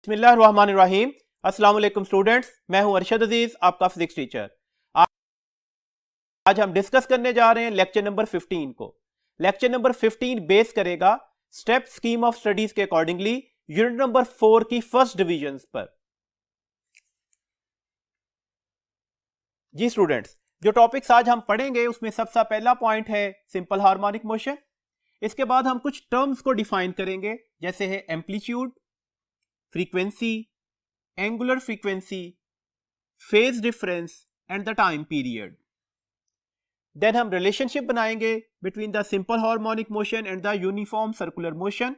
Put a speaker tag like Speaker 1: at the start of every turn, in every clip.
Speaker 1: बिस्मिल्लाहिर्रहमानिर्रहीम। अस्सलाम वालेकुम स्टूडेंट्स, मैं हूं अरशद अजीज, आपका फिजिक्स टीचर। आज हम डिस्कस करने जा रहे हैं लेक्चर नंबर 15 को। लेक्चर नंबर 15 बेस करेगा स्टेप स्कीम ऑफ स्टडीज के अकॉर्डिंगली यूनिट नंबर 4 की फर्स्ट डिवीजन पर। जी स्टूडेंट्स, जो टॉपिक्स आज हम पढ़ेंगे उसमें सबसे पहला पॉइंट है सिंपल हार्मोनिक मोशन। इसके बाद हम कुछ टर्म्स को डिफाइन करेंगे, जैसे है amplitude, frequency, angular frequency, phase difference and the time period. Then हम रिलेशनशिप बनाएंगे between the simple harmonic motion and the uniform circular motion.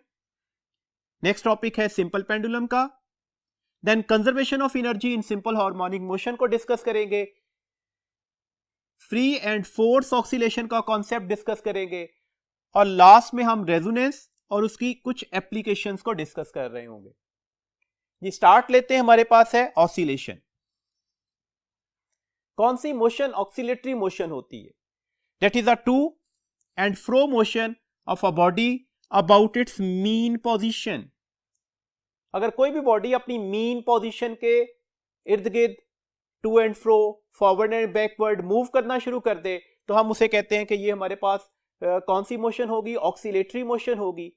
Speaker 1: Next topic है सिंपल पेंडुलम का। Then conservation of energy in simple harmonic motion को discuss करेंगे। Free and forced oscillation का concept discuss करेंगे और last में हम रेजोनेंस और उसकी कुछ एप्लीकेशंस को डिस्कस कर रहे होंगे। ये स्टार्ट लेते हैं। हमारे पास है ऑसिलेशन। कौन सी मोशन ऑक्सीलेटरी मोशन होती है? That is a to and fro motion of a body about its mean position. अगर कोई भी बॉडी अपनी मीन पोजीशन के इर्द गिर्द to and fro, forward and backward move करना शुरू कर दे तो हम उसे कहते हैं कि ये हमारे पास कौन सी मोशन होगी? ऑक्सीलेटरी मोशन होगी।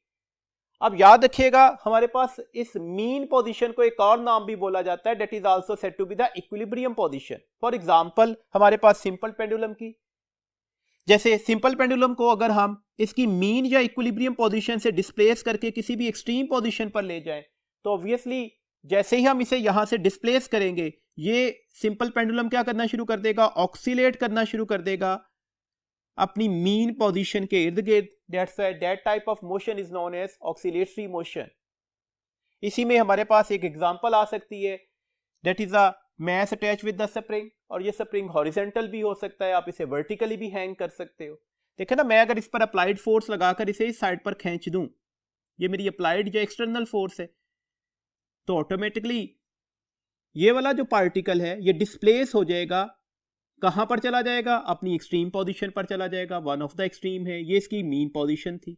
Speaker 1: अब याद रखिएगा, हमारे पास इस मीन पोजीशन को एक और नाम भी बोला जाता है, that is also said to be the equilibrium position. For example हमारे पास सिंपल पेंडुलम की, जैसे सिंपल पेंडुलम को अगर हम इसकी मीन या इक्विलिब्रियम पोजीशन से डिस्प्लेस करके किसी भी एक्सट्रीम पोजीशन पर ले जाएं तो ऑब्वियसली जैसे ही हम इसे यहां से डिस्प्लेस करेंगे ये सिंपल पेंडुलम क्या करना शुरू कर देगा? ऑक्सीलेट करना शुरू कर देगा अपनी मीन पोजीशन के इर्द गिर्द। That's why that type of motion is known as oscillatory motion. इसी में हमारे पास एक एग्जांपल आ सकती है, that is a mass attach with the spring. और ये स्प्रिंग हॉरिजॉन्टल भी हो सकता है, आप इसे वर्टिकली भी हैंग कर सकते हो। देखिए ना, मैं अगर इस पर अप्लाइड फोर्स लगाकर इसे इस साइड पर खींच दूं, ये मेरी अप्लाइड या एक्सटर्नल फोर्स है, तो ऑटोमेटिकली ये वाला जो पार्टिकल है ये डिस्प्लेस हो जाएगा। कहां पर चला जाएगा? अपनी एक्सट्रीम पोजीशन पर चला जाएगा। वन ऑफ द एक्सट्रीम है, ये इसकी मीन पोजीशन थी।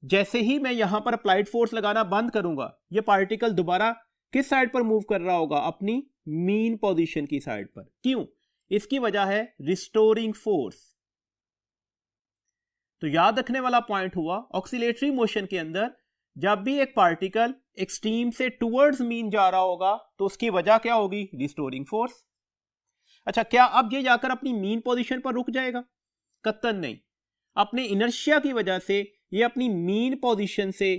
Speaker 1: जैसे ही मैं यहां पर अप्लाइड फोर्स लगाना बंद करूंगा, ये पार्टिकल दोबारा किस साइड पर मूव कर रहा होगा? अपनी मीन पोजीशन की साइड पर। क्यों? इसकी वजह है रिस्टोरिंग फोर्स। तो याद रखने वाला पॉइंट हुआ, ऑक्सीलेटरी मोशन के अंदर जब भी एक पार्टिकल एक्सट्रीम से टुवर्ड्स मीन जा रहा होगा तो उसकी वजह क्या होगी? Restoring force. अच्छा, क्या अब ये जाकर अपनी मीन पोजीशन पर रुक जाएगा? कतई नहीं। अपने इनर्शिया की वजह से ये अपनी मीन पोजीशन से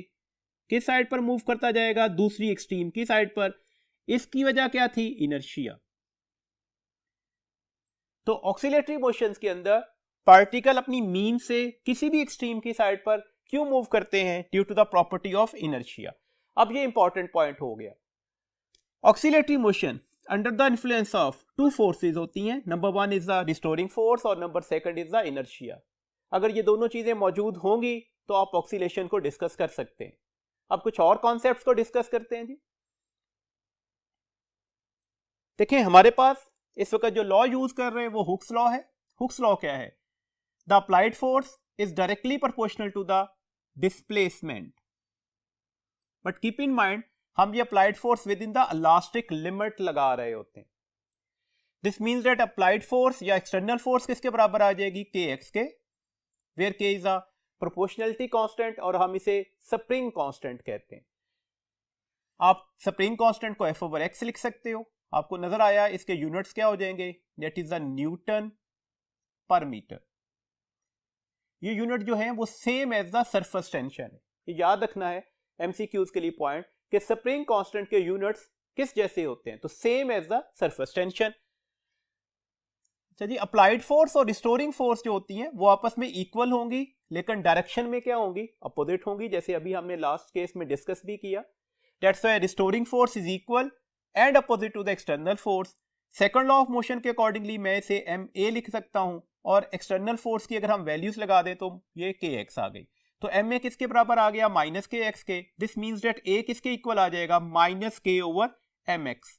Speaker 1: किस साइड पर मूव करता जाएगा? दूसरी एक्सट्रीम की साइड पर। इसकी वजह क्या थी? इनर्शिया। तो ऑक्सीलेटरी मोशंस के अंदर पार्टिकल अपनी मीन से किसी भी एक्सट्रीम की साइड पर क्यों मूव करते हैं? Due to the property of inertia. अब ये इंपॉर्टेंट पॉइंट हो गया। Oscillatory motion under the influence of two forces होती हैं। Number one is the restoring force और number second is the inertia. अगर ये दोनों चीजें मौजूद होंगी तो आप ऑक्सीलेशन को डिस्कस कर सकते हैं। अब कुछ और कॉन्सेप्ट्स को डिस्कस करते हैं जी। देखें, हमारे पास इस वक्त जो लॉ यूज कर रहे हैं वो हुक्स लॉ है। हुक्स लॉ क्या है? The applied force is directly proportional to the displacement. But keep in mind, हम ये applied force within the elastic limit लगा रहे होते हैं। This means that applied force या एक्सटर्नल फोर्स किसके बराबर आ जाएगी? के एक्स के, वेयर के इज अ प्रोपोर्शनलिटी कांस्टेंट और हम इसे स्प्रिंग कांस्टेंट कहते हैं। आप स्प्रिंग कांस्टेंट को एफ ओवर एक्स लिख सकते हो। आपको नजर आया इसके यूनिट्स क्या हो जाएंगे? That is the newton per metre. ये यूनिट जो है वो same as the surface tension है। ये याद रखना है एमसीक्यूज के लिए पॉइंट कि स्प्रिंग कांस्टेंट के यूनिट्स किस जैसे होते हैं? तो same as the surface tension. अच्छा जी, अप्लाइड फोर्स और रिस्टोरिंग फोर्स जो होती हैं वो आपस में इक्वल होंगी, लेकिन डायरेक्शन में क्या होंगी? अपोजिट होंगी, जैसे अभी हमने लास्ट केस में डिस्कस भी किया। That's why restoring force is equal and opposite to the external force. Second law of motion के अकॉर्डिंगली मैं इसे एम ए लिख सकता हूं और एक्सटर्नल फोर्स की अगर हम वैल्यूज लगा दें तो ये के एक्स आ गई। तो एम ए किसके बराबर आ गया? माइनस के एक्स के। दिस मीन्स दैट ए किसके इक्वल आ जाएगा? माइनस के ओवर एम एक्स।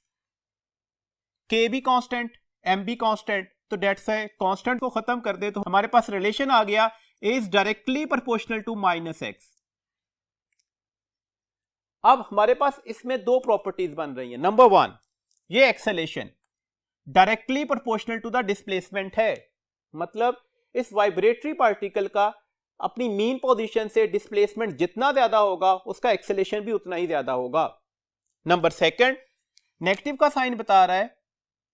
Speaker 1: के भी कांस्टेंट, एम भी कांस्टेंट, तो डेट्स है कांस्टेंट को खत्म कर दे तो हमारे पास रिलेशन आ गया A is directly proportional to minus X. अब हमारे पास इसमें दो प्रॉपर्टीज बन रही हैं। नंबर वन, ये acceleration directly proportional to the displacement है, मतलब इस वाइब्रेटरी पार्टिकल का अपनी मीन पोजीशन से डिस्प्लेसमेंट जितना ज्यादा होगा उसका एक्सेलेरेशन भी उतना ही ज्यादा होगा। नंबर सेकंड, नेगेटिव का साइन बता रहा है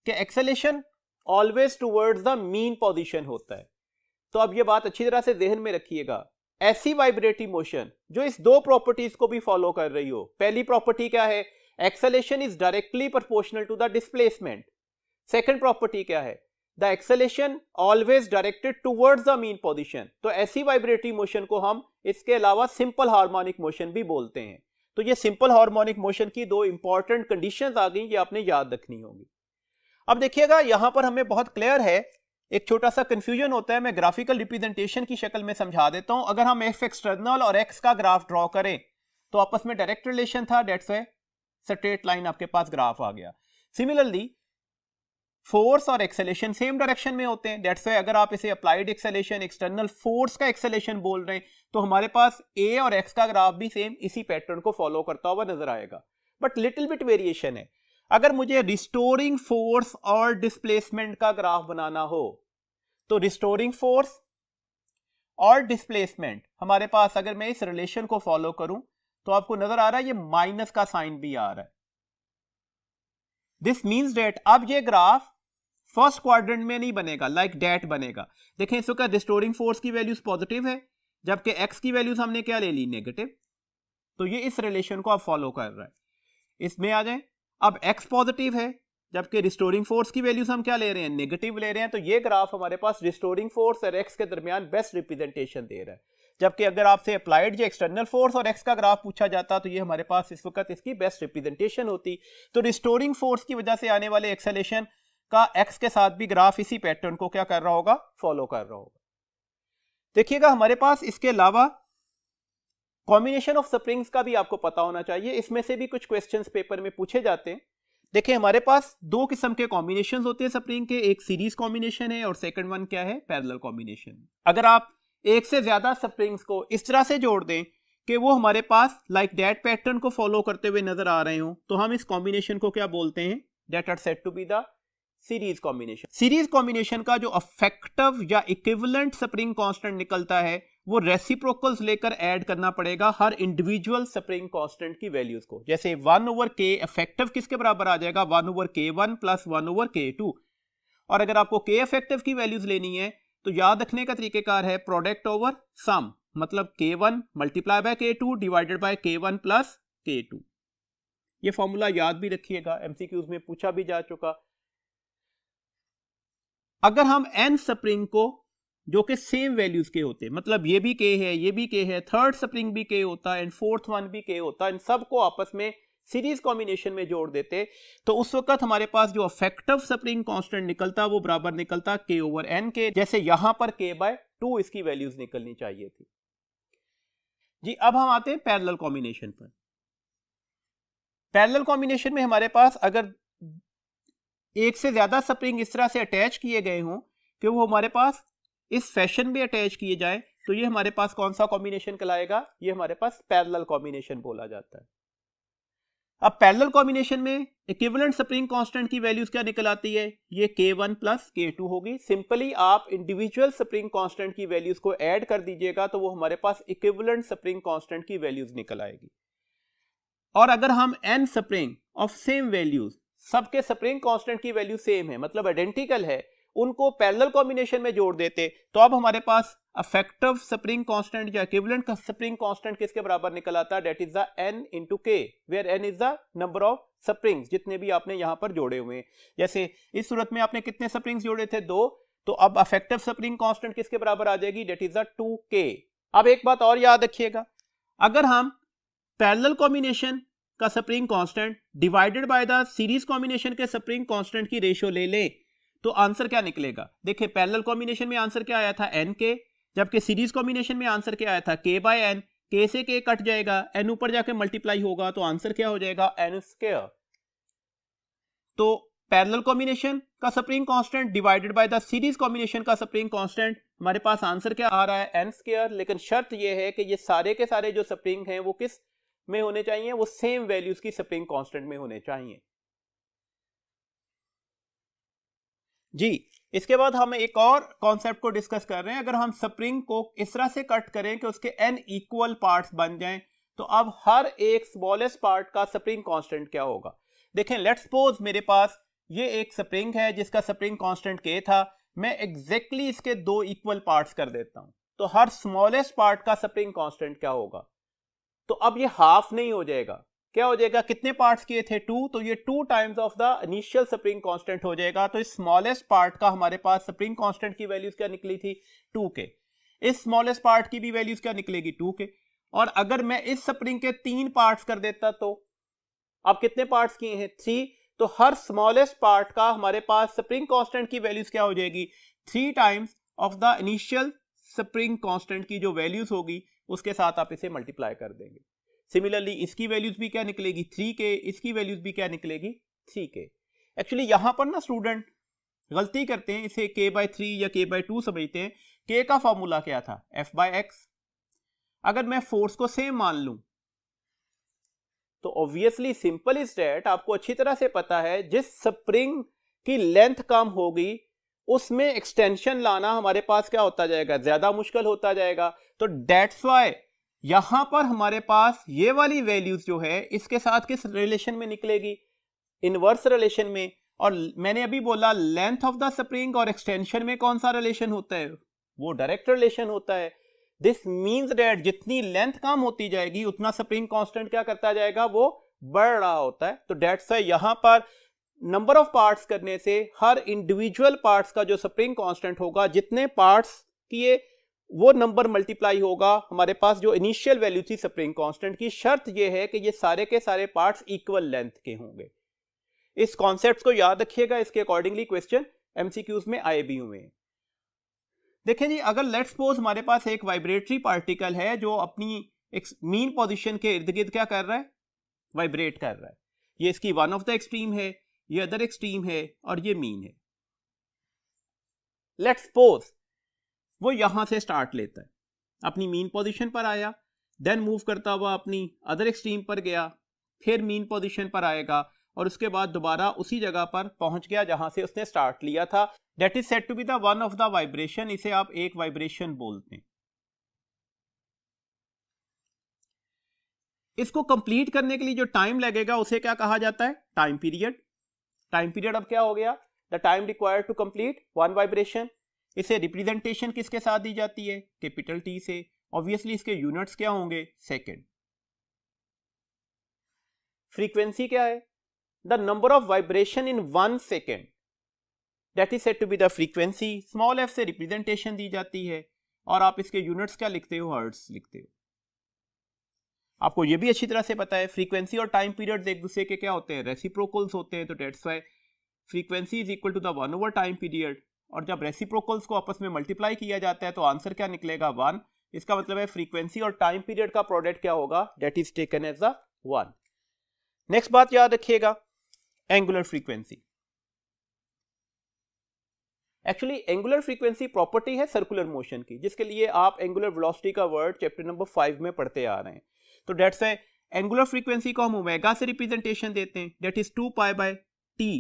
Speaker 1: कि acceleration always towards the mean position होता है। तो अब ये बात अच्छी तरह से ध्यान में रखिएगा, ऐसी वाइब्रेटरी मोशन जो इस दो प्रॉपर्टीज को भी फॉलो कर रही हो। पहली प्रॉपर्टी क्या है, acceleration is directly proportional to the displacement. Second property क्या है, the acceleration always directed towards the mean position. तो ऐसी वाइब्रेटरी मोशन को हम इसके अलावा सिंपल हार्मोनिक मोशन भी बोलते हैं। तो ये सिंपल हार्मोनिक मोशन की दो इंपॉर्टेंट कंडीशंस आ गई, ये आपने याद रखनी होगी। अब देखिएगा यहां पर हमें बहुत क्लियर है, एक छोटा सा कंफ्यूजन होता है, मैं ग्राफिकल रिप्रेजेंटेशन की शक्ल में समझा देता हूं। अगर हम एक्स एक्सटर्नल और एक्स का ग्राफ ड्रॉ करें तो आपस में डायरेक्ट रिलेशन था, दैट्स व्हाई स्ट्रेट लाइन आपके पास ग्राफ आ गया। सिमिलरली फोर्स और एक्सेलेरेशन सेम डायरेक्शन में होते हैं, दैट्स व्हाई अगर आप इसे अप्लाइड एक्सेलेरेशन, एक्सटर्नल फोर्स का एक्सेलेरेशन बोल रहे हैं तो हमारे पास ए और एक्स का ग्राफ भी सेम इसी पैटर्न को फॉलो करता हुआ नजर आएगा। बट लिटिल बिट वेरिएशन है। अगर मुझे रिस्टोरिंग फोर्स और डिस्प्लेसमेंट का ग्राफ बनाना हो तो रिस्टोरिंग फोर्स और डिस्प्लेसमेंट हमारे पास, अगर मैं इस रिलेशन को फॉलो करूं तो आपको नजर आ रहा है ये माइनस का साइन भी आ रहा है। दिस मीन्स डेट अब ये ग्राफ फर्स्ट क्वाड्रेंट में नहीं बनेगा, लाइक डेट बनेगा। देखें इस वक्त रिस्टोरिंग फोर्स की वैल्यूज पॉजिटिव है, जबकि एक्स की वैल्यूज हमने क्या ले ली, नेगेटिव। तो ये इस रिलेशन को आप फॉलो कर रहा है। इसमें आ जाए, अब एक्स पॉजिटिव है जबकि रिस्टोरिंग फोर्स की वैल्यूज हम क्या ले रहे हैं, नेगेटिव ले रहे हैं। तो ये ग्राफ हमारे पास रिस्टोरिंग फोर्स और एक्स के दरमियान बेस्ट रिप्रेजेंटेशन दे रहा है। जबकि अगर आपसे अप्लाइड या एक्सटर्नल फोर्स और एक्स का ग्राफ पूछा जाता तो ये हमारे पास इस वक्त इसकी बेस्ट रिप्रेजेंटेशन होती। तो रिस्टोरिंग फोर्स की वजह से आने वाले एक्सेलेरेशन का एक्स के साथ भी ग्राफ इसी पैटर्न को क्या कर रहा होगा, फॉलो कर रहा होगा। देखिएगा हमारे पास इसके अलावा कॉम्बिनेशन ऑफ स्प्रिंग्स का भी आपको पता होना चाहिए, इसमें से भी कुछ क्वेश्चंस पेपर में पूछे जाते हैं। देखिए हमारे पास दो किस्म के कॉम्बिनेशंस होते हैं स्प्रिंग के, एक सीरीज कॉम्बिनेशन है और सेकंड वन क्या है, पैरेलल कॉम्बिनेशन। अगर आप एक से ज्यादा स्प्रिंग्स को इस तरह से जोड़ दें कि वो हमारे पास लाइक दैट पैटर्न को फॉलो करते हुए नजर आ रहे हो तो हम इस कॉम्बिनेशन को क्या बोलते हैं, that are said to be the series combination. Series combination का जो अफेक्टिव या इक्विवेलेंट स्प्रिंग कांस्टेंट निकलता है वो रेसिप्रोकल्स लेकर ऐड करना पड़ेगा हर इंडिविजुअल स्प्रिंग कांस्टेंट की वैल्यूज को। जैसे 1/k इफेक्टिव किसके बराबर आ जाएगा, 1/k1 प्लस 1/k2। और अगर आपको k इफेक्टिव की वैल्यूज लेनी है तो याद रखने का तरीकेकार है प्रोडक्ट ओवर सम, मतलब k1 multiply by k2 divided by k1 plus k2। ये फॉर्मूला याद भी रखिएगा, एमसीक्यूज में पूछा भी जा चुका। अगर हम n स्प्रिंग को जो कि सेम वैल्यूज के होते, मतलब ये भी k है, ये भी k है, थर्ड स्प्रिंग भी k होता है एंड फोर्थ वन भी k होता है, इन सबको आपस में सीरीज कॉम्बिनेशन में जोड़ देते तो उस वक्त हमारे पास जो अफेक्टिव स्प्रिंग कांस्टेंट निकलता वो बराबर निकलता k/n के। जैसे यहां पर k/2 इसकी वैल्यूज निकलनी चाहिए थी जी। अब हम आते हैं पैरेलल कॉम्बिनेशन पर। पैरेलल कॉम्बिनेशन में हमारे पास अगर एक से ज्यादा स्प्रिंग इस तरह से अटैच किए गए हों कि वो हमारे पास इस फैशन में अटैच किए जाए तो ये हमारे पास कौन सा कॉम्बिनेशन कहलाएगा, ये हमारे पास पैरेलल कॉम्बिनेशन बोला जाता है। अब पैरेलल कॉम्बिनेशन में इक्विवेलेंट स्प्रिंग कांस्टेंट की वैल्यूज क्या निकल आती है, ये k1 प्लस k2 होगी। सिंपली आप इंडिविजुअल स्प्रिंग कांस्टेंट की वैल्यूज को ऐड कर दीजिएगा तो वो हमारे पास इक्विवेलेंट स्प्रिंग कांस्टेंट की वैल्यूज निकल आएगी। और अगर हम n spring of same values, सबके स्प्रिंग कांस्टेंट की वैल्यू सेम है मतलब आइडेंटिकल है, उनको पैरेलल कॉम्बिनेशन में जोड़ देते तो अब हमारे पास अफेक्टिव स्प्रिंग कांस्टेंट या इक्विवेलेंट स्प्रिंग कांस्टेंट किसके बराबर निकल आता है, that is the n into k, where n is the number of springs जितने भी आपने यहां पर जोड़े हुए हैं। जैसे इस सूरत में आपने कितने स्प्रिंग्स जोड़े थे, 2, तो अब अफेक्टिव स्प्रिंग कांस्टेंट किसके बराबर आ जाएगी, दैट इज द 2k। अब एक बात और याद रखिएगा, अगर हम पैरेलल कॉम्बिनेशन का spring constant divided by the series combination के स्प्रिंग कांस्टेंट की रेशियो ले लें तो आंसर क्या निकलेगा। देखिए पैरेलल कॉम्बिनेशन में आंसर क्या आया था, nk, जबकि सीरीज कॉम्बिनेशन में आंसर क्या आया था, k/n। k से k कट जाएगा, n ऊपर जाके मल्टीप्लाई होगा तो आंसर क्या हो जाएगा, n²। तो पैरेलल कॉम्बिनेशन का spring constant divided by the series combination का स्प्रिंग कांस्टेंट, हमारे पास आंसर क्या आ रहा है, n²। लेकिन शर्त यह है कि ये सारे के सारे जो स्प्रिंग हैं वो किस में होने चाहिए, वो सेम वैल्यूज की स्प्रिंग कांस्टेंट में होने चाहिए जी। इसके बाद हम एक और कॉन्सेप्ट को डिस्कस कर रहे हैं। अगर हम स्प्रिंग को इस तरह से कट करें कि उसके n इक्वल पार्ट्स बन जाएं, तो अब हर एक स्मॉलेस्ट पार्ट का स्प्रिंग कांस्टेंट क्या होगा। देखें, लेट्स सपोज मेरे पास ये एक स्प्रिंग है जिसका स्प्रिंग कांस्टेंट k था। मैं एग्जैक्टली इसके 2 इक्वल पार्ट्स कर देता हूं, तो हर स्मॉलेस्ट पार्ट का स्प्रिंग कांस्टेंट क्या होगा। तो अब ये हाफ नहीं हो जाएगा, क्या हो जाएगा, कितने पार्ट्स किए थे 2, तो ये 2 times of the initial spring constant हो जाएगा। तो इस स्मॉलेस्ट पार्ट का हमारे पास स्प्रिंग कांस्टेंट की वैल्यूज क्या निकली थी 2k। इस स्मॉलेस्ट पार्ट की भी वैल्यूज क्या निकलेगी 2k। और अगर मैं इस स्प्रिंग के 3 पार्ट्स कर देता, तो अब कितने पार्ट्स किए हैं 3, तो हर स्मॉलेस्ट पार्ट का हमारे पास स्प्रिंग कांस्टेंट की वैल्यूज क्या हो जाएगी 3 times of the initial spring constant की जो वैल्यूज होगी उसके साथ आप इसे मल्टीप्लाई कर देंगे। सिमिलरली इसकी वैल्यूज भी क्या निकलेगी 3k, इसकी वैल्यूज भी क्या निकलेगी 3k। एक्चुअली यहां पर ना स्टूडेंट गलती करते हैं, इसे k/3 या k/2 समझते हैं। k का फॉर्मूला क्या था f/x। अगर मैं फोर्स को सेम मान लूं तो ऑब्वियसली सिंपल इज दैट, आपको अच्छी तरह से पता है जिस स्प्रिंग की लेंथ कम होगी उसमें एक्सटेंशन लाना हमारे पास क्या होता जाएगा, ज्यादा मुश्किल होता जाएगा। तो दैट्स व्हाई यहां पर हमारे पास ये वाली वैल्यूज जो है इसके साथ किस रिलेशन में निकलेगी, इनवर्स रिलेशन में। और मैंने अभी बोला लेंथ ऑफ द स्प्रिंग और एक्सटेंशन में कौन सा रिलेशन होता है, वो डायरेक्ट रिलेशन होता है। दिस मींस दैट जितनी लेंथ कम होती जाएगी उतना स्प्रिंग कांस्टेंट क्या करता जाएगा, वो बढ़ रहा होता है। तो दैट्स व्हाई यहां पर नंबर ऑफ पार्ट्स करने से हर इंडिविजुअल पार्ट्स का जो स्प्रिंग कांस्टेंट होगा, जितने पार्ट्स किए वो नंबर मल्टीप्लाई होगा हमारे पास जो इनिशियल वैल्यू थी स्प्रिंग कांस्टेंट की। शर्त ये है कि ये सारे के सारे पार्ट्स इक्वल लेंथ के होंगे। इस कॉन्सेप्ट को याद रखिएगा, इसके अकॉर्डिंगली क्वेश्चन एमसीक्यूज में आए भी हुए हैं। देखें जी, अगर लेट्स सपोज हमारे पास एक वाइब्रेटरी पार्टिकल है जो अपनी एक मीन पोजीशन के इर्द गिर्द क्या कर रहा है, वाइब्रेट कर रहा है। ये इसकी वन ऑफ द एक्सट्रीम है, ये अदर एक्सट्रीम है और ये मीन है। लेट्स सपोज वो यहां से स्टार्ट लेता है, अपनी मीन पोजीशन पर आया, देन मूव करता हुआ अपनी अदर एक्सट्रीम पर गया, फिर मीन पोजीशन पर आएगा और उसके बाद दोबारा उसी जगह पर पहुंच गया जहां से उसने स्टार्ट लिया था। That is said to be the one of the vibration. इसे आप एक वाइब्रेशन बोलते हैं। इसको कंप्लीट करने के लिए जो टाइम लगेगा उसे क्या कहा जाता है, टाइम पीरियड। टाइम पीरियड अब क्या हो गया, the time required to complete one vibration. इसे रिप्रेजेंटेशन किसके साथ दी जाती है, कैपिटल टी से। ऑब्वियसली इसके यूनिट्स क्या होंगे, सेकंड। फ्रीक्वेंसी क्या है, the number of vibration in 1 second, that is said to be the frequency. Small F से रिप्रेजेंटेशन दी जाती है और आप इसके यूनिट्स क्या लिखते हो, हर्ट्ज लिखते हो। आपको यह भी अच्छी तरह से पता है फ्रीक्वेंसी और टाइम पीरियड एक दूसरे के क्या होते हैं, रेसिप्रोकल्स होते हैं। तो that's why frequency is equal to the 1 over time period. और जब रेसिप्रोकल्स को आपस में मल्टीप्लाई किया जाता है तो आंसर क्या निकलेगा, 1। इसका मतलब है फ्रीक्वेंसी और टाइम पीरियड का प्रोडक्ट क्या होगा, that is taken as the 1। Next बात याद रखिएगा, angular frequency. Actually angular frequency property है सर्कुलर मोशन की, जिसके लिए आप एंगुलर वेलोसिटी का वर्ड चैप्टर नंबर 5 में पढ़ते आ रहे हैं। तो दैट्स व्हाई एंगुलर फ्रीक्वेंसी को हम ओमेगा से रिप्रेजेंटेशन देते हैं, दैट इज 2π/t।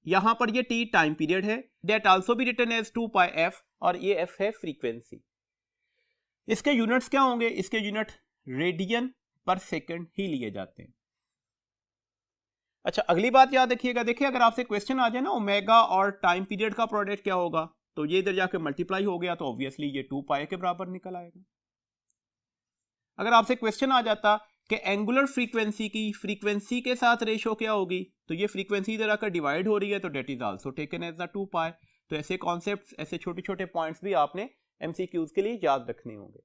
Speaker 1: यहां पर ये t टाइम पीरियड है, that also be written as 2πf, और ये f है फ्रीक्वेंसी। इसके यूनिट्स क्या होंगे, इसके यूनिट रेडियन पर सेकंड ही लिए जाते हैं। अच्छा, अगली बात याद रखिएगा, देखिए अगर आपसे क्वेश्चन आ जाए ना ओमेगा और टाइम पीरियड का प्रोडक्ट क्या होगा, तो ये इधर जाके मल्टीप्लाई हो गया तो ऑब्वियसली ये 2π के बराबर निकल आएगा। अगर आपसे क्वेश्चन आ जाता कि एंगुलर फ्रीक्वेंसी की फ्रीक्वेंसी के साथ रेशो क्या होगी, तो ये फ्रीक्वेंसी इधर आकर डिवाइड हो रही है, तो that is also taken as the 2π। तो ऐसे कॉन्सेप्ट्स, ऐसे छोटे छोटे पॉइंट्स भी आपने एमसीक्यूज के लिए याद रखने होंगे।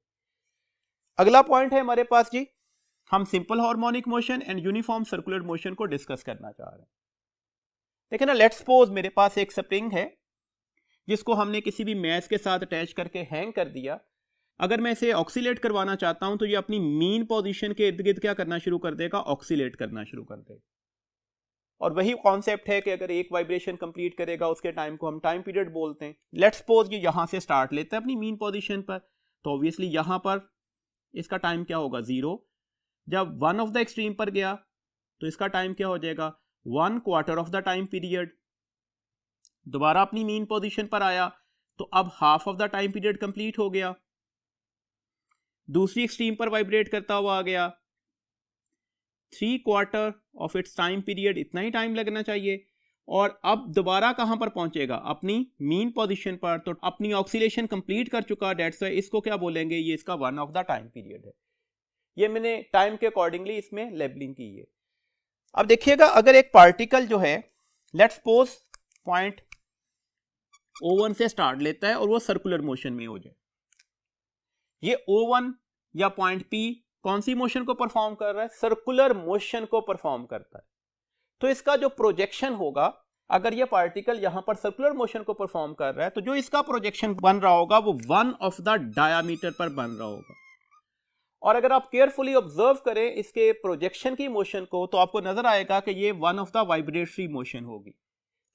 Speaker 1: अगला पॉइंट है हमारे पास जी, हम simple harmonic motion and uniform circular motion को डिस्कस करना चाह रहे हैं। देखिए ना, लेट्स सपोज मेरे पास एक स्प्रिंग है जिसको हमने किसी भी मैश के साथ अटैच करके हैंग कर दिया। अगर मैं इसे ऑक्सीलेट करवाना चाहता हूं तो ये अपनी मीन पोजीशन के इर्द गिर्द क्या करना शुरू कर देगा, ऑक्सीलेट करना शुरू कर देगा। और वही कॉन्सेप्ट है कि अगर एक वाइब्रेशन कंप्लीट करेगा उसके टाइम को हम टाइम पीरियड बोलते हैं। लेट्स सपोज ये यहां से स्टार्ट लेता है अपनी मीन पोजीशन पर, तो ऑब्वियसली यहां पर इसका टाइम क्या होगा, 0। जब वन ऑफ द एक्सट्रीम पर गया तो इसका टाइम क्या हो जाएगा, 1/4 ऑफ द टाइम पीरियड। दोबारा अपनी मीन पोजीशन पर आया तो अब half of the time period complete हो गया। दूसरी एक्सट्रीम पर वाइब्रेट करता हुआ आ गया, 3/4 ऑफ इट्स टाइम पीरियड, इतना ही टाइम लगना चाहिए। और अब दोबारा कहां पर पहुंचेगा, अपनी मीन पोजीशन पर, तो अपनी ऑक्सीलेशन कंप्लीट कर चुका। डेट्स व्हाई इसको क्या बोलेंगे, ये इसका one of the time period है। ये मैंने टाइम के अकॉर्डिंगली इसमें लेबलिंग की है। अब देखिएगा, अगर एक पार्टिकल जो है लेट्स सपोज पॉइंट O1 से स्टार्ट लेता है और वो सर्कुलर मोशन में हो जाए, ये O1 या पॉइंट P कौन सी मोशन को परफॉर्म कर रहा है, सर्कुलर मोशन को परफॉर्म करता है। तो इसका जो प्रोजेक्शन होगा, अगर ये पार्टिकल यहां पर सर्कुलर मोशन को परफॉर्म कर रहा है तो जो इसका प्रोजेक्शन बन रहा होगा वो 1 ऑफ द डायामीटर पर बन रहा होगा। और अगर आप केयरफुली ऑब्जर्व करें इसके प्रोजेक्शन की मोशन को तो आपको नजर आएगा कि ये 1 ऑफ द वाइब्रेटरी मोशन होगी।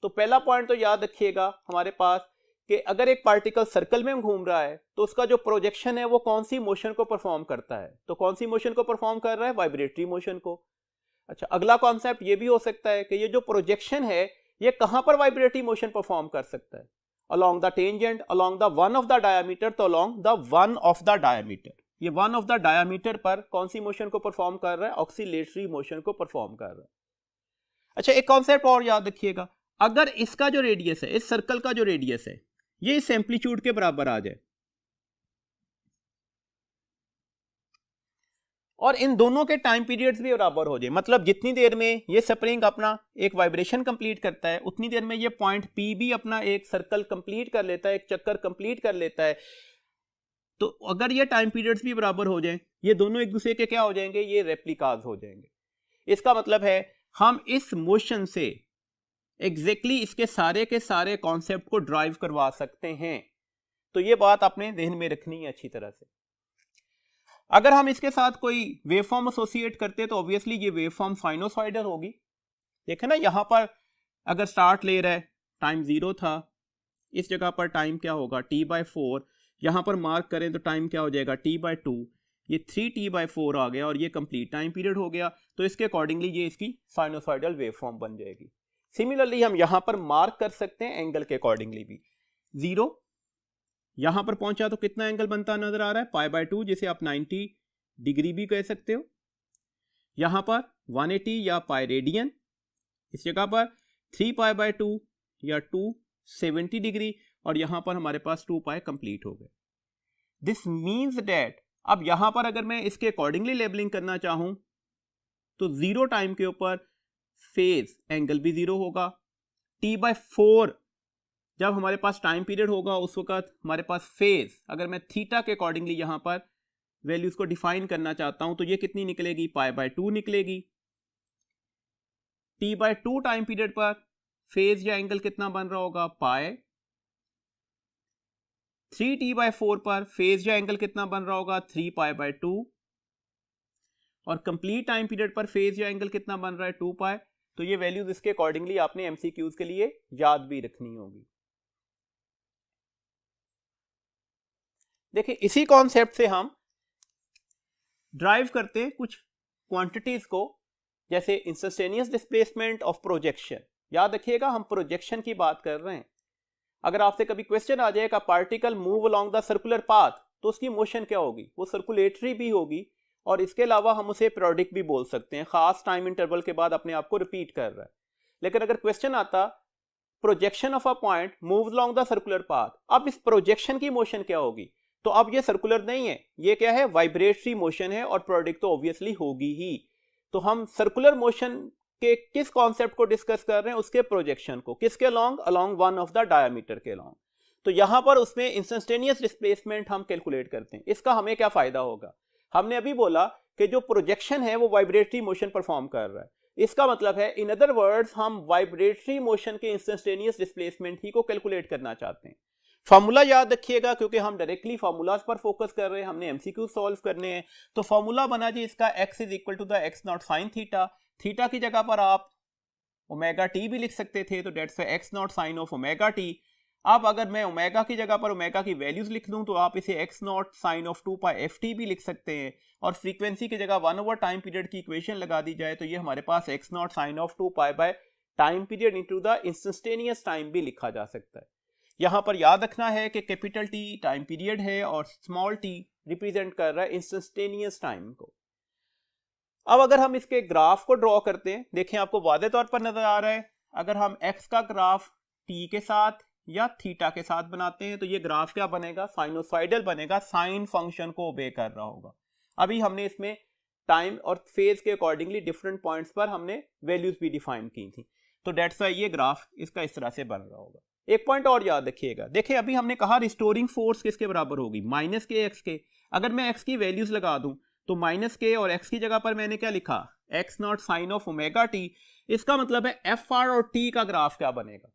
Speaker 1: तो पहला पॉइंट तो याद रखिएगा हमारे पास कि अगर एक पार्टिकल सर्कल में घूम रहा है तो उसका जो प्रोजेक्शन है वो कौन सी मोशन को परफॉर्म करता है, तो कौन सी मोशन को परफॉर्म कर रहा है, वाइब्रेटरी मोशन को। अच्छा, अगला कॉन्सेप्ट ये भी हो सकता है कि ये जो प्रोजेक्शन है ये कहां पर वाइब्रेटरी मोशन परफॉर्म कर सकता है, along the tangent, along the one of the diameter, तो along the one of the diameter. ये वन ऑफ द डायामीटर पर कौन सी मोशन को परफॉर्म कर रहा है, ऑक्सीलेटरी मोशन को परफॉर्म कर रहा है। अच्छा, एक कॉन्सेप्ट और याद रखिएगा, अगर इसका जो रेडियस है, इस सर्कल का जो रेडियस है, ये इस एम्पलीट्यूड के बराबर आ जाए और इन दोनों के टाइम पीरियड्स भी बराबर हो जाए, मतलब जितनी देर में ये स्प्रिंग अपना एक वाइब्रेशन कंप्लीट करता है उतनी देर में ये पॉइंट P भी अपना एक सर्कल कंप्लीट कर लेता है, एक चक्कर कंप्लीट कर लेता है। तो अगर ये टाइम पीरियड्स भी बराबर हो जाएं, ये दोनों एक दूसरे के क्या हो जाएंगे, ये रेप्लिकाज हो जाएंगे। इसका मतलब है हम इस मोशन से एग्जैक्टली इसके सारे के सारे कॉन्सेप्ट को ड्राइव करवा सकते हैं। तो ये बात आपने ध्यान में रखनी है अच्छी तरह से। अगर हम इसके साथ कोई वेवफॉर्म एसोसिएट करते तो ऑब्वियसली ये वेवफॉर्म साइनोसॉइडल होगी। देखें ना, यहां पर अगर स्टार्ट ले रहा है टाइम 0 था, इस जगह पर टाइम क्या होगा T/4, यहां पर मार्क करें तो टाइम क्या हो जाएगा T/2, ये 3T/4 आ गया और ये कंप्लीट टाइम पीरियड हो गया। तो इसके अकॉर्डिंगली ये इसकी साइनोसॉइडल वेवफॉर्म बन जाएगी। सिमिलरली हम यहां पर मार्क कर सकते हैं एंगल के अकॉर्डिंगली भी। 0 यहां पर पहुंचा तो कितना एंगल बनता नजर आ रहा है, π/2, जिसे आप 90 डिग्री भी कह सकते हो। यहां पर 180 या पाई रेडियन, इस जगह पर 3π/2 या 270 डिग्री, और यहां पर हमारे पास 2π कंप्लीट हो गए। दिस मीन्स डेट अब यहां पर अगर मैं इसके अकॉर्डिंगली लेबलिंग करना चाहूं तो 0 टाइम के ऊपर फेज एंगल भी 0 होगा। T/4 जब हमारे पास टाइम पीरियड होगा उस वक्त हमारे पास फेज, अगर मैं थीटा के अकॉर्डिंगली यहां पर वैल्यूज को डिफाइन करना चाहता हूं तो ये कितनी निकलेगी, π/2 निकलेगी। T/2 टाइम पीरियड पर फेज या एंगल कितना बन रहा होगा, π। 3T/4 पर फेज या एंगल कितना बन रहा होगा, 3π/2, और कंप्लीट टाइम पीरियड पर फेज या एंगल कितना बन रहा है, 2π। तो ये वैल्यूज इसके अकॉर्डिंगली आपने एमसीक्यूज के लिए याद भी रखनी होगी। देखिए, इसी कॉन्सेप्ट से हम ड्राइव करते हैं कुछ क्वांटिटीज को, जैसे इंस्टेंटेनियस डिस्प्लेसमेंट ऑफ प्रोजेक्शन। याद रखिएगा हम प्रोजेक्शन की बात कर रहे हैं। अगर आपसे कभी क्वेश्चन आ जाएगा particle move along the circular path, तो उसकी मोशन क्या होगी, वो सर्कुलेटरी भी होगी और इसके अलावा हम उसे पीरियोडिक भी बोल सकते हैं, खास टाइम इंटरवल के बाद अपने आप को रिपीट कर रहा है। लेकिन अगर क्वेश्चन आता projection of a point move along the circular path, अब इस प्रोजेक्शन की मोशन क्या होगी, तो अब ये सर्कुलर नहीं है, ये क्या है, वाइब्रेटरी मोशन है, और पीरियोडिक तो ऑब्वियसली होगी ही। तो हम सर्कुलर मोशन के किस कॉन्सेप्ट को डिस्कस कर रहे हैं, उसके प्रोजेक्शन को, किसके along, along one of the diameter के अलोंग। तो यहां पर उसमें इंस्टेंटेनियस डिस्प्लेसमेंट हम कैलकुलेट करते हैं। इसका हमें क्या फायदा होगा, हमने अभी बोला कि जो प्रोजेक्शन है वो वाइब्रेटरी मोशन परफॉर्म कर रहा है। इसका मतलब है इन अदर वर्ड्स हम वाइब्रेटरी मोशन के इंस्टेंटेनियस डिस्प्लेसमेंट ही को कैलकुलेट करना चाहते हैं। फार्मूला याद रखिएगा, क्योंकि हम डायरेक्टली फार्मूलाज पर फोकस कर रहे हैं, हमने एमसीक्यू सॉल्व करने हैं। तो फार्मूला बना जी इसका x is equal to the x0 sine theta. Theta की जगह पर आप ओमेगा टी भी लिख सकते थे, तो that's x0 sine of omega T. अब अगर मैं ओमेगा की जगह पर ओमेगा की वैल्यूज लिख दूं तो आप इसे x not sine of 2 pi F T भी लिख सकते हैं, और फ्रीक्वेंसी की जगह 1 ओवर टाइम पीरियड की इक्वेशन लगा दी जाए तो ये हमारे पास x not sine of 2 pi by time period into the instantaneous time भी लिखा जा सकता है। यहां पर याद रखना है कि कैपिटल टी टाइम पीरियड है और स्मॉल टी रिप्रेजेंट कर रहा है इंस्टेंटेनियस टाइम को। अब अगर हम इसके ग्राफ को ड्रॉ करते हैं, देखें आपको वादे तौर पर नजर आ रहा है, अगर हम x का ग्राफ t के साथ या थीटा के साथ बनाते हैं तो ये ग्राफ क्या बनेगा, साइनोसाइडल बनेगा, साइन फंक्शन को ओबे कर रहा होगा। अभी हमने इसमें टाइम और फेज के अकॉर्डिंगली डिफरेंट पॉइंट्स पर हमने वैल्यूज भी डिफाइन की थी, तो डेट्स वाई ये ग्राफ इसका इस तरह से बन रहा होगा। एक पॉइंट और याद रखिएगा, देखिए अभी हमने कहा रिस्टोरिंग फोर्स किसके बराबर होगी, माइनस के एक्स के। अगर मैं एक्स की वैल्यूज लगा दूं तो माइनस के और एक्स की जगह पर मैंने क्या लिखा, X naught sine of omega T. इसका मतलब है एफ आर और टी का ग्राफ क्या बनेगा,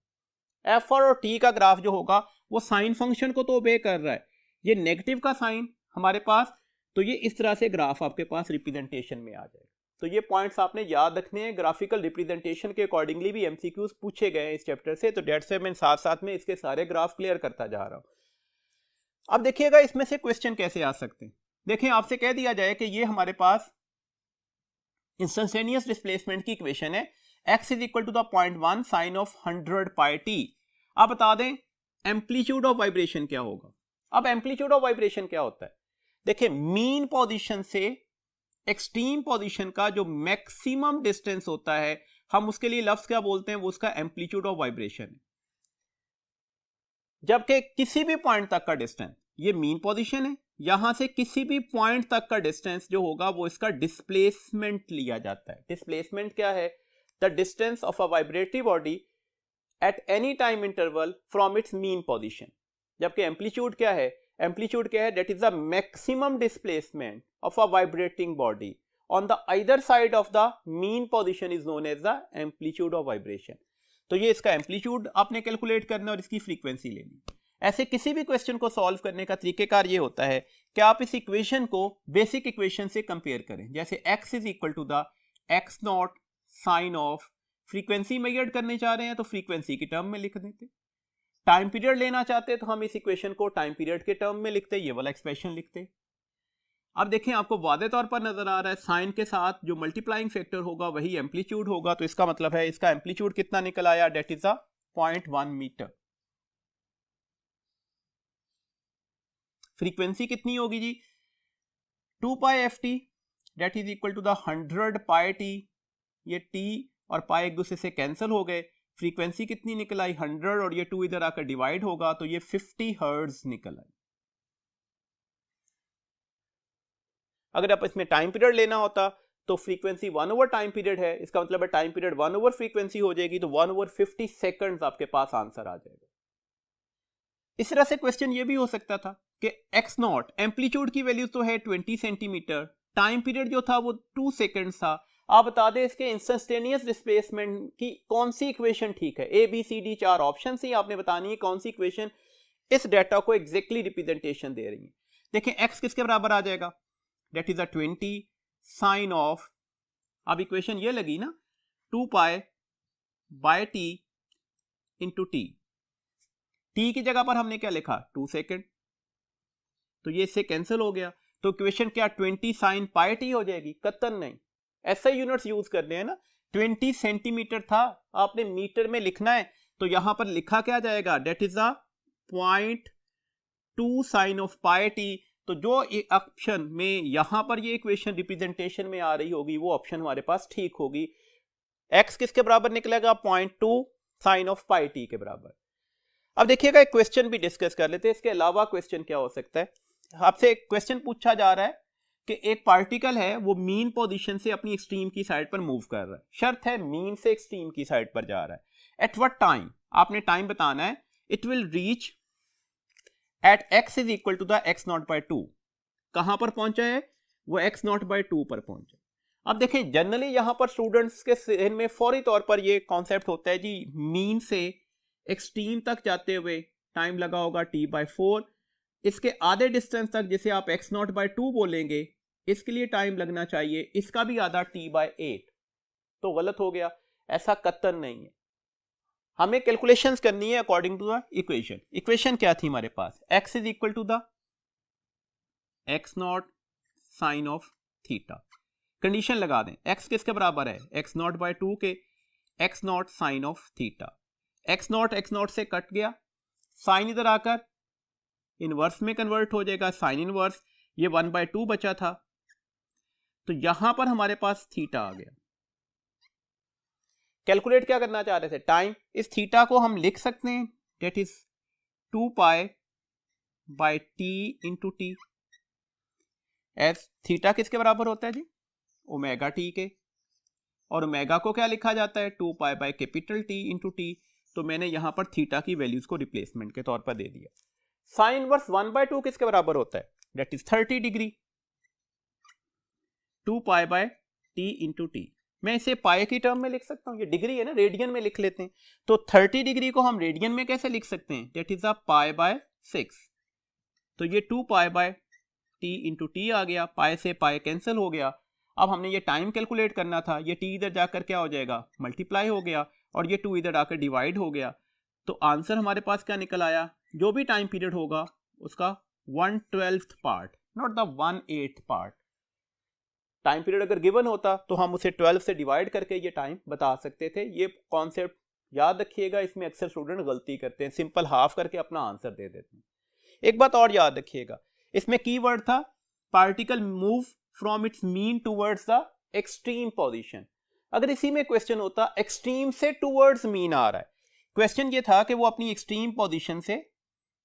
Speaker 1: एफ आर और टी का ग्राफ जो होगा वो साइन फंक्शन को तो ओबे कर रहा है, ये नेगेटिव का साइन हमारे पास, तो ये इस तरह से ग्राफ आपके पास रिप्रेजेंटेशन में आ जाएगा। तो ये पॉइंट्स आपने याद रखने हैं, ग्राफिकल रिप्रेजेंटेशन के अकॉर्डिंगली भी एमसीक्यूज पूछे गए हैं इस चैप्टर से, तो डेट से मैं साथ साथ में इसके सारे ग्राफ क्लियर करता जा रहा हूं। अब देखिएगा इसमें से क्वेश्चन कैसे आ सकते हैं। देखें आपसे कह दिया जाए कि ये हमारे पास इंस्टेंटेनियस डिस्प्लेसमेंट की इक्वेशन है, x is equal to the 0.1 sine of 100 pi T. आप बता दें एम्पलीट्यूड ऑफ वाइब्रेशन क्या होगा। अब एम्पलीट्यूड ऑफ वाइब्रेशन क्या होता है, देखिए मीन पोजीशन से एक्सट्रीम पोजीशन का जो मैक्सिमम डिस्टेंस होता है हम उसके लिए लफ्ज क्या बोलते हैं, वो उसका एम्पलीट्यूड ऑफ वाइब्रेशन है। जबकि किसी भी पॉइंट तक का डिस्टेंस, ये मीन पोजीशन है, यहां से किसी भी पॉइंट तक का डिस्टेंस जो होगा वो इसका डिस्प्लेसमेंट लिया जाता है। डिस्प्लेसमेंट क्या है, the distance of a vibratory body at any time interval from its mean position. जबकि एम्पलीट्यूड क्या है, एम्पलीट्यूड क्या है, that is the maximum displacement of a vibrating body on the either side of the mean position is known as the amplitude of vibration. तो ये इसका amplitude आपने calculate करना और इसकी फ्रीक्वेंसी लेनी। ऐसे किसी भी क्वेश्चन को सॉल्व करने का तरीकेकार ये होता है कि आप इस इक्वेशन को बेसिक इक्वेशन से कंपेयर करें। जैसे x is equal to the x not sine of, frequency measure करने चाह रहे हैं तो फ्रीक्वेंसी की टर्म में लिख देते, टाइम पीरियड लेना चाहते हैं तो हम इस इक्वेशन को टाइम पीरियड के टर्म में लिखते, ये वाला एक्सप्रेशन लिखते। अब देखें आपको वादे तौर पर नजर आ रहा है साइन के साथ जो मल्टीप्लाइंग फैक्टर होगा वही एम्पलीट्यूड होगा, तो इसका मतलब है इसका एम्पलीट्यूड कितना निकल आया, डेट इज 0.1 मीटर। फ्रीक्वेंसी कितनी होगी जी, 2 pi F T, that is equal to the 100 pi T. ये टी और पाई एक दूसरे से कैंसिल हो गए, फ्रीक्वेंसी कितनी निकल आई 100 और ये 2 इधर आकर डिवाइड होगा तो ये 50 हर्ट्ज निकल आई। अगर आप इसमें टाइम पीरियड लेना होता तो फ्रीक्वेंसी 1 ओवर टाइम पीरियड है, इसका मतलब है टाइम पीरियड 1 ओवर फ्रीक्वेंसी हो जाएगी, तो 1 ओवर 50 सेकंड्स आपके पास आंसर आ जाएगा। इस तरह से क्वेश्चन ये भी हो सकता था कि x नॉट, एम्पलीट्यूड की वैल्यू तो है 20 सेंटीमीटर, टाइम पीरियड जो था वो 2 सेकंड था। आप बता दें इसके इंस्टेंटेनियस डिस्प्लेसमेंट की कौन सी इक्वेशन ठीक है, A B C D 4 option ही आपने बतानी है कौन सी इक्वेशन इस डाटा को एग्जैक्टली रिप्रेजेंटेशन दे रही है। देखें x किसके बराबर आ जाएगा, दैट इज 20 साइन ऑफ, अब इक्वेशन ये लगी ना 2 pi by T into t, t की जगह पर हमने क्या लिखा 2 सेकंड, तो ये इससे कैंसिल हो गया, तो इक्वेशन क्या 20 साइन पाई टी हो जाएगी, कतन नहीं, ऐसा यूनिट्स यूज करने हैं ना। 20 सेंटीमीटर था, आपने मीटर में लिखना है तो यहां पर लिखा क्या जाएगा, that is 0.2 sine of pi t. तो जो ऑप्शन में यहां पर ये इक्वेशन रिप्रेजेंटेशन में आ रही होगी वो ऑप्शन हमारे पास ठीक होगी। x किसके बराबर निकलेगा, 0.2 साइन ऑफ पाई टी के बराबर। अब देखिएगा एक क्वेश्चन भी डिस्कस कर लेते हैं, इसके अलावा क्वेश्चन क्या हो सकता है। आपसे एक क्वेश्चन पूछा जा रहा है कि एक पार्टिकल है वो मीन पोजीशन से अपनी एक्सट्रीम की साइड पर मूव कर रहा है, शर्त है मीन से एक्सट्रीम की साइड पर जा रहा है, एट व्हाट टाइम, आपने टाइम बताना है, it will reach at x is equal to the x not by 2। कहां पर पहुंचा है, वो x नॉट बाय 2 पर पहुंचा। अब देखें जनरली यहां पर स्टूडेंट्स के जहन में फौरी तौर पर ये कॉन्सेप्ट होता है जी मीन से एक्सट्रीम तक जाते हुए टाइम लगा होगा t/4, इसके आधे डिस्टेंस तक जिसे आप x नॉट बाय 2 बोलेंगे इसके लिए टाइम लगना चाहिए, इसका भी आधा t/8, तो गलत हो गया, ऐसा कतन नहीं है। हमें कैलकुलेशंस करनी है according to the equation. Equation क्या थी हमारे पास, x is equal to the x not sine of theta. Condition लगा दें, x किसके बराबर है, x नॉट बाय 2 के x not sine of theta. x naught से कट गया, साइन इधर आकर इनवर्स में कन्वर्ट हो जाएगा, साइन इनवर्स, ये 1/2 बचा था, तो यहां पर हमारे पास थीटा आ गया। कैलकुलेट क्या करना चाह रहे थे, टाइम। इस थीटा को हम लिख सकते हैं that is 2 pi by T into t. S theta किसके बराबर होता है जी, ओमेगा टी के, और ओमेगा को क्या लिखा जाता है, 2 pi by capital T into T. तो मैंने यहां पर थीटा की वैल्यूज को रिप्लेसमेंट के तौर पर दे दिया। साइन इनवर्स 1/2 किसके बराबर होता है, that is 30 degree, 2 pi by T into t. मैं इसे पाई की टर्म में लिख सकता हूं, ये डिग्री है ना, रेडियन में लिख लेते हैं। तो 30 डिग्री को हम रेडियन में कैसे लिख सकते हैं, that is a pi by 6। तो ये 2 pi by T into T आ गया, पाई से पाई कैंसिल हो गया। अब हमने ये टाइम कैलकुलेट करना था, ये टी इधर जाकर क्या हो जाएगा, मल्टीप्लाई हो गया, और ये 2 इधर आकर डिवाइड हो गया। तो आंसर हमारे पास क्या निकल आया, जो भी टाइम पीरियड होगा उसका 1/12 part, not the 1/8 part. Time period अगर गिवन होता तो हम उसे 12 से डिवाइड करके ये टाइम बता सकते थे। ये कॉन्सेप्ट याद रखिएगा, इसमें अक्सर स्टूडेंट गलती करते हैं, सिंपल हाफ करके अपना आंसर दे देते हैं। एक बात और याद रखिएगा, इसमें कीवर्ड था particle move from its mean towards the extreme position. अगर इसी में क्वेश्चन होता एक्सट्रीम से टूवर्ड्स मीन आ रहा है, क्वेश्चन ये था कि वो अपनी एक्सट्रीम पोजीशन से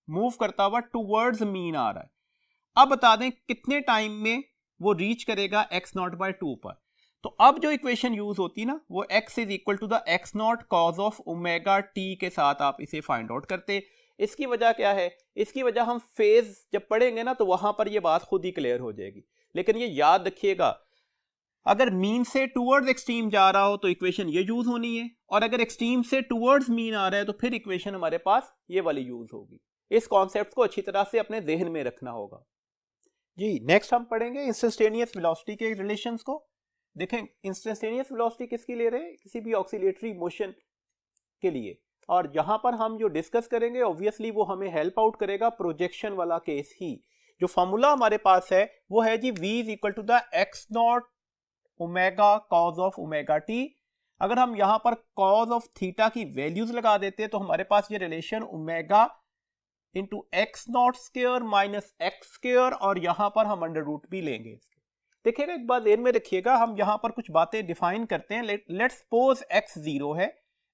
Speaker 1: मूव करता हुआ टूवर्ड्स मीन आ रहा है। अब बता दें कितने टाइम में वो रीच करेगा x नॉट बाय 2 पर। तो अब जो इक्वेशन यूज होती ना, वो x is equal to the x naught cos of omega t के साथ आप इसे फाइंड आउट करते। इसकी वजह क्या है, इसकी वजह हम फेज जब पढ़ेंगे ना तो वहां पर ये बात खुद ही क्लियर हो जाएगी। लेकिन ये याद रखिएगा, अगर मीन से टूवर्ड्स एक्सट्रीम जा रहा हो तो इक्वेशन ये यूज होनी है, और अगर एक्सट्रीम से टूवर्ड्स मीन आ रहा है तो फिर इक्वेशन हमारे पास ये वाली यूज होगी। इस कॉन्सेप्ट को अच्छी तरह से अपने जहन में रखना होगा जी। नेक्स्ट हम पढ़ेंगे इंस्टेंटेनियस वेलोसिटी के रिलेशंस को। देखें, इंस्टेंटेनियस वेलोसिटी किसकी ले रहे हैं, किसी भी ऑक्सीलेटरी मोशन के लिए, और यहां पर हम जो डिस्कस करेंगे ऑब्वियसली वो हमें हेल्प आउट करेगा प्रोजेक्शन वाला केस ही। जो फॉर्मूला हमारे पास है वो है जी v is equal to the x naught omega cos of omega t. अगर हम यहां पर कॉज ऑफ थीटा की वैल्यूज लगा देते तो हमारे पास ये relation omega into x not square minus x square, और यहां पर हम अंडर रूट भी लेंगे। देखिएगा, एक बात ध्यान में रखिएगा, हम यहां पर कुछ बातें डिफाइन करते हैं। लेट्स सपोज x 0 है।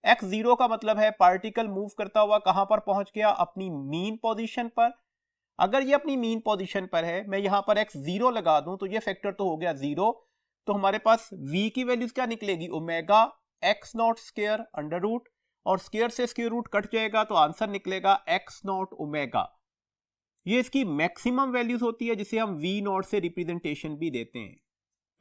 Speaker 1: x 0 का मतलब है पार्टिकल मूव करता हुआ कहां पर पहुंच गया, अपनी मीन पोजीशन पर। अगर ये अपनी मीन पोजीशन पर है, मैं यहां पर x 0 लगा दूं तो ये फैक्टर तो हो गया 0। तो हमारे पास v की वैल्यूज क्या निकलेगी, omega x not square under root, और स्क्वायर से स्क्वायर रूट कट जाएगा तो आंसर निकलेगा x नॉट ओमेगा। ये इसकी मैक्सिमम वैल्यूज होती है जिसे हम v नॉट से रिप्रेजेंटेशन भी देते हैं।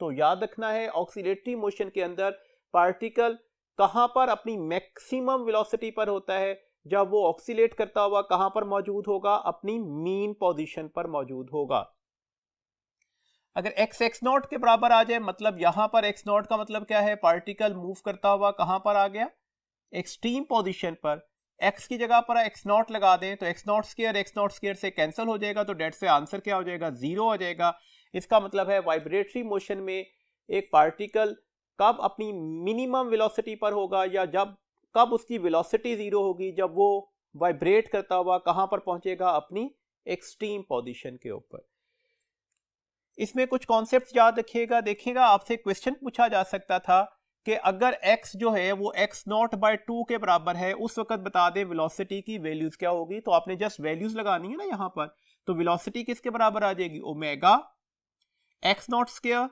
Speaker 1: तो याद रखना है, ऑक्सीलेटरी मोशन के अंदर पार्टिकल कहां पर अपनी मैक्सिमम वेलोसिटी पर होता है, जब वो ऑक्सीलेट करता हुआ कहां पर मौजूद होगा, अपनी मीन पोजीशन पर मौजूद होगा। अगर x नॉट के बराबर आ जाए, मतलब यहां पर x नॉट का मतलब क्या है, पार्टिकल मूव करता हुआ कहां पर आ गया, एक्सट्रीम पोजीशन पर। x की जगह पर x नॉट लगा दें तो x नॉट स्क्वायर से कैंसिल हो जाएगा, तो डेट से आंसर क्या हो जाएगा, 0 हो जाएगा। इसका मतलब है वाइब्रेटरी मोशन में एक पार्टिकल कब अपनी मिनिमम वेलोसिटी पर होगा, या कब उसकी वेलोसिटी 0 होगी, जब वो वाइब्रेट करता हुआ कहां पर पहुंचेगा, अपनी एक्सट्रीम पोजीशन के ऊपर। इसमें कुछ कॉन्सेप्ट याद रखिएगा। देखिएगा, आपसे क्वेश्चन पूछा जा सकता था कि अगर x जो है वो x नॉट बाय 2 के बराबर है, उस वक्त बता दें वेलोसिटी की वैल्यूज क्या होगी। तो आपने जस्ट वैल्यूज लगानी है ना यहां पर, तो वेलोसिटी किसके बराबर आ जाएगी, omega x not square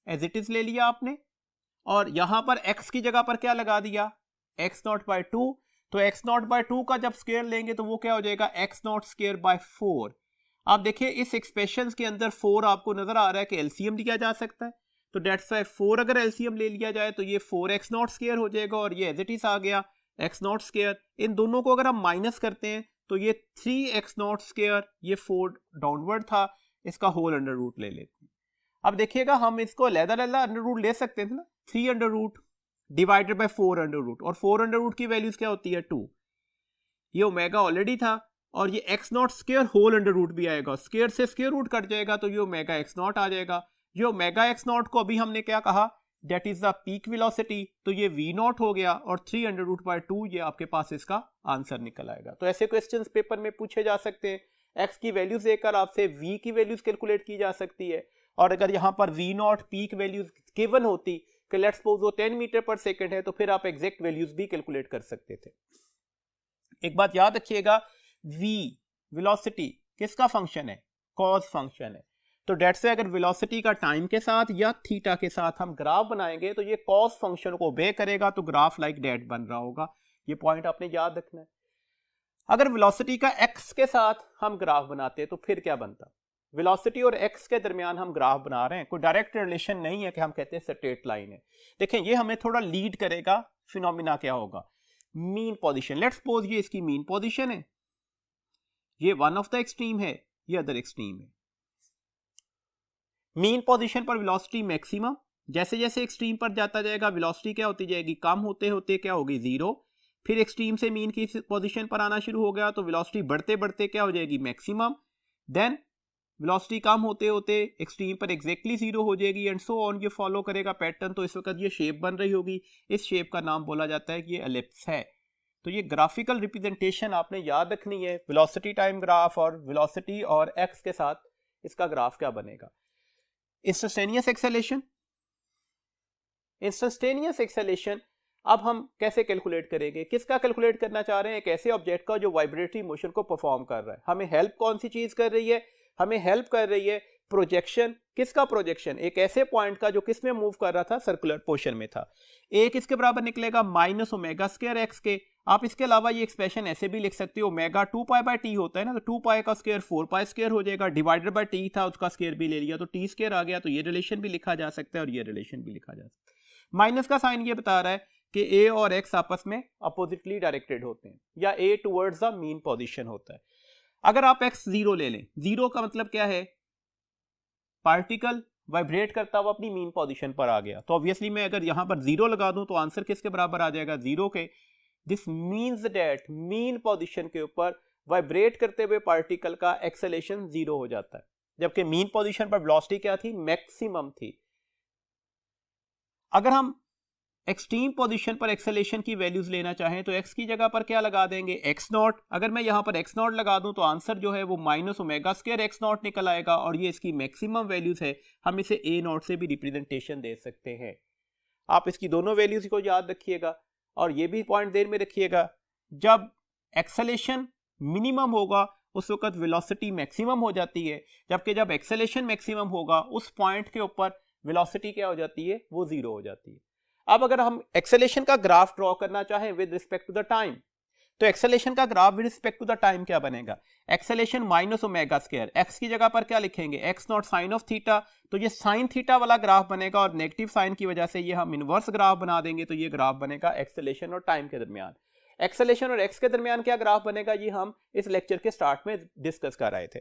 Speaker 1: as it is ले लिया आपने, और यहां पर x की जगह पर क्या लगा दिया, x नॉट बाय 2। तो x नॉट बाय 2 का जब स्क्वायर लेंगे तो वो क्या हो जाएगा, x नॉट स्क्वायर बाय 4। आप देखिए इस एक्सप्रेशन के अंदर 4 आपको नजर आ रहा है कि एलसीएम लिया जा सकता है, तो डेट्स वाई 4 अगर एलसीएम ले लिया जाए तो ये 4x नॉट स्क्वायर हो जाएगा, और ये एज इट इज आ गया x नॉट स्क्वायर। इन दोनों को अगर हम माइनस करते हैं तो ये 3x नॉट स्क्वायर, ये 4 डाउनवर्ड था, इसका होल अंडर रूट ले लेते हैं। अब देखिएगा, हम इसको अलग-अलग अंडर रूट ले सकते थे ना, 3 under root divided by 4 under root, और 4 अंडर रूट की वैल्यूज क्या होती है 2। ये ओमेगा ऑलरेडी था, और ये x not square whole under root भी आएगा, स्क्वायर से स्क्वायर रूट कट जाएगा तो ये ओमेगा एक्स नॉट आ जाएगा। ये ओमेगा एक्स नॉट को अभी हमने क्या कहा, that is the peak velocity, तो ये वी नॉट हो गया, और 3 अंडर रूट बाय 2 ये आपके पास इसका आंसर निकल आएगा। तो ऐसे क्वेश्चंस पेपर में पूछे जा सकते हैं। एक्स की वैल्यूज देकर आपसे वी की वैल्यूज कैलकुलेट की जा सकती है, और अगर यहाँ पर v naught peak values given होती कि लेट्स सपोज वो 10 मीटर पर सेकेंड है, तो फिर आप एग्जैक्ट वैल्यूज भी कैलकुलेट कर सकते थे। एक बात याद रखिएगा, v वेलोसिटी किसका फंक्शन है, कॉज फंक्शन है। तो डेट से अगर वेलोसिटी का टाइम के साथ या थीटा के साथ हम ग्राफ बनाएंगे तो ये कॉज फंक्शन को ओबे करेगा, तो ग्राफ लाइक डेट बन रहा होगा। ये पॉइंट आपने याद रखना है। अगर वेलोसिटी का x के साथ हम ग्राफ बनाते तो फिर क्या बनता, वेलोसिटी और x के दरमियान हम ग्राफ बना रहे हैं, कोई डायरेक्ट रिलेशन नहीं है कि हम कहते हैं स्ट्रेट लाइन है। देखें ये हमें थोड़ा लीड करेगा, फिनोमिना क्या होगा, मीन पोजीशन। लेट्स सपोज ये इसकी मीन पोजीशन है, ये वन ऑफ द एक्सट्रीम है, ये अदर एक्सट्रीम है। मीन पोजीशन पर वेलोसिटी मैक्सिमम, जैसे जैसे एक्सट्रीम पर जाता जाएगा वेलोसिटी क्या होती जाएगी, कम होते होते क्या होगी, जीरो। फिर एक्सट्रीम से मीन की पोजीशन पर आना शुरू हो गया तो वेलोसिटी बढ़ते बढ़ते क्या हो जाएगी, मैक्सिमम। देन वेलोसिटी कम होते होते एक्सट्रीम पर एग्जैक्टली जीरो हो जाएगी, एंड सो ऑन। ये फॉलो करेगा पैटर्न। तो इस वक्त ये शेप बन रही होगी, इस शेप का नाम बोला जाता है कि ये एलिप्स है। तो ये ग्राफिकल रिप्रेजेंटेशन आपने याद रखनी है, वेलोसिटी टाइम ग्राफ और वेलोसिटी और एक्स के साथ इसका ग्राफ क्या बनेगा। इंस्टेंटेनियस एक्सेलेरेशन, इंस्टेंटेनियस एक्सेलेरेशन अब हम कैसे कैलकुलेट करेंगे, किसका कैलकुलेट करना चाह रहे हैं, एक ऐसे ऑब्जेक्ट का जो वाइब्रेटरी मोशन को परफॉर्म कर रहा है। हमें हेल्प कौन सी चीज कर रही है, हमें हेल्प कर रही है प्रोजेक्शन। किसका प्रोजेक्शन, एक ऐसे पॉइंट का जो किस में मूव कर रहा था, सर्कुलर पोर्शन में था। एक इसके बराबर निकलेगा माइनस ओमेगा स्क्वायर एक्स के। आप इसके अलावा ये एक्सप्रेशन ऐसे भी लिख सकते हो, ओमेगा 2 पाई बाय टी होता है ना, तो 2 पाई का स्क्वायर 4 पाई स्क्वायर हो जाएगा, डिवाइडेड बाय टी था उसका स्क्वायर भी ले लिया तो टी स्क्वायर आ गया। तो ये रिलेशन भी लिखा जा सकता है और ये रिलेशन भी लिखा जा सकता है। माइनस का साइन ये बता रहा है कि ए और एक्स आपस में अपोजिटली डायरेक्टेड होते हैं, या ए टुवर्ड्स द मीन पोजीशन होता है। अगर आप एक्स जीरो ले लें, जीरो का मतलब क्या है, पार्टिकल वाइब्रेट करता हुआ अपनी मीन पोजीशन पर आ गया। तो ऑब्वियसली मैं अगर यहां पर जीरो लगा दूं तो आंसर किसके बराबर आ जाएगा, जीरो के। This means that mean position के ऊपर वाइब्रेट करते हुए पार्टिकल का एक्सेलेरेशन जीरो हो जाता है, जबकि मीन पोजीशन पर वेलोसिटी क्या थी, मैक्सिमम थी। अगर हम एक्सट्रीम पोजीशन पर एक्सेलेरेशन की वैल्यूज लेना चाहें तो एक्स की जगह पर क्या लगा देंगे, एक्स नॉट। अगर मैं यहां पर एक्स नॉट लगा दूं तो आंसर जो है वो minus omega square x not निकल आएगा, और ये इसकी मैक्सिमम वैल्यूज है। हम इसे ए नॉट से भी रिप्रेजेंटेशन दे सकते हैं। आप इसकी दोनों वैल्यूज को याद रखिएगा, और ये भी पॉइंट देर में रखिएगा, जब एक्सेलेरेशन मिनिमम होगा उस वक्त वेलोसिटी मैक्सिमम हो जाती है, जबकि जब एक्सेलेरेशन मैक्सिमम होगा उस पॉइंट के ऊपर वेलोसिटी क्या हो जाती है, वो जीरो हो जाती है। अब अगर हम एक्सेलेरेशन का ग्राफ ड्रॉ करना चाहें with respect to the time, तो एक्सेलेरेशन का graph with respect to the time क्या बनेगा, acceleration minus omega square. X की जगह पर क्या लिखेंगे, x naught sine of theta, तो ये साइन थीटा वाला ग्राफ बनेगा, और नेगेटिव साइन की वजह से ये हम इनवर्स ग्राफ बना देंगे, तो ये ग्राफ बनेगा एक्सेलेरेशन और टाइम के दरमियान। एक्सेलेरेशन और एक्स के दरमियान क्या ग्राफ बनेगा, ये हम इस लेक्चर के स्टार्ट में डिस्कस कर रहे थे।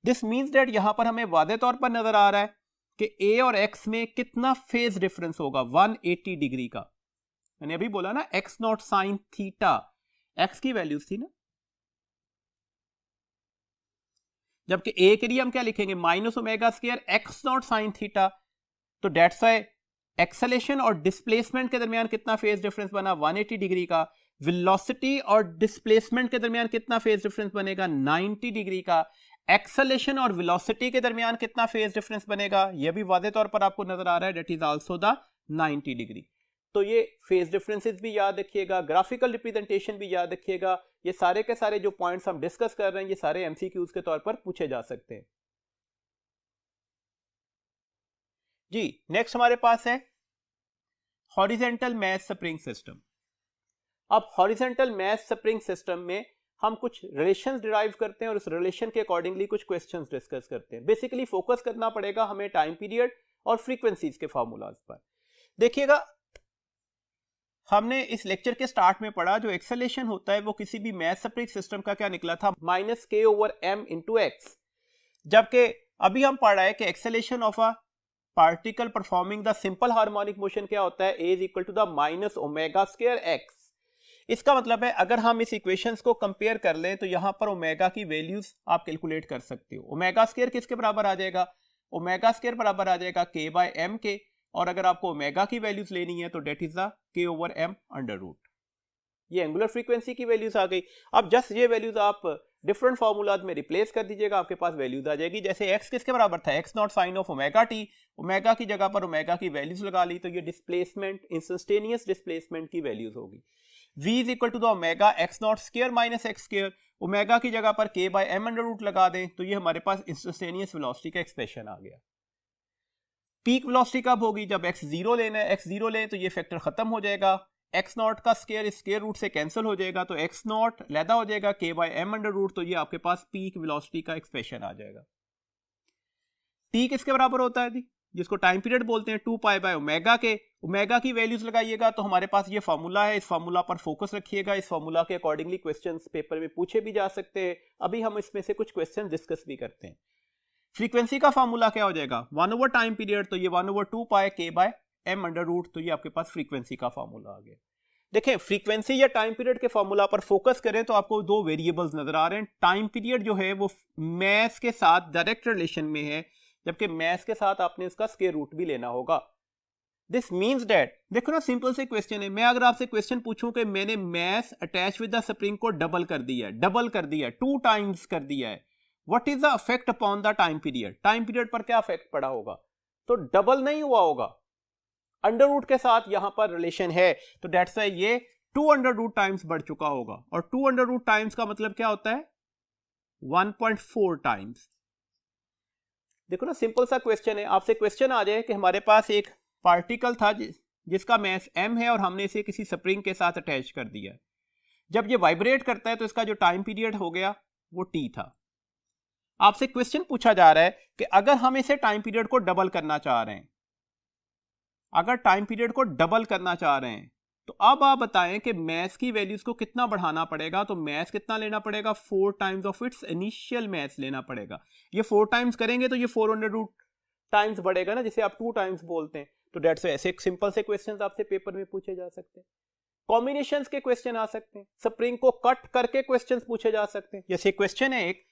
Speaker 1: दिस मीन्स दैट यहां पर हमें वादे तौर पर नजर आ रहा है कि ए और एक्स में कितना फेज डिफरेंस होगा, 180 डिग्री का। मैंने अभी बोला ना x naught sine theta, x की वैल्यूज थी ना, जबकि ए के लिए हम क्या लिखेंगे, minus omega square x naught sine theta. तो डेट्स व्हाई एक्सेलेरेशन और डिस्प्लेसमेंट के दरमियान कितना फेज डिफरेंस बना, 180 डिग्री का। वेलोसिटी और डिस्प्लेसमेंट के दरमियान कितना फेज डिफरेंस बनेगा, 90 डिग्री का। एक्सेलेरेशन और वेलोसिटी के दरमियान कितना फेज डिफरेंस बनेगा, यह भी वादे तौर पर आपको नजर आ रहा है, that is also the 90 degree. तो ये फेज डिफरेंसेस भी याद रखिएगा, ग्राफिकल रिप्रेजेंटेशन भी याद रखिएगा। ये सारे के सारे जो पॉइंट्स हम डिस्कस कर रहे हैं ये सारे एमसीक्यूज के तौर पर पूछे जा सकते हैं। जी नेक्स्ट हमारे पास है हॉरिजॉन्टल मैस स्प्रिंग सिस्टम। अब हॉरिजॉन्टल मैस स्प्रिंग सिस्टम में हम कुछ रिलेशंस डिराइव करते हैं और उस रिलेशन के अकॉर्डिंगली कुछ क्वेश्चंस डिस्कस करते हैं। बेसिकली फोकस करना पड़ेगा हमें टाइम पीरियड और फ्रीक्वेंसीज के फार्मूलाज पर। देखिएगा हमने इस लेक्चर के स्टार्ट में पढ़ा जो एक्सेलेरेशन होता है वो किसी भी मैस स्प्रिंग सिस्टम का क्या निकला था, -k/m × x, जबकि अभी हम पढ़ रहे हैं कि acceleration of a particle performing the simple harmonic motion क्या होता है, a is equal to the minus omega square x. इसका मतलब है अगर हम इस इक्वेशंस को कंपेयर कर लें तो यहां पर ओमेगा की वैल्यूज आप कैलकुलेट कर सकते हो। ओमेगा स्क्वायर किसके बराबर आ जाएगा, ओमेगा स्क्वायर बराबर आ जाएगा k बाय एम के, और अगर आपको ओमेगा की वैल्यूज लेनी है तो that is the k over m under root. ये एंगुलर फ्रीक्वेंसी की वैल्यूज आ गई। अब जस्ट ये वैल्यूज आप डिफरेंट फॉर्मूलाज में रिप्लेस कर दीजिएगा, आपके पास वैल्यूज आ जाएगी। जैसे x किसके बराबर था, x not sine of omega t, omega की जगह पर ओमेगा की वैल्यूज लगा ली तो ये डिस्प्लेसमेंट, इंस्टेंटेनियस डिस्प्लेसमेंट की वैल्यूज होगी। v is equal to the omega x not square minus x square, omega की जगह पर k by m under root लगा दें तो ये हमारे पास इंस्टेंटेनियस वेलोसिटी का एक्सप्रेशन आ गया। पीक वेलोसिटी कब होगी, जब x जीरो लेना है, x जीरो लें तो ये फैक्टर खत्म हो जाएगा, x नॉट का स्क्वायर स्क्वायर रूट से कैंसिल हो जाएगा तो x नॉट लैदा हो जाएगा k by m under root, तो ये आपके पास पीक वेलोसिटी का एक्सप्रेशन आ जाएगा। t किसके बराबर होता है जी, जिसको टाइम पीरियड बोलते हैं, 2 पाई बाय ओमेगा के। ओमेगा की वैल्यूज लगाइएगा तो हमारे पास ये फार्मूला है, इस फार्मूला पर फोकस रखिएगा, इस फार्मूला के अकॉर्डिंगली क्वेश्चंस पेपर में पूछे भी जा सकते हैं। अभी हम इसमें से कुछ क्वेश्चन डिस्कस भी करते हैं। फ्रीक्वेंसी का फार्मूला क्या हो जाएगा, 1 ओवर टाइम पीरियड, तो ये 1 over 2 pi k by m under root, तो ये आपके पास फ्रीक्वेंसी का फार्मूला आ गया। देखें फ्रीक्वेंसी या टाइम पीरियड के फार्मूला पर फोकस करें तो आपको दो वेरिएबल्स नजर आ रहे हैं। टाइम पीरियड जो है वो मैथ के साथ डायरेक्ट रिलेशन में है, जबकि मैथ के साथ आपने इसका स्क्वायर रूट भी लेना होगा। दिस मीन्स दैट, देखो ना सिंपल से क्वेश्चन है, मैं अगर आपसे क्वेश्चन पूछूं कि मैंने math attach with the spring को डबल कर दिया है, 2 टाइम्स कर दिया है, what is the effect upon the time period, time period पर क्या इफेक्ट पड़ा होगा, तो डबल नहीं हुआ होगा, अंडर रूट के साथ यहां पर रिलेशन है, तो दैट्स व्हाई ये 2 अंडर रूट टाइम्स बढ़ चुका होगा। और 2 अंडर रूट टाइम्स का मतलब क्या होता है, 1.4 टाइम्स। देखो ना सिंपल सा क्वेश्चन है, आपसे क्वेश्चन आ जाए कि हमारे पास एक पार्टिकल था जिसका मास m है और हमने इसे किसी स्प्रिंग के साथ अटैच कर दिया। जब ये वाइब्रेट करता है तो इसका जो टाइम पीरियड हो गया वो t था। आपसे क्वेश्चन पूछा जा रहा है कि अगर हम इसे टाइम पीरियड को डबल करना चाह रहे हैं, अगर टाइम पीरियड को डबल करना चाह रहे हैं तो अब आप बताएं कि मैथ्स की वैल्यूज को कितना बढ़ाना पड़ेगा। तो मैथ्स कितना लेना पड़ेगा, 4 times of its initial maths लेना पड़ेगा। ये 4 टाइम्स करेंगे तो ये 400 रूट टाइम्स बढ़ेगा ना, जिसे आप 2 टाइम्स बोलते हैं। तो डेट्स ऐसे एक सिंपल से क्वेश्चंस आपसे पेपर में पूछे जा सकते हैं। कॉम्बिनेशंस के क्वेश्चन आ सकते हैं, स्प्रिंग को कट करके क्वेश्चंस पूछे जा सकते हैं। जैसे क्वेश्चन है एक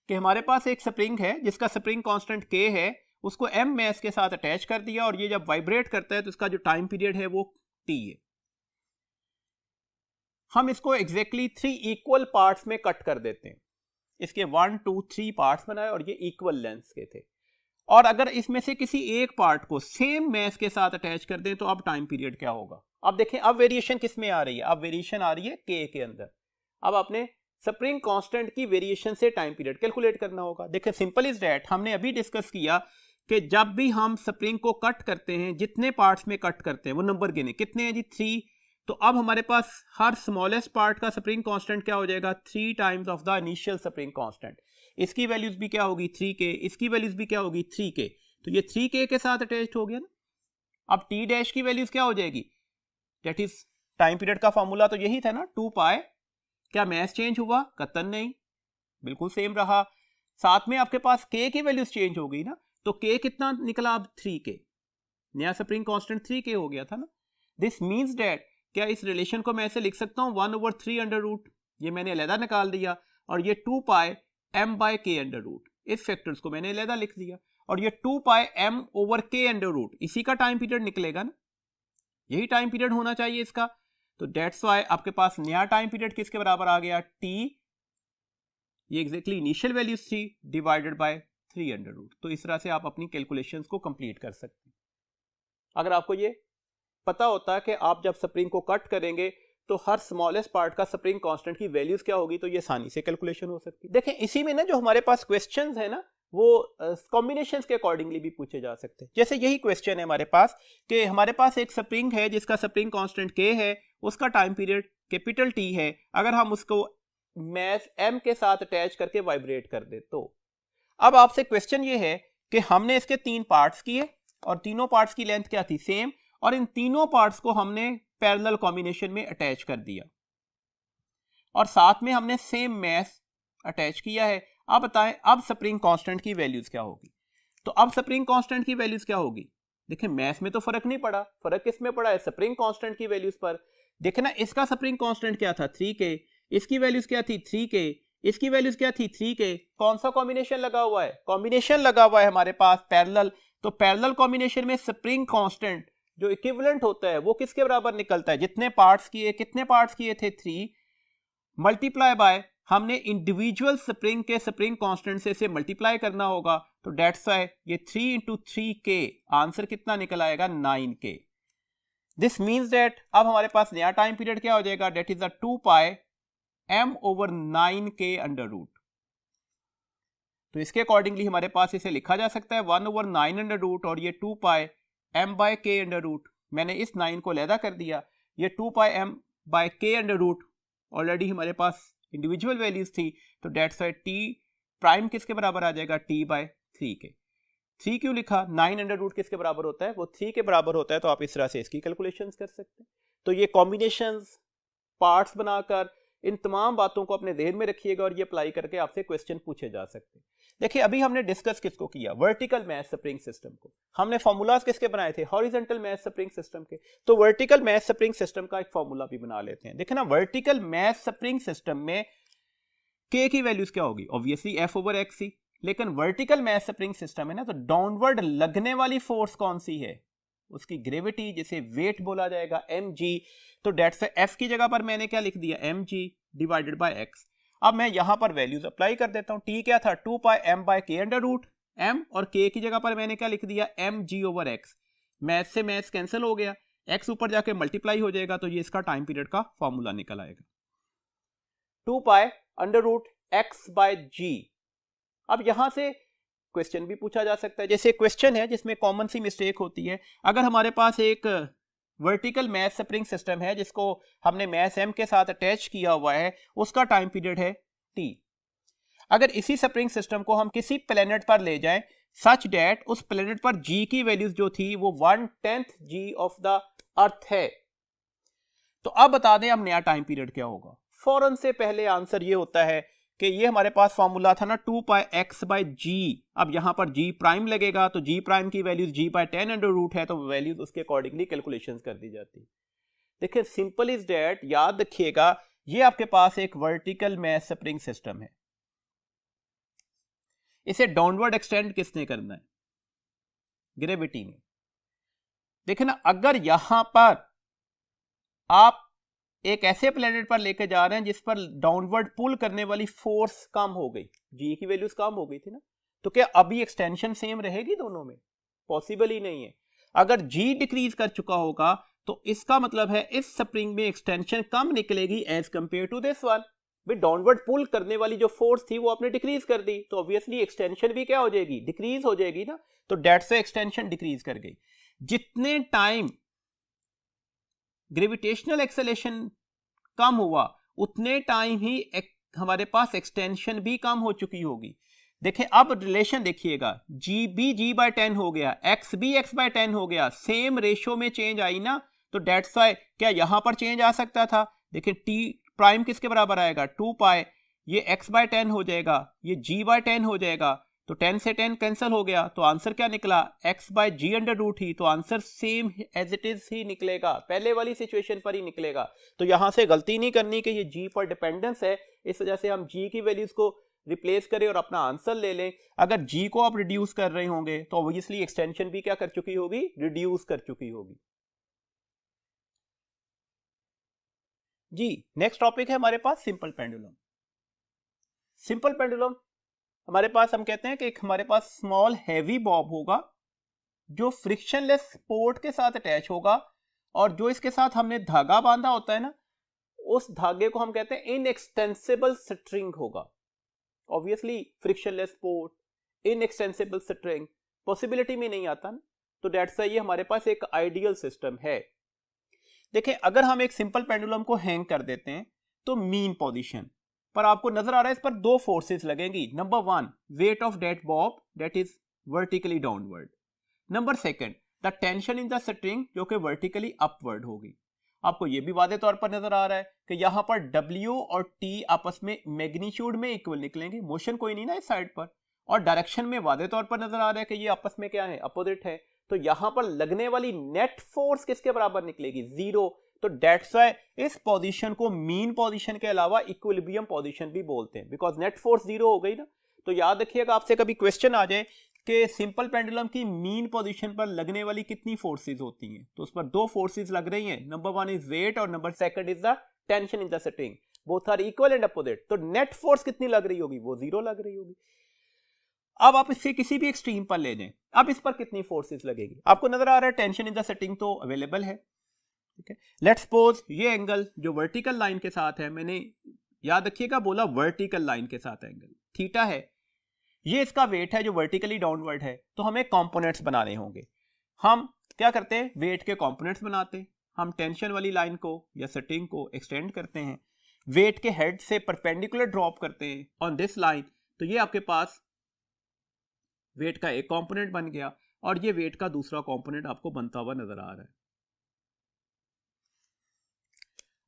Speaker 1: कि हमारे पास एक स्प्रिंग है जिसका स्प्रिंग कांस्टेंट k है, उसको m मैस के साथ अटैच कर दिया और ये जब वाइब्रेट करता है तो इसका जो टाइम पीरियड है वो t है। हम इसको एग्जैक्टली 3 इक्वल पार्ट्स में कट कर देते हैं। इसके 1 2 3 पार्ट्स बनाए और ये इक्वल लेंथ के थे, और अगर इसमें से किसी एक पार्ट को सेम मैस के साथ अटैच कर दें तो अब टाइम पीरियड क्या होगा। अब देखें अब वेरिएशन किस में आ रही है, अब वेरिएशन आ रही है k के अंदर। अब आपने स्प्रिंग कांस्टेंट की वेरिएशन से टाइम पीरियड कैलकुलेट करना होगा। देखिए सिंपल इज दैट, हमने अभी डिस्कस किया कि जब भी हम स्प्रिंग को कट करते हैं, जितने पार्ट्स में कट करते हैं वो नंबर गिने, कितने हैं जी 3। तो अब हमारे पास हर स्मॉलेस्ट पार्ट का स्प्रिंग कांस्टेंट क्या हो जाएगा, 3 times of the initial spring constant. इसकी वैल्यूज भी क्या होगी 3k, इसकी वैल्यूज भी क्या होगी 3k, तो ये 3k के साथ अटैच्ड हो गया ना। अब t डैश की वैल्यूज क्या हो जाएगी, दैट इज टाइम पीरियड का फॉर्मूला तो यही था ना, 2 पाई। क्या मैथ चेंज हुआ, कतन नहीं, बिल्कुल सेम रहा। साथ में आपके पास k की वैल्यूज चेंज हो गई ना, तो k कितना निकला अब 3k, नया स्प्रिंग कांस्टेंट 3k हो गया था ना। दिस मींस दैट, क्या इस रिलेशन को मैं ऐसे लिख सकता हूं 1 ओवर 3 अंडर रूट, ये मैंने अलहदा निकाल दिया, और ये 2 pi m by k under root, इस फैक्टर्स को मैंने अलहदा लिख दिया, और ये 2 pi m over k under root, इसी का टाइम पीरियड निकलेगा ना, यही टाइम पीरियड होना चाहिए इसका। तो डेट्स वाई आपके पास नया टाइम पीरियड किसके बराबर आ गया, t, ये एग्जैक्टली इनिशियल वैल्यूज थी डिवाइडेड बाय 3 अंडर रूट। तो इस तरह से आप अपनी कैलकुलेशंस को कंप्लीट कर सकते हैं। अगर आपको ये पता होता है कि आप जब स्प्रिंग को कट करेंगे तो हर स्मॉलेस्ट पार्ट का स्प्रिंग कांस्टेंट की वैल्यूज क्या होगी, तो ये आसानी से कैलकुलेशन हो सकती है। देखें इसी में ना जो हमारे पास क्वेश्चंस है ना, वो कॉम्बिनेशंस के अकॉर्डिंगली भी पूछे जा सकते हैं। जैसे यही क्वेश्चन है हमारे पास कि हमारे पास एक स्प्रिंग है जिसका स्प्रिंग कांस्टेंट k है, उसका टाइम पीरियड कैपिटल T है, अगर हम उसको मैस m के साथ अटैच करके वाइब्रेट कर दे तो। अब आपसे क्वेश्चन ये है कि हमने इसके 3 पार्ट्स किए और तीनों पार्ट्स की लेंथ क्या थी, सेम, और इन तीनों पार्ट्स को हमने पैरेलल कॉम्बिनेशन में अटैच कर दिया और साथ में हमने सेम मैस अटैच किया है। अब बताएं अब स्प्रिंग कांस्टेंट की वैल्यूज क्या होगी। तो अब स्प्रिंग कांस्टेंट की वैल्यूज क्या होगी? देखिए मैथ में तो फर्क नहीं पड़ा, फर्क किस में पड़ा है? स्प्रिंग कांस्टेंट की वैल्यूज पर। देखे ना, इसका स्प्रिंग कांस्टेंट क्या था? 3k, इसकी वैल्यूज क्या थी? 3k, इसकी वैल्यूज क्या थी? 3k। कौन सा कॉम्बिनेशन लगा हुआ है? कॉम्बिनेशन लगा हुआ है हमारे पास पैरेलल। तो पैरेलल कॉम्बिनेशन में स्प्रिंग कांस्टेंट जो इक्विवेलेंट होता है वो किसके बराबर निकलता है? जितने पार्ट्स किए, कितने पार्ट्स किए थे? 3 मल्टीप्लाई बाय, हमने इंडिविजुअल स्प्रिंग के स्प्रिंग कांस्टेंट से इसे मल्टीप्लाई करना होगा, तो डेट्स व्हाई ये 3 इंटू 3k, आंसर कितना निकल आएगा? 9k। दिस मीन्स दैट अब हमारे पास नया टाइम पीरियड क्या हो जाएगा? That is the 2 pi m over 9k under root. तो इसके अकॉर्डिंगली हमारे पास इसे लिखा जा सकता है 1 ओवर 9 अंडर रूट, और ये 2 pi m by k under root. मैंने इस 9 को लैदा कर दिया, ये 2 pi m by k under root already हमारे पास इंडिविजुअल वैल्यूज थी, तो डेट्स व्हाई t प्राइम किसके बराबर आ जाएगा? t bye 3k। 3 क्यों लिखा? 9 अंडर रूट किसके बराबर होता है? वो 3 के बराबर होता है, तो आप इस तरह से इसकी कैलकुलेशंस कर सकते हैं। तो ये कॉम्बिनेशंस, पार्ट्स बनाकर इन तमाम बातों को अपने ध्यान में रखिएगा और ये अप्लाई करके आपसे क्वेश्चन पूछे जा सकते हैं। देखिए अभी हमने डिस्कस किसको किया? वर्टिकल मैथ स्प्रिंग सिस्टम को। हमने फॉर्मूलाज किसके बनाए थे? हॉरिजॉन्टल मैथ स्प्रिंग सिस्टम के। तो वर्टिकल मैथ स्प्रिंग सिस्टम का एक फॉर्मूला भी बना लेते हैं। देखिए ना, वर्टिकल मैथ स्प्रिंग सिस्टम में k की वैल्यूज क्या होगी? Obviously f over x। लेकिन वर्टिकल मैथ स्प्रिंग सिस्टम है ना, तो डाउनवर्ड लगने वाली फोर्स कौन सी है? उसकी ग्रेविटी, जिसे वेट बोला जाएगा, mg। तो डेट्स f की जगह पर मैंने क्या लिख दिया? mg divided by x। अब मैं यहां पर वैल्यूज अप्लाई कर देता हूं। t क्या था? 2 pi m by k under root m, और k की जगह पर मैंने क्या लिख दिया? mg over x। मैथ से मैथ कैंसिल हो गया, x ऊपर जाके मल्टीप्लाई हो जाएगा, तो ये इसका टाइम पीरियड का फॉर्मूला निकल आएगा, 2 pi under root x by g। अब यहां से क्वेश्चन भी पूछा जा सकता है। जैसे क्वेश्चन है जिसमें कॉमन सी मिस्टेक होती है, अगर हमारे पास एक वर्टिकल मैथ स्प्रिंग सिस्टम है जिसको हमने मैथ m के साथ अटैच किया हुआ है, उसका टाइम पीरियड है t। अगर इसी स्प्रिंग सिस्टम को हम किसी प्लेनेट पर ले जाएं सच डेट उस प्लेनेट पर g की वैल्यूज जो थी वो 1/10 g ऑफ द अर्थ है, तो अब बता दें अब नया टाइम पीरियड क्या होगा? फौरन से पहले आंसर ये होता है कि ये हमारे पास फॉर्मूला था ना 2 पाई x बाय g। अब यहां पर g प्राइम लगेगा, तो g प्राइम की values g by 10 under root है, तो वैल्यूज उसके अकॉर्डिंगली कैलकुलेशंस कर दी जाती है। देखिए सिंपल इज डेट, याद रखिएगा ये आपके पास एक वर्टिकल मैथ स्प्रिंग सिस्टम है। इसे डाउनवर्ड एक्सटेंड किसने करना है? ग्रेविटी ने। देखिए ना, अगर यहां पर आप एक ऐसे प्लेनेट पर लेकर जा रहे हैं जिस पर डाउनवर्ड पुल करने वाली फोर्स कम हो गई, जी की वैल्यूज कम हो गई थी ना, तो क्या अभी एक्सटेंशन सेम रहेगी दोनों में? पॉसिबल ही नहीं है। अगर जी डिक्रीज कर चुका होगा तो इसका मतलब है इस स्प्रिंग में एक्सटेंशन कम निकलेगी as compare to this one. भाई डाउनवर्ड पुल करने वाली जो फोर्स थी वो आपने डिक्रीज कर दी, तो ऑब्वियसली एक्सटेंशन भी क्या हो जाएगी? डिक्रीज हो जाएगी ना। तो डेट से एक्सटेंशन डिक्रीज कर गई। जितने टाइम ग्रेविटेशनल एक्सेलेरेशन कम हुआ उतने टाइम ही हमारे पास एक्सटेंशन भी कम हो चुकी होगी। देखिए अब रिलेशन देखिएगा, जी बी जी बाय 10 हो गया, एक्स बी एक्स बाय 10 हो गया, सेम रेशियो में चेंज आई ना, तो डेट्स व्हाई क्या यहां पर चेंज आ सकता था? देखिए टी प्राइम किसके बराबर आएगा? 2 पाई, ये x बाय 10 हो जाएगा, ये g बाय 10 हो जाएगा, तो 10 से 10 कैंसिल हो गया, तो आंसर क्या निकला? x by g under root ही, तो answer same as it is ही निकलेगा, पहले वाली सिचुएशन पर ही निकलेगा। तो यहां से गलती नहीं करनी कि ये g पर डिपेंडेंस है, इस वजह से हम g की वैल्यूज को रिप्लेस करें और अपना आंसर ले लें। अगर g को आप रिड्यूस कर रहे होंगे तो ऑब्वियसली एक्सटेंशन भी क्या कर चुकी होगी? रिड्यूस कर चुकी होगी। जी नेक्स्ट टॉपिक है हमारे पास सिंपल पेंडुलम। सिंपल पेंडुलम हमारे पास, हम कहते हैं कि एक हमारे पास स्मॉल हैवी बॉब होगा जो फ्रिक्शनलेस सपोर्ट के साथ अटैच होगा, और जो इसके साथ हमने धागा बांधा होता है ना, उस धागे को हम कहते हैं इनएक्सटेंसिबल स्ट्रिंग होगा। Obviously frictionless support, inextensible string possibility में नहीं आता ना, तो दैट्स व्हाई ये हमारे पास एक आइडियल सिस्टम है। देखिए अगर हम एक सिंपल पेंडुलम को हैंग कर देते हैं तो मीन पोजीशन पर आपको नजर आ रहा है इस पर दो फोर्सेस लगेंगी। Number 1 weight of that Bob that is vertically downward, number 2 the tension in the string जो कि वर्टिकली अपवर्ड होगी। आपको यह भी वादे तौर पर नजर आ रहा है कि यहां पर W और T आपस में मैग्नीट्यूड में इक्वल निकलेंगे, मोशन कोई नहीं ना इस साइड पर, और डायरेक्शन में वादे तौर पर नजर आ रहा है कि ये आपस में क्या है, अपोजिट है, तो यहां पर लगने वाली नेट फोर्स किसके बराबर निकलेगी, 0। तो डेट्स व्हाई इस पोजीशन को मीन पोजीशन के अलावा इक्विलिब्रियम पोजीशन भी बोलते हैं, बिकॉज नेट फोर्स 0 हो गई ना। तो याद रखिएगा, आपसे कभी क्वेश्चन आ जाए कि सिंपल पेंडुलम की मीन पोजीशन पर लगने वाली कितनी फोर्सेस होती हैं, तो उस पर 2 फोर्सेस लग रही हैं, नंबर 1 इज वेट और number 2 is the tension in the string, both are equal and opposite. तो नेट फोर्स कितनी लग रही होगी, वो 0 लग रही होगी। अब आप इससे किसी भी एक्सट्रीम पर ले जाएं, अब इस पर कितनी फोर्सेस लगेगी, आपको नजर आ रहा है टेंशन इन द सेटिंग तो अवेलेबल है, ठीक है। लेट्स सपोज ये एंगल जो वर्टिकल लाइन के साथ है, मैंने याद रखिएगा बोला वर्टिकल लाइन के साथ एंगल थीटा है, ये इसका वेट है जो वर्टिकली डाउनवर्ड है, तो हमें कंपोनेंट्स बनाने होंगे। हम क्या करते हैं, वेट के कंपोनेंट्स बनाते हैं, हम टेंशन वाली लाइन को या सेटिंग को एक्सटेंड करते हैं, वेट के हेड से परपेंडिकुलर ड्रॉप करते हैं ऑन दिस लाइन, तो ये आपके पास वेट का एक कंपोनेंट बन गया और ये वेट का दूसरा कंपोनेंट आपको बनता हुआ नजर आ रहा है।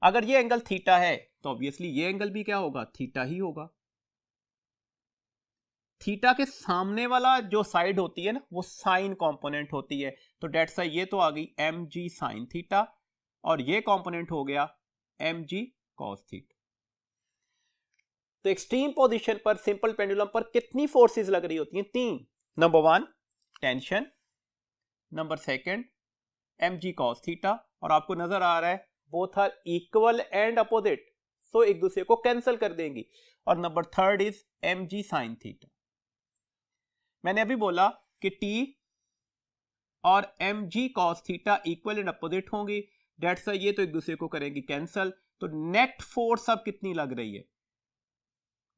Speaker 1: अगर ये एंगल थीटा है तो ऑब्वियसली ये एंगल भी क्या होगा, थीटा ही होगा। थीटा के सामने वाला जो साइड होती है ना, वो साइन कंपोनेंट होती है, तो डेट्स ये तो आ गई mg साइन थीटा और ये कंपोनेंट हो गया mg cos थीटा। तो एक्सट्रीम पोजीशन पर सिंपल पेंडुलम पर कितनी फोर्सेस लग रही होती हैं, 3। नंबर 1 टेंशन, नंबर 2 mg cos थीटा, और आपको नजर आ रहा है both are equal and opposite, so एक दूसरे को कैंसिल कर देंगी, और नंबर 3 इज mg sin थीटा। मैंने अभी बोला कि t और mg cos theta equal and opposite होंगी, डेट्स ये तो एक दूसरे को करेंगी कैंसिल, तो नेट फोर्स अब कितनी लग रही है,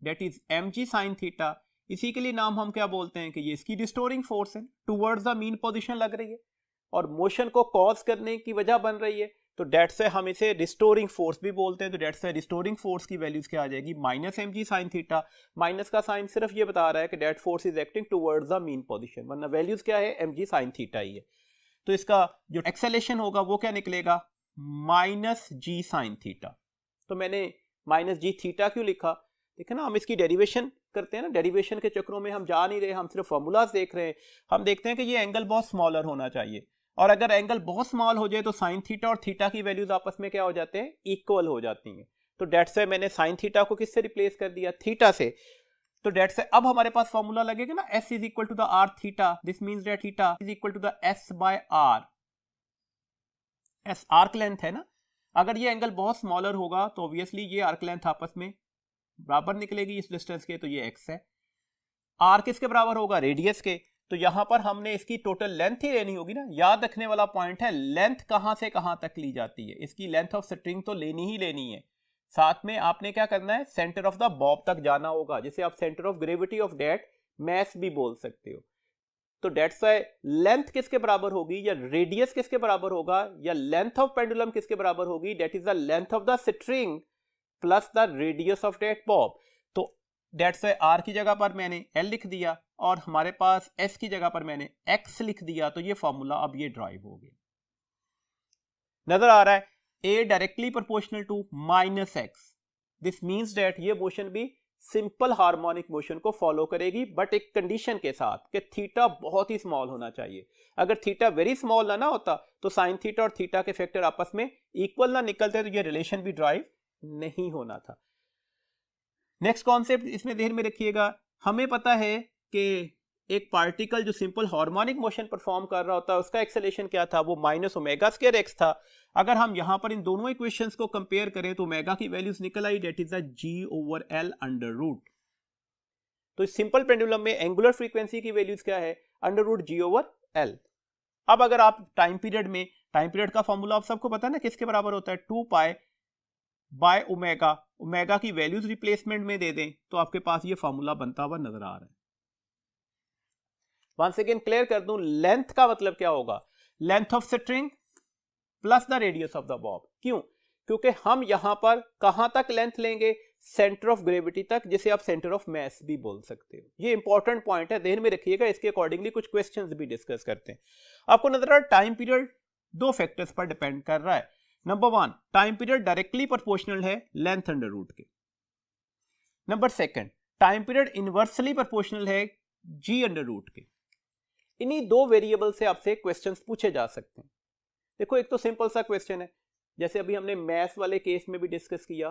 Speaker 1: that is mg sin theta. इसी के लिए नाम हम क्या बोलते हैं कि ये इसकी रिस्टोरिंग फोर्स है, टुवर्ड्स द मीन पोजीशन लग रही है और मोशन को कॉज करने की वजह बन रही है, तो डेट्स से हम इसे रिस्टोरिंग फोर्स भी बोलते हैं। तो डेट्स से रिस्टोरिंग फोर्स की वैल्यूज क्या आ जाएगी, minus mg sin theta, minus का साइन सिर्फ ये बता रहा है कि that force is acting towards the mean position, वरना वैल्यूज क्या है, mg sin थीटा ही है। तो इसका जो एक्सेलेरेशन होगा वो क्या निकलेगा, माइनस g sin थीटा। तो मैंने माइनस g थीटा क्यों लिखा, देखिए ना, हम इसकी डेरिवेशन करते हैं ना, डेरिवेशन के चक्रों में हम जा नहीं रहे, हम सिर्फ फॉर्मूलाज देख रहे हैं। हम देखते हैं कि ये एंगल बहुत स्मॉलर होना चाहिए, और अगर एंगल बहुत स्मॉल हो जाए तो साइन थीटा और थीटा की वैल्यूज आपस में क्या हो जाते हैं, इक्वल हो जाती हैं। तो डेट्स से मैंने साइन थीटा को किससे रिप्लेस कर दिया, थीटा से। तो डेट्स से अब हमारे पास फॉर्मूला लगेगा ना, s is equal to the r theta, this means that theta is equal to the s by r. s arc length है ना, अगर ये एंगल बहुत स्मॉलर होगा तो ऑब्वियसली ये आर्क लेंथ आपस में बराबर निकलेगी इस डिस्टेंस के, तो ये x है। r किसके बराबर होगा, रेडियस के, तो यहां पर हमने इसकी टोटल लेंथ ही लेनी होगी ना। याद रखने वाला पॉइंट है लेंथ कहां से कहां तक ली जाती है, इसकी लेंथ ऑफ स्ट्रिंग तो लेनी ही लेनी है, साथ में आपने क्या करना है, सेंटर ऑफ द बॉब तक जाना होगा, जिसे आप centre of gravity of that mass भी बोल सकते हो। तो डेट्स व्हाई लेंथ किसके बराबर होगी, या रेडियस किसके बराबर होगा, या लेंथ ऑफ पेंडुलम किसके बराबर होगी, that is the length of the string plus the radius of that bob. तो डेट्स व्हाई आर की जगह पर मैंने एल लिख दिया और हमारे पास एस की जगह पर मैंने एक्स लिख दिया, तो ये फॉर्मूला अब ये ड्राइव हो गया। नजर आ रहा है A directly proportional to minus X, this means that ये मोशन भी सिंपल हार्मोनिक मोशन को फॉलो करेगी, बट एक कंडीशन के साथ कि थीटा बहुत ही स्मॉल होना चाहिए। अगर थीटा वेरी स्मॉल ना होता तो साइन थीटा और थीटा के फैक्टर आपस में इक्वल ना निकलते, तो ये रिलेशन भी ड्राइव नहीं होना था। नेक्स्ट कॉन्सेप्ट इसमें ध्यान में रखिएगा, हमें पता है कि एक पार्टिकल जो सिंपल हार्मोनिक मोशन परफॉर्म कर रहा होता है उसका एक्सेलरेशन क्या था, वो माइनस ओमेगा स्क्वायर एक्स था। अगर हम यहां पर इन दोनों इक्वेशंस को कंपेयर करें तो ओमेगा की वैल्यूज निकल आई, that is G over L under root. तो इस सिंपल पेंडुलम में एंगुलर फ्रीक्वेंसी की वैल्यूज क्या है, under root G over L. अब अगर आप टाइम पीरियड का फॉर्मूला आप सबको पता है ना, किसके बराबर होता है, 2 पाई बाय ओमेगा, ओमेगा की वैल्यूज रिप्लेसमेंट में दे दें तो आपके पास ये फॉर्मूला बनता हुआ नजर आ रहा है। वंस अगेन क्लियर कर दूं, लेंथ का मतलब क्या होगा, length of string plus the radius of the Bob. क्यों, क्योंकि हम यहां पर कहां तक लेंथ लेंगे, सेंटर ऑफ ग्रेविटी तक, जिसे आप सेंटर ऑफ मैस भी बोल सकते हो। ये इंपॉर्टेंट पॉइंट है, ध्यान में रखिएगा, इसके अकॉर्डिंगली कुछ क्वेश्चंस भी डिस्कस करते हैं। आपको नजर आ रहा है टाइम पीरियड दो फैक्टर्स पर डिपेंड कर रहा है। Number 1, time period directly proportional है लेंथ अंडर रूट के। Number 2, time period inversely proportional है g अंडर रूट के। इन्हीं दो वेरिएबल से आपसे क्वेश्चंस पूछे जा सकते हैं। देखो एक तो सिंपल सा क्वेश्चन है, जैसे अभी हमने मैथ्स वाले केस में भी डिस्कस किया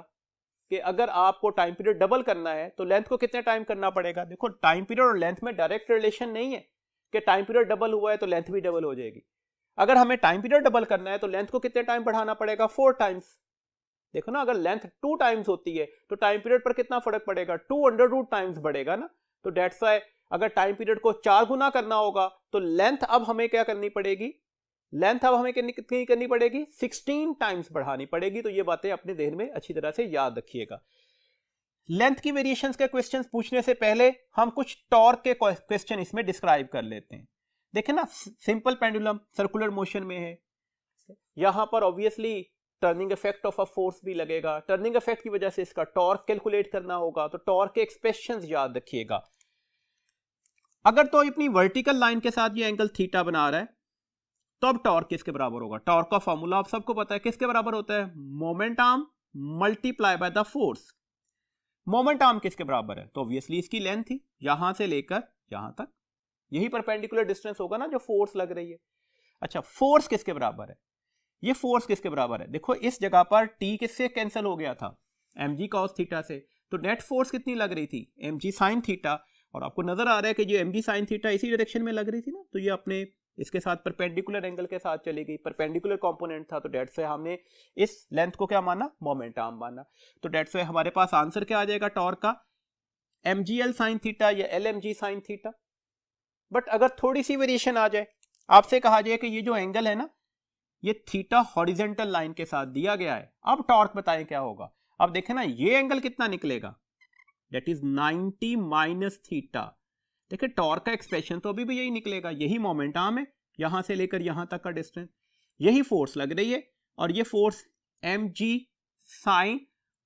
Speaker 1: कि अगर आपको टाइम पीरियड डबल करना है तो लेंथ को कितने टाइम करना पड़ेगा। देखो टाइम पीरियड और लेंथ में डायरेक्ट रिलेशन नहीं है कि टाइम पीरियड डबल हुआ है तो लेंथ भी डबल हो जाएगी। अगर हमें टाइम पीरियड डबल करना है तो लेंथ को कितने टाइम बढ़ाना पड़ेगा, 4 टाइम्स। देखो ना, अगर लेंथ 2 टाइम्स होती है तो टाइम पीरियड पर कितना फर्क पड़ेगा, 2 टाइम्स बढ़ेगा ना। तो दैट्स व्हाई अगर टाइम पीरियड को 4 गुना करना होगा तो लेंथ अब हमें क्या करनी पड़ेगी, लेंथ अब हमें कितनी करनी पड़ेगी, 16 टाइम्स बढ़ानी पड़ेगी। तो ये बातें अपने ध्यान में अच्छी तरह से याद रखिएगा। लेंथ की वेरिएशंस के क्वेश्चंस पूछने से पहले हम कुछ टॉर्क के क्वेश्चन इसमें डिस्क्राइब कर लेते हैं। देखें ना, सिंपल पेंडुलम सर्कुलर मोशन में है, यहां पर obviously turning effect of a force भी लगेगा। टर्निंग इफेक्ट की वजह से इसका टॉर्क कैलकुलेट करना होगा, तो टॉर्क के एक्सप्रेशंस याद रखिएगा। अगर तो अपनी वर्टिकल लाइन के साथ ये एंगल थीटा बना रहा है तो अब टॉर्क किसके बराबर होगा। टॉर्क का फॉर्मूला आप सबको पता है, किसके बराबर होता है, moment arm multiply by the force. Moment arm किसके बराबर है, तो ऑब्वियसली इसकी लेंथ थी यहां से लेकर यहां तक, यही परपेंडिकुलर डिस्टेंस होगा ना जो फोर्स लग रही है। अच्छा, फोर्स किसके बराबर है, ये फोर्स किसके बराबर है, देखो इस जगह पर टी किससे कैंसिल हो गया था, mg cos थीटा से। तो नेट फोर्स कितनी लग रही थी, mg sin थीटा। और आपको नजर आ रहा है कि जो mg sin थीटा इसी डायरेक्शन में लग रही थी ना, तो ये अपने इसके साथ परपेंडिकुलर एंगल के साथ चली गई, परपेंडिकुलर कंपोनेंट था। तो डेट से हमने इस लेंथ को क्या माना, मोमेंट आर्म माना। तो डेट से हमारे पास आंसर क्या आ जाएगा टॉर्क का, mgl sin थीटा या lmg sin थीटा। बट अगर थोड़ी सी वेरिएशन आ जाए, आपसे कहा जाए कि ये जो एंगल है ना, ये थीटा हॉरिजेंटल लाइन के साथ दिया गया है, अब टॉर्क बताएं क्या होगा। अब देखें ना, ये एंगल कितना निकलेगा, दैट इज 90 माइनस थीटा। देखिए टॉर्क का एक्सप्रेशन तो अभी भी यही निकलेगा, यही मोमेंट आर्म है, यहां से लेकर यहां तक का डिस्टेंस, यही फोर्स लग रही है, और ये force mg sine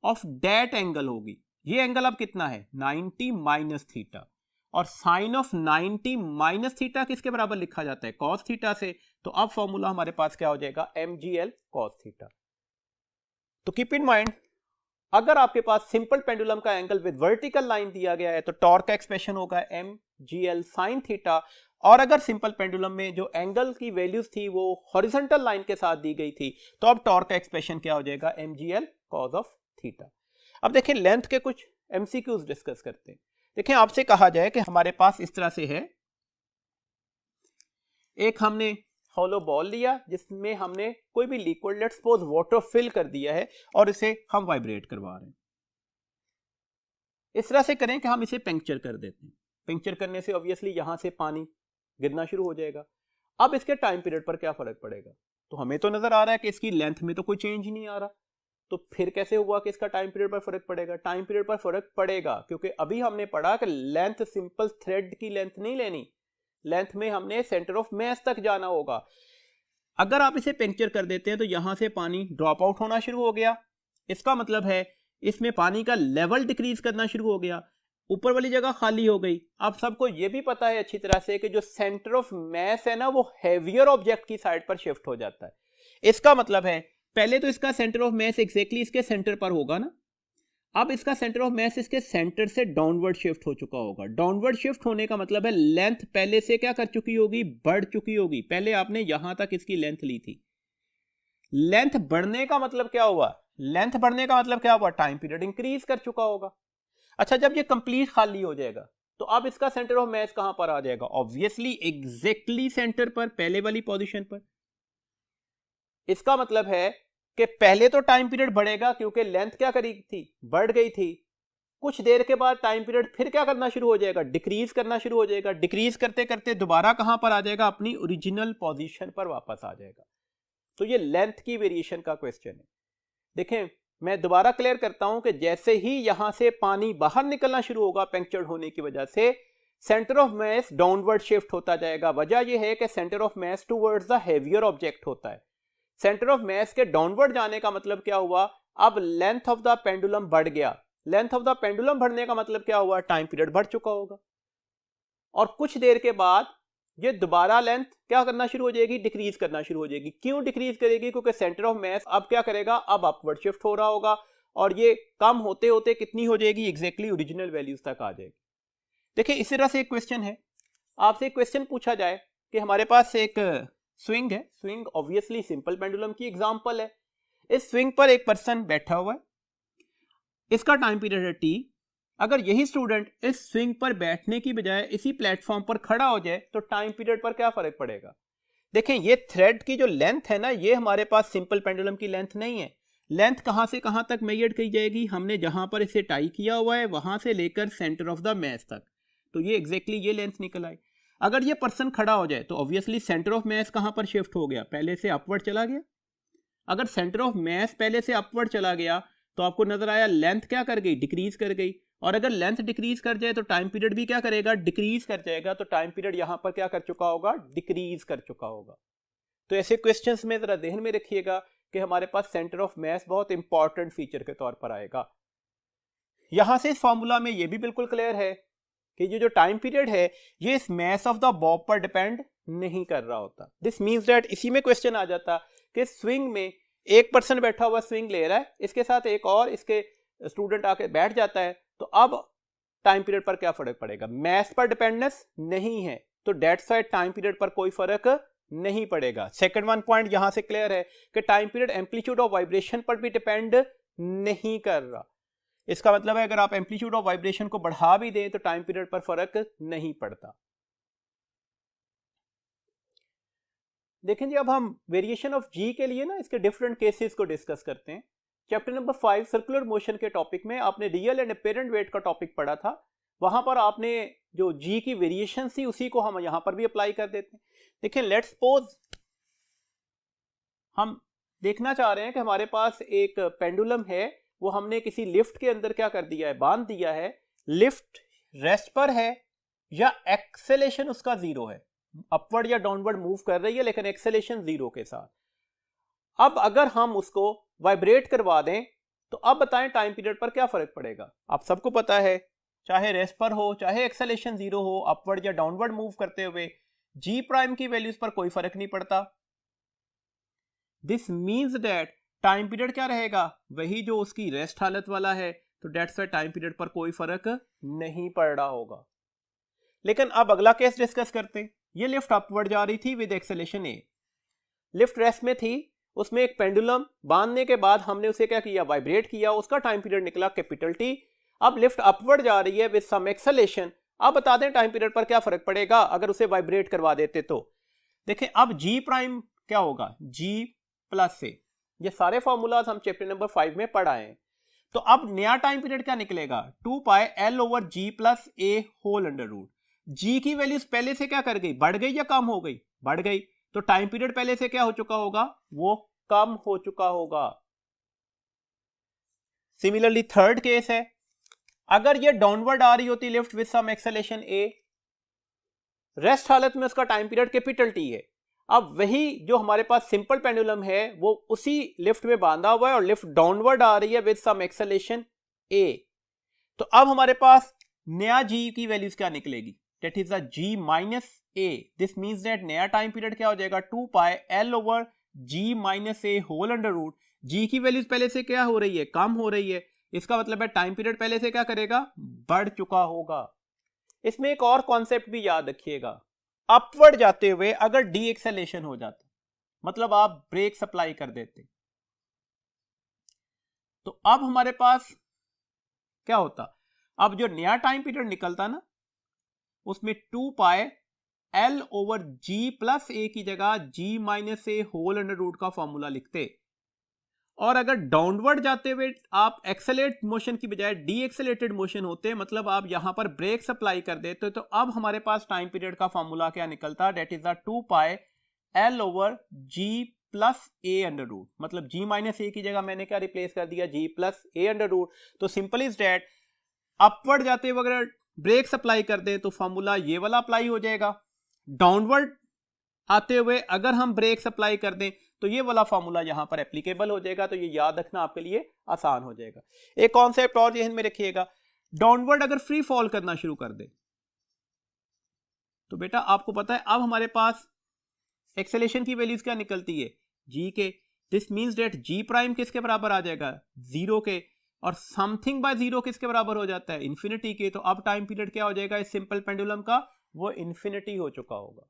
Speaker 1: of that angle होगी। ये एंगल अब कितना है, 90 माइनस थीटा, और साइन ऑफ 90 माइनस थीटा किसके बराबर लिखा जाता है, कॉस थीटा से। तो अब फॉर्मूला हमारे पास क्या हो जाएगा, mgl cos थीटा। तो कीप इन माइंड, अगर आपके पास सिंपल पेंडुलम का एंगल विद वर्टिकल लाइन दिया गया है तो टॉर्क का एक्सप्रेशन होगा mgl sin थीटा। और अगर सिंपल पेंडुलम में जो एंगल की वैल्यूज थी वो हॉरिजॉन्टल लाइन के साथ दी गई थी, तो अब टॉर्क का एक्सप्रेशन क्या हो जाएगा, mgl cos ऑफ थीटा। अब देखिए लेंथ के कुछ एमसीक्यूज डिस्कस करते हैं। देखिए आपसे कहा जाए कि हमारे पास इस तरह से है, एक हमने हॉलो बॉल लिया जिसमें हमने कोई भी liquid, let's suppose water fill कर दिया है, और इसे हम वाइब्रेट करवा रहे हैं। इस तरह से करें कि हम इसे पंक्चर कर देते हैं। पंक्चर करने से ऑब्वियसली यहां से पानी गिरना शुरू हो जाएगा। अब इसके टाइम पीरियड पर क्या फर्क पड़ेगा, तो हमें तो नजर आ रहा है कि इसकी लेंथ में तो कोई चेंज ही नहीं आ रहा, तो फिर कैसे हुआ कि इसका टाइम पीरियड पर फर्क पड़ेगा। टाइम पीरियड पर फर्क पड़ेगा क्योंकि अभी हमने पढ़ा कि लेंथ सिंपल थ्रेड की लेंथ नहीं लेनी, लेंथ में हमने सेंटर ऑफ मास तक जाना होगा। अगर आप इसे पंक्चर कर देते हैं तो यहां से पानी ड्रॉप आउट होना शुरू हो गया, इसका मतलब है इसमें पानी का लेवल डिक्रीज करना शुरू हो गया, ऊपर वाली जगह खाली हो गई। अब सबको यह भी पता है अच्छी तरह से कि जो सेंटर ऑफ मास है ना, वो हैवियर ऑब्जेक्ट की साइड पर शिफ्ट हो जाता है। इसका मतलब है पहले तो इसका सेंटर ऑफ मास एग्जैक्टली इसके सेंटर पर होगा ना, अब इसका सेंटर ऑफ मास इसके सेंटर से डाउनवर्ड शिफ्ट हो चुका होगा। डाउनवर्ड शिफ्ट होने का मतलब है लेंथ पहले से क्या कर चुकी होगी, बढ़ चुकी होगी। पहले आपने यहां तक इसकी लेंथ ली थी, लेंथ बढ़ने का मतलब क्या हुआ, लेंथ बढ़ने का मतलब क्या हुआ, टाइम पीरियड इंक्रीज कर चुका होगा। अच्छा, जब ये कंप्लीट खाली हो जाएगा तो अब इसका सेंटर ऑफ मास कहां पर आ जाएगा, ऑब्वियसली एग्जैक्टली सेंटर पर, पहले वाली पोजीशन पर। इसका मतलब है कि पहले तो टाइम पीरियड बढ़ेगा क्योंकि लेंथ क्या करी थी, बढ़ गई थी। कुछ देर के बाद टाइम पीरियड फिर क्या करना शुरू हो जाएगा, डिक्रीज करना शुरू हो जाएगा। डिक्रीज करते करते दोबारा कहां पर आ जाएगा, अपनी ओरिजिनल पोजीशन पर वापस आ जाएगा। तो ये लेंथ की वेरिएशन का क्वेश्चन है। देखें मैं दोबारा क्लियर करता हूं कि जैसे ही यहां से पानी बाहर निकलना शुरू होगा पंक्चर्ड होने की वजह से, centre of mass downward shift होता जाएगा। वजह यह है कि centre of mass towards the heavier object होता है। सेंटर ऑफ मास के डाउनवर्ड जाने का मतलब क्या हुआ, अब लेंथ ऑफ द पेंडुलम बढ़ गया। लेंथ ऑफ द पेंडुलम बढ़ने का मतलब क्या हुआ, टाइम पीरियड बढ़ चुका होगा। और कुछ देर के बाद ये दोबारा लेंथ क्या करना शुरू हो जाएगी, डिक्रीज करना शुरू हो जाएगी। क्यों डिक्रीज करेगी, क्योंकि सेंटर ऑफ मास अब क्या करेगा, अब अपवर्ड शिफ्ट हो रहा होगा, और ये कम होते होते कितनी हो जाएगी, एग्जैक्टली ओरिजिनल वैल्यूज तक आ जाएगी। देखिए इसी तरह से एक क्वेश्चन है, आपसे एक क्वेश्चन पूछा जाए कि हमारे पास एक स्विंग है, स्विंग ऑब्वियसली सिंपल पेंडुलम की एग्जांपल है। इस स्विंग पर एक पर्सन बैठा हुआ है, इसका टाइम पीरियड है t। अगर यही स्टूडेंट इस स्विंग पर बैठने की बजाय इसी प्लेटफॉर्म पर खड़ा हो जाए तो टाइम पीरियड पर क्या फर्क पड़ेगा? देखें ये थ्रेड की जो लेंथ है ना, ये हमारे पास सिंपल पेंडुलम की लेंथ नहीं है। लेंथ कहां से कहां तक मेजर की जाएगी? हमने जहां पर इसे टाई किया हुआ है वहां से लेकर सेंटर ऑफ द मैस तक, तो ये एग्जैक्टली ये लेंथ निकल आई। अगर ये पर्सन खड़ा हो जाए तो ऑब्वियसली सेंटर ऑफ मैस कहां पर शिफ्ट हो गया? पहले से अपवर्ड चला गया। अगर सेंटर ऑफ मैस पहले से अपवर्ड चला गया तो आपको नजर आया लेंथ क्या कर गई? डिक्रीज कर गई। और अगर लेंथ डिक्रीज कर जाए तो टाइम पीरियड भी क्या करेगा? डिक्रीज कर जाएगा। तो टाइम पीरियड यहां पर क्या कर चुका होगा? डिक्रीज कर चुका होगा। तो ऐसे क्वेश्चंस में जरा ध्यान में रखिएगा कि हमारे पास सेंटर ऑफ मैस बहुत इंपॉर्टेंट फीचर के तौर पर आएगा। यहां से इस फॉर्मूला में यह भी बिल्कुल क्लियर है कि ये जो टाइम पीरियड है ये इस मैस ऑफ द बॉब पर डिपेंड नहीं कर रहा होता। दिस मींस दैट इसी में क्वेश्चन आ जाता कि स्विंग में एक पर्सन बैठा हुआ स्विंग ले रहा है, इसके साथ एक और इसके स्टूडेंट आके बैठ जाता है, तो अब टाइम पीरियड पर क्या फर्क पड़ेगा? मैथ पर डिपेंडेंस नहीं है, तो डेट्स वाई टाइम पीरियड पर कोई फर्क नहीं पड़ेगा। सेकंड वन पॉइंट यहां से क्लियर है कि time period amplitude of vibration पर भी डिपेंड नहीं कर रहा। इसका मतलब है अगर आप एम्पलीट्यूड ऑफ वाइब्रेशन को बढ़ा भी दें तो टाइम पीरियड पर फर्क नहीं पड़ता। देखें जी, अब हम वेरिएशन ऑफ जी के लिए ना इसके डिफरेंट केसेस को डिस्कस करते हैं। चैप्टर नंबर 5 सर्कुलर मोशन के टॉपिक में आपने रियल एंड अपेरेंट वेट का टॉपिक पढ़ा था। वहां पर आपने जो जी की वेरिएशन थी उसी को हम यहां पर भी अप्लाई कर देते हैं। देखिए लेट्स सपोज हम देखना चाह रहे हैं कि हमारे पास एक पेंडुलम है, वो हमने किसी लिफ्ट के अंदर क्या कर दिया है? बांध दिया है। लिफ्ट रेस्ट पर है या एक्सेलेरेशन उसका जीरो है, अपवर्ड या डाउनवर्ड मूव कर रही है लेकिन एक्सेलेरेशन जीरो के साथ। अब अगर हम उसको वाइब्रेट करवा दें तो अब बताएं टाइम पीरियड पर क्या फर्क पड़ेगा? आप सबको पता है चाहे रेस्ट पर हो चाहे एक्सेलेरेशन जीरो हो, अपवर्ड या डाउनवर्ड मूव करते हुए जी प्राइम की वैल्यूज पर कोई फर्क नहीं पड़ता। This means that time period क्या रहेगा? वही जो उसकी रेस्ट हालत वाला है, तो डेट्स वाई टाइम पीरियड पर कोई फर्क नहीं पड़ रहा होगा। लेकिन अब अगला केस डिस्कस करते हैं। ये लिफ्ट अपवर्ड जा रही थी with acceleration A, lift rest में थी, उसमें एक पेंडुलम बांधने के बाद हमने उसे क्या किया? वाइब्रेट किया, उसका टाइम पीरियड निकला कैपिटल टी। अब लिफ्ट अपवर्ड जा रही है विद सम एक्सेलेरेशन। अब बता दें टाइम पीरियड पर क्या फर्क पड़ेगा अगर उसे वाइब्रेट करवा देते तो? देखें अब जी प्राइम क्या होगा? जी प्लस ए। ये सारे फॉर्मूलाज हम चैप्टर नंबर 5 में पढ़ाए हैं। तो अब नया टाइम पीरियड क्या निकलेगा? 2 pi l over g plus ए होल अंडर रूट। जी की वैल्यूज पहले से क्या कर गई? बढ़ गई या कम हो गई? बढ़ गई। तो टाइम पीरियड पहले से क्या हो चुका होगा? वो कम हो चुका होगा। सिमिलरली थर्ड केस है, अगर ये डाउनवर्ड आ रही होती lift with some acceleration a, rest हालत में उसका टाइम पीरियड कैपिटल टी है। अब वही जो हमारे पास सिंपल पेंडुलम है वो उसी लिफ्ट में बांधा हुआ है और लिफ्ट डाउनवर्ड आ रही है विद सम एक्सेलेरेशन ए। तो अब हमारे पास नया जी की वैल्यूज क्या निकलेगी? That is the ji minus A. This means that नया टाइम पीरियड क्या हो जाएगा? 2 पाई एल ओवर जी माइनस ए होल अंडर रूट। जी की वैल्यूज पहले से क्या हो रही है? कम हो रही है। इसका मतलब है टाइम पीरियड पहले से क्या करेगा? बढ़ चुका होगा। इसमें एक और कॉन्सेप्ट भी याद रखिएगा, अपवर्ड जाते हुए अगर डी एक्सेलेरेशन हो जाता, मतलब आप ब्रेक सप्लाई कर देते, तो अब हमारे पास क्या होता? अब जो नया टाइम पीरियड निकलता ना, उसमें 2 pi l over g plus ए की जगह जी माइनस ए होल अंडर रूट का फॉर्मूला लिखते, और अगर डाउनवर्ड जाते हुए आप एक्सेलेरेट मोशन की बजाय डी एक्सेलेरेटेड मोशन होते, मतलब आप यहां पर ब्रेक सप्लाई कर देते, तो अब हमारे पास टाइम पीरियड का फॉर्मूला क्या निकलता? That is the 2 pi l over g plus a under root. मतलब जी माइनस ए की जगह मैंने क्या रिप्लेस कर दिया? जी प्लस ए अंडर रूट। तो सिंपल इज डेट अपवर्ड जाते हुए अगर ब्रेक सप्लाई कर दें तो फॉर्मूला ये वाला अप्लाई हो जाएगा। डाउनवर्ड आते हुए अगर हम ब्रेक सप्लाई कर दें तो ये वाला फॉर्मूला यहां पर एप्लीकेबल हो जाएगा। तो ये याद रखना आपके लिए आसान हो जाएगा। एक कॉन्सेप्ट और ध्यान में रखिएगा, डाउनवर्ड अगर फ्री फॉल करना शुरू कर दे तो बेटा आपको पता है अब हमारे पास एक्सेलेरेशन की वैल्यूज क्या निकलती है? जी के। This means that ji prime किसके बराबर आ जाएगा? जीरो के। और समथिंग बाय जीरो किसके बराबर हो जाता है, इन्फिनिटी के। तो अब टाइम पीरियड क्या हो जाएगा इस सिंपल पेंडुलम का, वो इन्फिनिटी हो चुका होगा।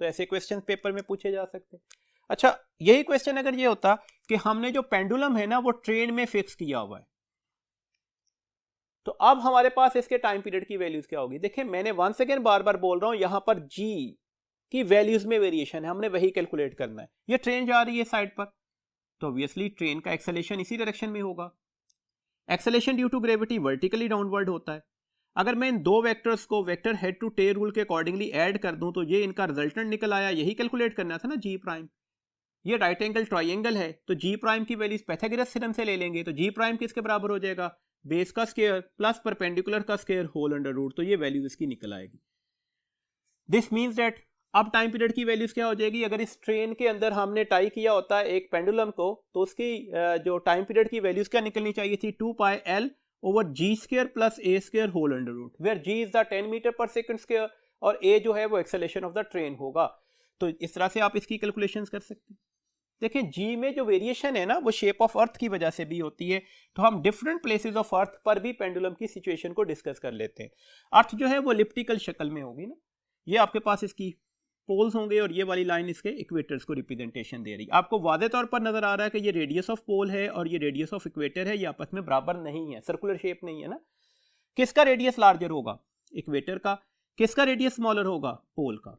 Speaker 1: तो ऐसे क्वेश्चन पेपर में पूछे जा सकते हैं। अच्छा, यही क्वेश्चन अगर ये होता कि हमने जो पेंडुलम है ना वो ट्रेन में फिक्स किया हुआ है, तो अब हमारे पास इसके टाइम पीरियड की वैल्यूज क्या होगी। देखिए मैंने वंस अगेन बार बार बोल रहा हूं, यहां पर जी की वैल्यूज में वेरिएशन है, हमने वही कैलकुलेट करना है। ये ट्रेन जा रही है साइड पर, तो ऑब्वियसली ट्रेन का एक्सेलेरेशन इसी डायरेक्शन में होगा। Acceleration due to gravity vertically downward होता है। अगर मैं इन दो वेक्टर्स को vector head to tail rule के अकॉर्डिंगली ऐड कर दूं तो ये इनका रिजल्टेंट निकल आया, यही कैलकुलेट करना था ना जी प्राइम। ये राइट एंगल ट्राइंगल है, तो जी प्राइम की वैल्यूज पाइथागोरस थ्योरम से ले लेंगे, तो जी प्राइम किसके बराबर हो जाएगा, बेस का स्क्वायर प्लस परपेंडिकुलर का स्क्वायर होल अंडर रूट, तो ये वैल्यूज इसकी निकल आएगी। दिस मीन्स दैट अब टाइम पीरियड की वैल्यूज क्या हो जाएगी, अगर इस ट्रेन के अंदर हमने टाई किया होता है एक पेंडुलम को, तो उसकी जो टाइम पीरियड की वैल्यूज क्या निकलनी चाहिए थी, 2 pi l over g square plus a square whole under root, where g is the 10 metre per second square और ए जो है वो एक्सेलरेशन ऑफ द ट्रेन होगा। तो इस तरह से आप इसकी कैलकुलेशंस कर सकते हैं। देखिए जी में जो वेरिएशन है ना वो शेप ऑफ अर्थ की वजह से भी होती है, तो हम डिफरेंट प्लेसेस ऑफ अर्थ पर भी पेंडुलम की सिचुएशन को डिस्कस कर लेते हैं। अर्थ जो है वो एलिप्टिकल शक्ल में होगी ना, ये आपके पास इसकी पोल्स होंगे और ये वाली लाइन इसके इक्वेटर्स को रिप्रेजेंटेशन दे रही है। आपको वादे तौर पर नजर आ रहा है कि ये रेडियस ऑफ पोल है और ये रेडियस ऑफ इक्वेटर है, ये आपस में बराबर नहीं है, सर्कुलर शेप नहीं है ना। किसका रेडियस लार्जर होगा, इक्वेटर का। किसका रेडियस स्मॉलर होगा, पोल का।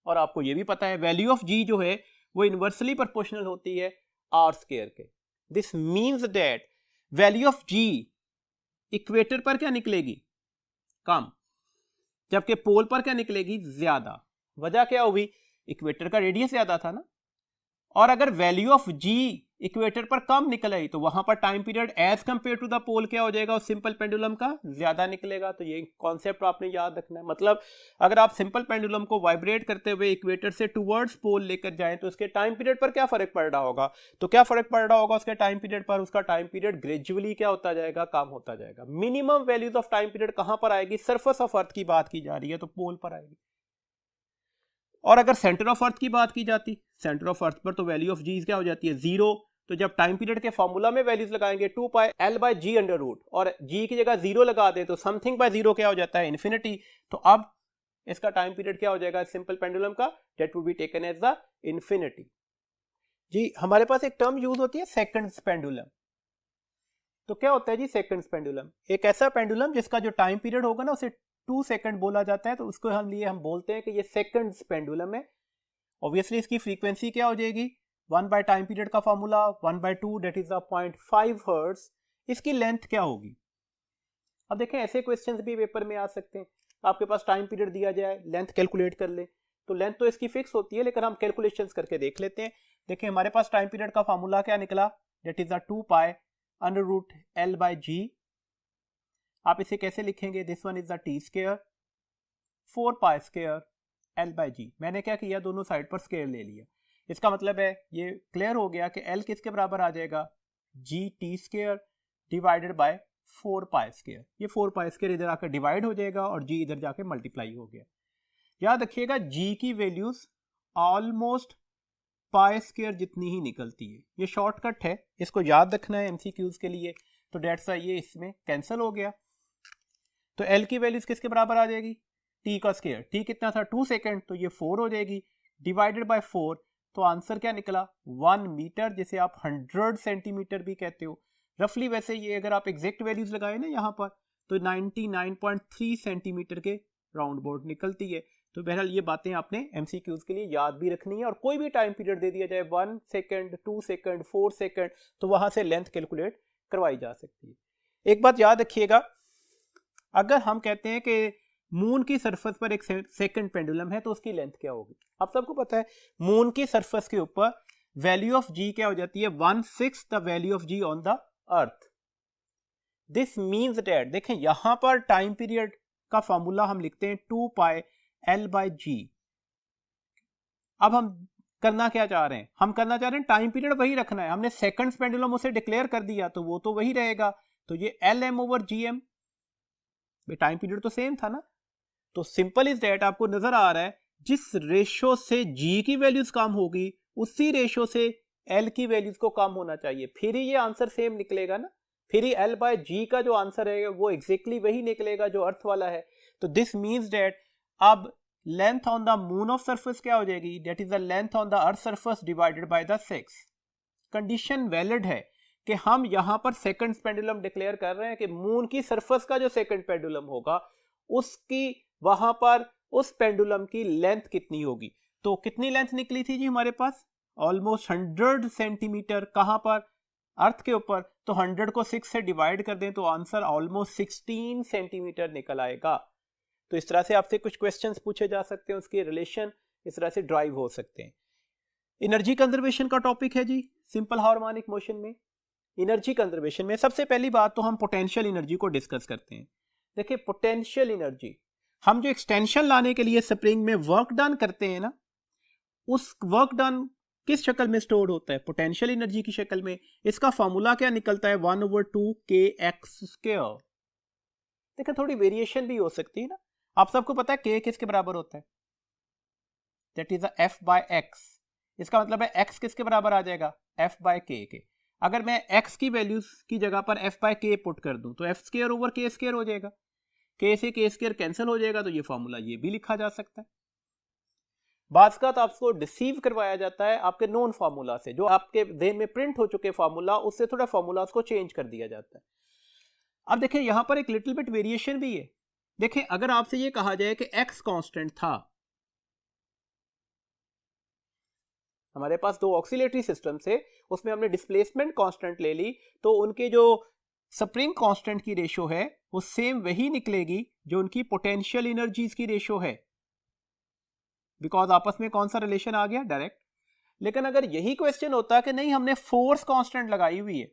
Speaker 1: और आपको ये भी पता है वैल्यू ऑफ जी जो है वो इनवर्सली प्रोपोर्शनल होती है आर स्क्वायर के। This means that value of g equator पर क्या निकलेगी, कम, जबकि पोल पर क्या निकलेगी, ज्यादा। वजह क्या होगी, इक्वेटर का रेडियस ज्यादा था ना। और अगर वैल्यू ऑफ जी इक्वेटर पर कम निकल आई तो वहां पर time period as compare to the pole क्या हो जाएगा, उस सिंपल पेंडुलम का ज्यादा निकलेगा। तो ये कॉन्सेप्ट आपने याद रखना है। मतलब अगर आप सिंपल पेंडुलम को वाइब्रेट करते हुए इक्वेटर से टुवर्ड्स पोल लेकर जाएं तो उसके टाइम पीरियड पर क्या फर्क पड़ रहा होगा, तो क्या फर्क पड़ रहा होगा उसके टाइम पीरियड पर, उसका टाइम पीरियड ग्रेजुअली क्या होता जाएगा, कम होता जाएगा। Minimum values of time period कहां पर आएगी, सरफेस ऑफ अर्थ की बात की जा रही है तो पोल पर आएगी। और अगर सेंटर ऑफ अर्थ की बात की जाती, सेंटर ऑफ अर्थ पर तो वैल्यू ऑफ जी क्या हो जाती है, जीरो। तो जब टाइम पीरियड के फॉर्मूला में वैल्यूज लगाएंगे 2 pi L by g under root और जी की जगह जीरो लगा दे तो समथिंग बाय जीरो क्या हो जाता है, इन्फिनिटी। तो अब इसका टाइम पीरियड क्या हो जाएगा सिंपल पेंडुलम का, that would be taken as the infinity. जी हमारे पास एक टर्म यूज होती है सेकंड्स पेंडुलम। तो क्या होता है जी सेकंड्स पेंडुलम, एक ऐसा पेंडुलम जिसका जो टाइम पीरियड होगा ना उसे 2 सेकंड बोला जाता है, तो उसको हम बोलते हैं कि ये सेकंड्स पेंडुलम है। ऑब्वियसली इसकी फ्रीक्वेंसी क्या हो जाएगी, 1 बाय टाइम पीरियड का फॉर्मूला 1/2 दैट इज 0.5 हर्ट्ज। इसकी लेंथ क्या होगी। अब देखें ऐसे क्वेश्चंस भी पेपर में आ सकते हैं, आपके पास टाइम पीरियड दिया जाए, लेंथ कैलकुलेट कर ले, तो लेंथ तो इसकी फिक्स होती है लेकिन हम कैलकुलेशंस करके देख लेते हैं। देखिए हमारे पास टाइम पीरियड का फॉर्मूला क्या निकला, that is 2 pi under root L by G. आप इसे कैसे लिखेंगे, this one is the T square 4 pi square L by G. मैंने क्या किया, दोनों साइड पर स्क्वायर ले लिया। इसका मतलब है ये क्लियर हो गया कि एल किसके बराबर आ जाएगा, G T square divided by 4 pi square. ये 4 पाई स्क्वायर इधर आकर डिवाइड हो जाएगा और जी इधर जाके मल्टीप्लाई हो गया। याद रखिएगा जी की वैल्यूज ऑलमोस्ट पाई स्क्वायर जितनी ही निकलती है, ये शॉर्टकट है, इसको याद रखना है एमसीक्यूज के लिए। तो डेट्स ये इसमें कैंसिल हो गया। तो एल की वैल्यूज किसके बराबर आ जाएगी, टी का स्क्वायर, टी कितना था 2 सेकंड, तो ये 4 हो जाएगी डिवाइडेड बाय 4। तो आंसर क्या निकला 1 मीटर, जिसे आप 100 सेंटीमीटर भी कहते हो रफली। वैसे ये अगर आप एग्जैक्ट वैल्यूज लगाए ना यहाँ पर तो 99.3 सेंटीमीटर के राउंड अबाउट निकलती है। तो बहरहाल ये बातें आपने एमसीक्यूज के लिए याद भी रखनी है। और कोई भी टाइम पीरियड दे दिया जाए 1 सेकंड 2 सेकंड 4 सेकंड, तो वहां से लेंथ कैलकुलेट करवाई जा सकती है। एक बात याद रखिएगा, अगर हम कहते हैं कि मून की सरफेस पर एक सेकंड पेंडुलम है तो उसकी लेंथ क्या होगी। आप सबको पता है मून की सरफेस के ऊपर वैल्यू ऑफ जी क्या हो जाती है, 1/6 the value of g on the earth. This means that देखें यहां पर टाइम पीरियड का फॉर्मूला हम लिखते हैं 2 पाई एल बाय जी। अब हम करना क्या चाह रहे हैं, हम करना चाह रहे हैं टाइम पीरियड वही रखना है। हमने सेकंड्स पेंडुलम उसे डिक्लेयर कर दिया तो वो तो वही रहेगा। तो ये l m over g m, time period तो सेम था ना। तो सिंपल इज दैट आपको नजर आ रहा है जिस रेशो से जी की वैल्यूज कम होगी उसी रेशो से एल की वैल्यूज को कम होना चाहिए, फिर ही ये आंसर सेम निकलेगा ना, फिर ही एल बाय जी का जो आंसर है वो एग्जैक्टली वही निकलेगा जो अर्थ वाला है। तो दिस मीन्स डेट अब length on the moon of surface क्या हो जाएगी, that is the length on the earth surface divided by the 6। Condition valid है कि हम यहां पर सेकंड पेंडुलम डिक्लेयर कर रहे हैं कि मून की सरफेस का जो सेकंड पेंडुलम होगा उसकी वहां पर उस पेंडुलम की लेंथ कितनी होगी। तो कितनी लेंथ निकली थी जी हमारे पास, ऑलमोस्ट 100 सेंटीमीटर। कहां पर, अर्थ के ऊपर। तो 100 को 6 से डिवाइड कर दें तो आंसर ऑलमोस्ट 16 सेंटीमीटर निकल आएगा। तो इस तरह से आपसे कुछ क्वेश्चंस पूछे जा सकते हैं, उसके रिलेशन इस तरह से ड्राइव हो सकते हैं। एनर्जी कंजर्वेशन का टॉपिक है जी सिंपल हार्मोनिक मोशन में। एनर्जी कंजर्वेशन में सबसे पहली बात तो हम पोटेंशियल एनर्जी को डिस्कस करते हैं। देखिए पोटेंशियल एनर्जी, हम जो एक्सटेंशन लाने के लिए स्प्रिंग में वर्क डन करते हैं ना, उस वर्क डन किस शक्ल में स्टोर होता है, पोटेंशियल एनर्जी की शक्ल में। इसका फॉर्मूला क्या निकलता है, 1/2kx²। देखिए थोड़ी वेरिएशन भी हो सकती है ना। आप सबको पता है k किसके बराबर होता है, दैट इज f/x। इसका मतलब है x किसके बराबर आ जाएगा, f/k के। अगर मैं x की वैल्यूज की जगह पर f/k पुट कर दूं तो f²/k² हो जाएगा, k से k² कैंसिल हो जाएगा। तो ये फॉर्मूला ये भी लिखा जा सकता है। बात का तो आपको डिसीव करवाया जाता है आपके नॉन फार्मूला से, जो आपके ध्यान में प्रिंट हो चुके फार्मूला, उससे थोड़ा फार्मूलास को चेंज कर दिया जाता है। अब देखिए यहां पर एक लिटिल बिट वेरिएशन भी है। देखिए अगर आपसे ये कहा जाए कि x कांस्टेंट था, हमारे पास दो ऑक्सीलेटरी सिस्टम से, उसमें हमने डिस्प्लेसमेंट कांस्टेंट ले ली, तो उनके जो स्प्रिंग कांस्टेंट की रेशो है वो सेम वही निकलेगी जो उनकी पोटेंशियल एनर्जीज की रेशो है, बिकॉज आपस में कौन सा रिलेशन आ गया, डायरेक्ट। लेकिन अगर यही क्वेश्चन होता कि नहीं हमने फोर्स कांस्टेंट लगाई हुई है,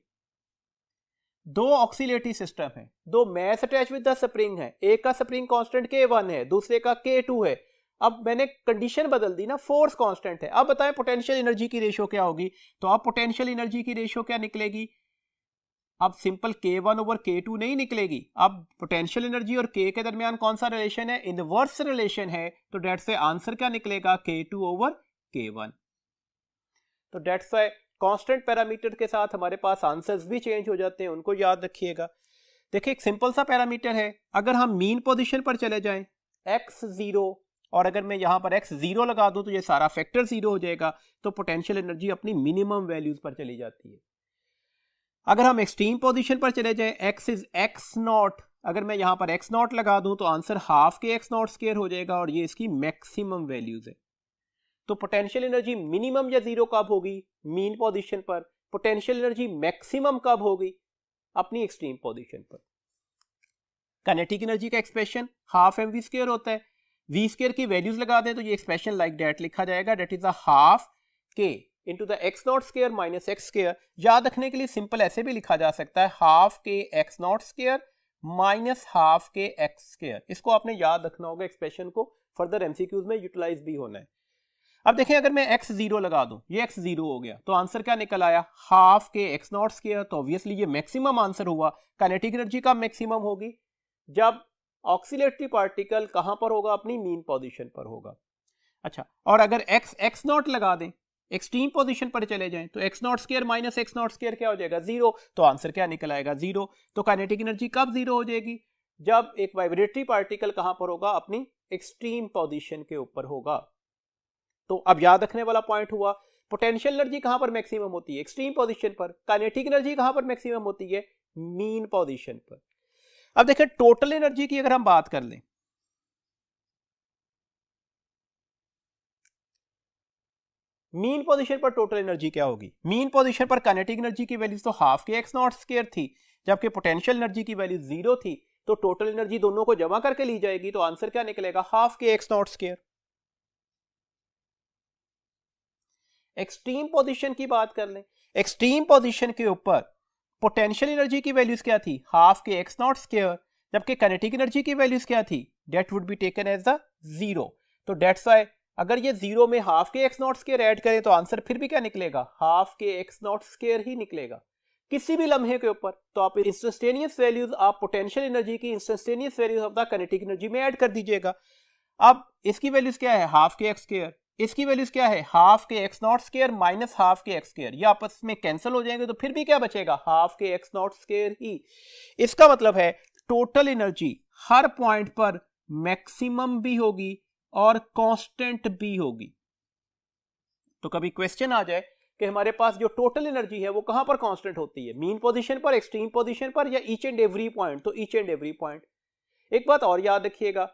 Speaker 1: दो ऑक्सीलेटरी सिस्टम है, दो mass attach with the spring है, एक का स्प्रिंग कांस्टेंट K1 है, दूसरे का K2 है। अब मैंने कंडीशन बदल दी ना, फोर्स कांस्टेंट है। अब बताएं पोटेंशियल एनर्जी की रेशो क्या होगी। तो अब पोटेंशियल एनर्जी की रेशो क्या निकलेगी, अब सिंपल K1/K2 नहीं निकलेगी। अब पोटेंशियल एनर्जी और K के दरमियान कौन सा रिलेशन है, इनवर्स रिलेशन है। तो डेट्स से आंसर क्या निकलेगा, K2/K1। तो डेट्स वाई कांस्टेंट पैरामीटर के साथ हमारे पास आंसर्स भी चेंज हो जाते हैं, उनको याद रखिएगा। देखिए एक सिंपल सा पैरामीटर है, अगर हम मीन पोजीशन पर चले जाएं x0, और अगर मैं यहां पर x0 लगा दूं तो ये सारा फैक्टर 0 हो जाएगा, तो पोटेंशियल एनर्जी अपनी मिनिमम वैल्यूज पर चली जाती है। अगर हम एक्सट्रीम पोजीशन पर चले जाएं x इज x0, अगर मैं यहां पर x0 लगा दूं तो आंसर हाफ के x0² हो जाएगा, और ये इसकी मैक्सिमम वैल्यूज है। तो पोटेंशियल एनर्जी मिनिमम या 0 कब होगी, मीन पोजीशन पर। पोटेंशियल एनर्जी मैक्सिमम कब होगी, अपनी एक्सट्रीम पोजीशन पर। काइनेटिक एनर्जी का एक्सप्रेशन हाफ mv² होता है, v² की वैल्यूज लगा दें तो ये एक्सप्रेशन लाइक दैट लिखा जाएगा, that is a half k into the x0² minus x²। याद रखने के लिए सिंपल ऐसे भी लिखा जा सकता है, half k x0² minus half k x²। इसको आपने याद रखना होगा, एक्सप्रेशन को फर्दर एमसीक्यूज में यूटिलाइज भी होना है। अब देखिए अगर मैं x0 लगा दूं, ये x0 हो गया, तो आंसर क्या निकल आया, हाफ के x0²। तो ऑब्वियसली ये मैक्सिमम आंसर हुआ। काइनेटिक एनर्जी का मैक्सिमम होगी जब ऑक्सीलेटरी पार्टिकल कहां पर होगा, अपनी मीन पोजीशन पर होगा। अच्छा, और अगर x0 लगा दें, एक्सट्रीम पोजीशन पर चले जाएं, तो x0² माइनस x0² क्या हो जाएगा, 0। तो आंसर क्या निकल आएगा, 0। तो काइनेटिक एनर्जी कब 0 हो जाएगी, जब एक वाइब्रेटरी पार्टिकल कहां पर होगा, अपनी एक्सट्रीम पोजीशन के ऊपर होगा। तो अब याद रखने वाला पॉइंट हुआ, पोटेंशियल एनर्जी कहां पर मैक्सिमम होती है, एक्सट्रीम पोजीशन पर। काइनेटिक एनर्जी कहां पर मैक्सिमम होती है, मीन पोजीशन पर। अब देखिए टोटल एनर्जी की अगर हम बात कर लें, मीन पोजीशन पर टोटल एनर्जी क्या होगी। मीन पोजीशन पर काइनेटिक एनर्जी की वैल्यू तो हाफ के x0² थी, जबकि पोटेंशियल एनर्जी की वैल्यू 0 थी। तो टोटल एनर्जी दोनों को जमा करके ली जाएगी, तो आंसर क्या निकलेगा, हाफ के x0²। एक्सट्रीम पोजीशन की बात कर लें, एक्सट्रीम पोजीशन के ऊपर पोटेंशियल एनर्जी की वैल्यूज क्या थी, हाफ के x0², जबकि काइनेटिक एनर्जी की वैल्यूज क्या थी, that would be taken as the 0। तो दैट्स व्हाई अगर ये 0 में हाफ के x0² ऐड करें तो आंसर फिर भी क्या निकलेगा, हाफ के x0² ही निकलेगा किसी भी लम्हे के ऊपर। तो आप इंस्टेंटेनियस वैल्यूज, आप पोटेंशियल एनर्जी की instantaneous values of the kinetic energy में ऐड कर दीजिएगा। अब इसकी वैल्यूज क्या है, हाफ के x², इसकी वैल्यूज क्या है, half K X not square minus half K x square, ये आपस में कैंसिल हो जाएंगे तो फिर भी क्या बचेगा, half K X not square ही। इसका मतलब है टोटल एनर्जी हर पॉइंट पर मैक्सिमम भी होगी और कांस्टेंट भी होगी। तो कभी क्वेश्चन आ जाए कि हमारे पास जो टोटल एनर्जी है वो कहां पर कांस्टेंट होती है, मीन पोजीशन पर, एक्सट्रीम पोजीशन पर, या ईच एंड एवरी पॉइंट, तो ईच एंड एवरी पॉइंट। एक बात और याद रखिएगा,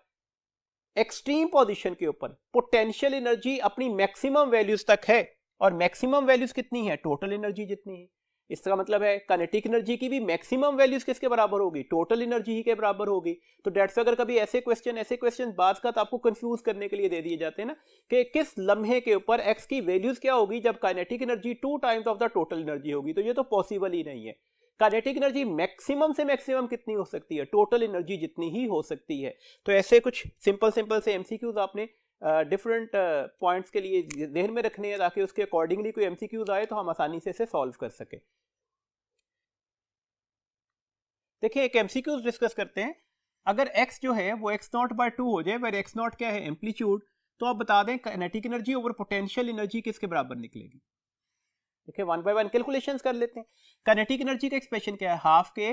Speaker 1: एक्सट्रीम पोजीशन के ऊपर पोटेंशियल एनर्जी अपनी मैक्सिमम वैल्यूज तक है, और मैक्सिमम वैल्यूज कितनी है, टोटल एनर्जी जितनी है। इसका मतलब है काइनेटिक एनर्जी की भी मैक्सिमम वैल्यूज किसके बराबर होगी, टोटल एनर्जी ही के बराबर होगी। तो डेट्स अगर कभी ऐसे क्वेश्चन बात का आपको कंफ्यूज करने के लिए दे दिए जाते हैं ना, कि किस लम्हे के ऊपर एक्स की वैल्यूज क्या होगी जब kinetic energy 2 times of the total energy होगी, तो ये तो पॉसिबल ही नहीं है। काइनेटिक एनर्जी मैक्सिमम से मैक्सिमम कितनी हो सकती है, टोटल एनर्जी जितनी ही हो सकती है। तो ऐसे कुछ सिंपल से एमसीक्यूज आपने डिफरेंट पॉइंट्स के लिए ध्यान में रखने हैं, ताकि उसके अकॉर्डिंगली कोई एमसीक्यूज आए तो हम आसानी से इसे सॉल्व कर सके। देखिए एक एमसीक्यूज डिस्कस करते हैं। अगर x जो है वो x नॉट बाय 2 हो जाए, वेर x नॉट क्या है, एम्पलीट्यूड, तो आप बता दें kinetic energy over potential energy किसके बराबर निकलेगी। देखिए 1 बाय 1 कैलकुलेशंस कर लेते हैं। काइनेटिक एनर्जी का एक्सप्रेशन क्या है, हाफ के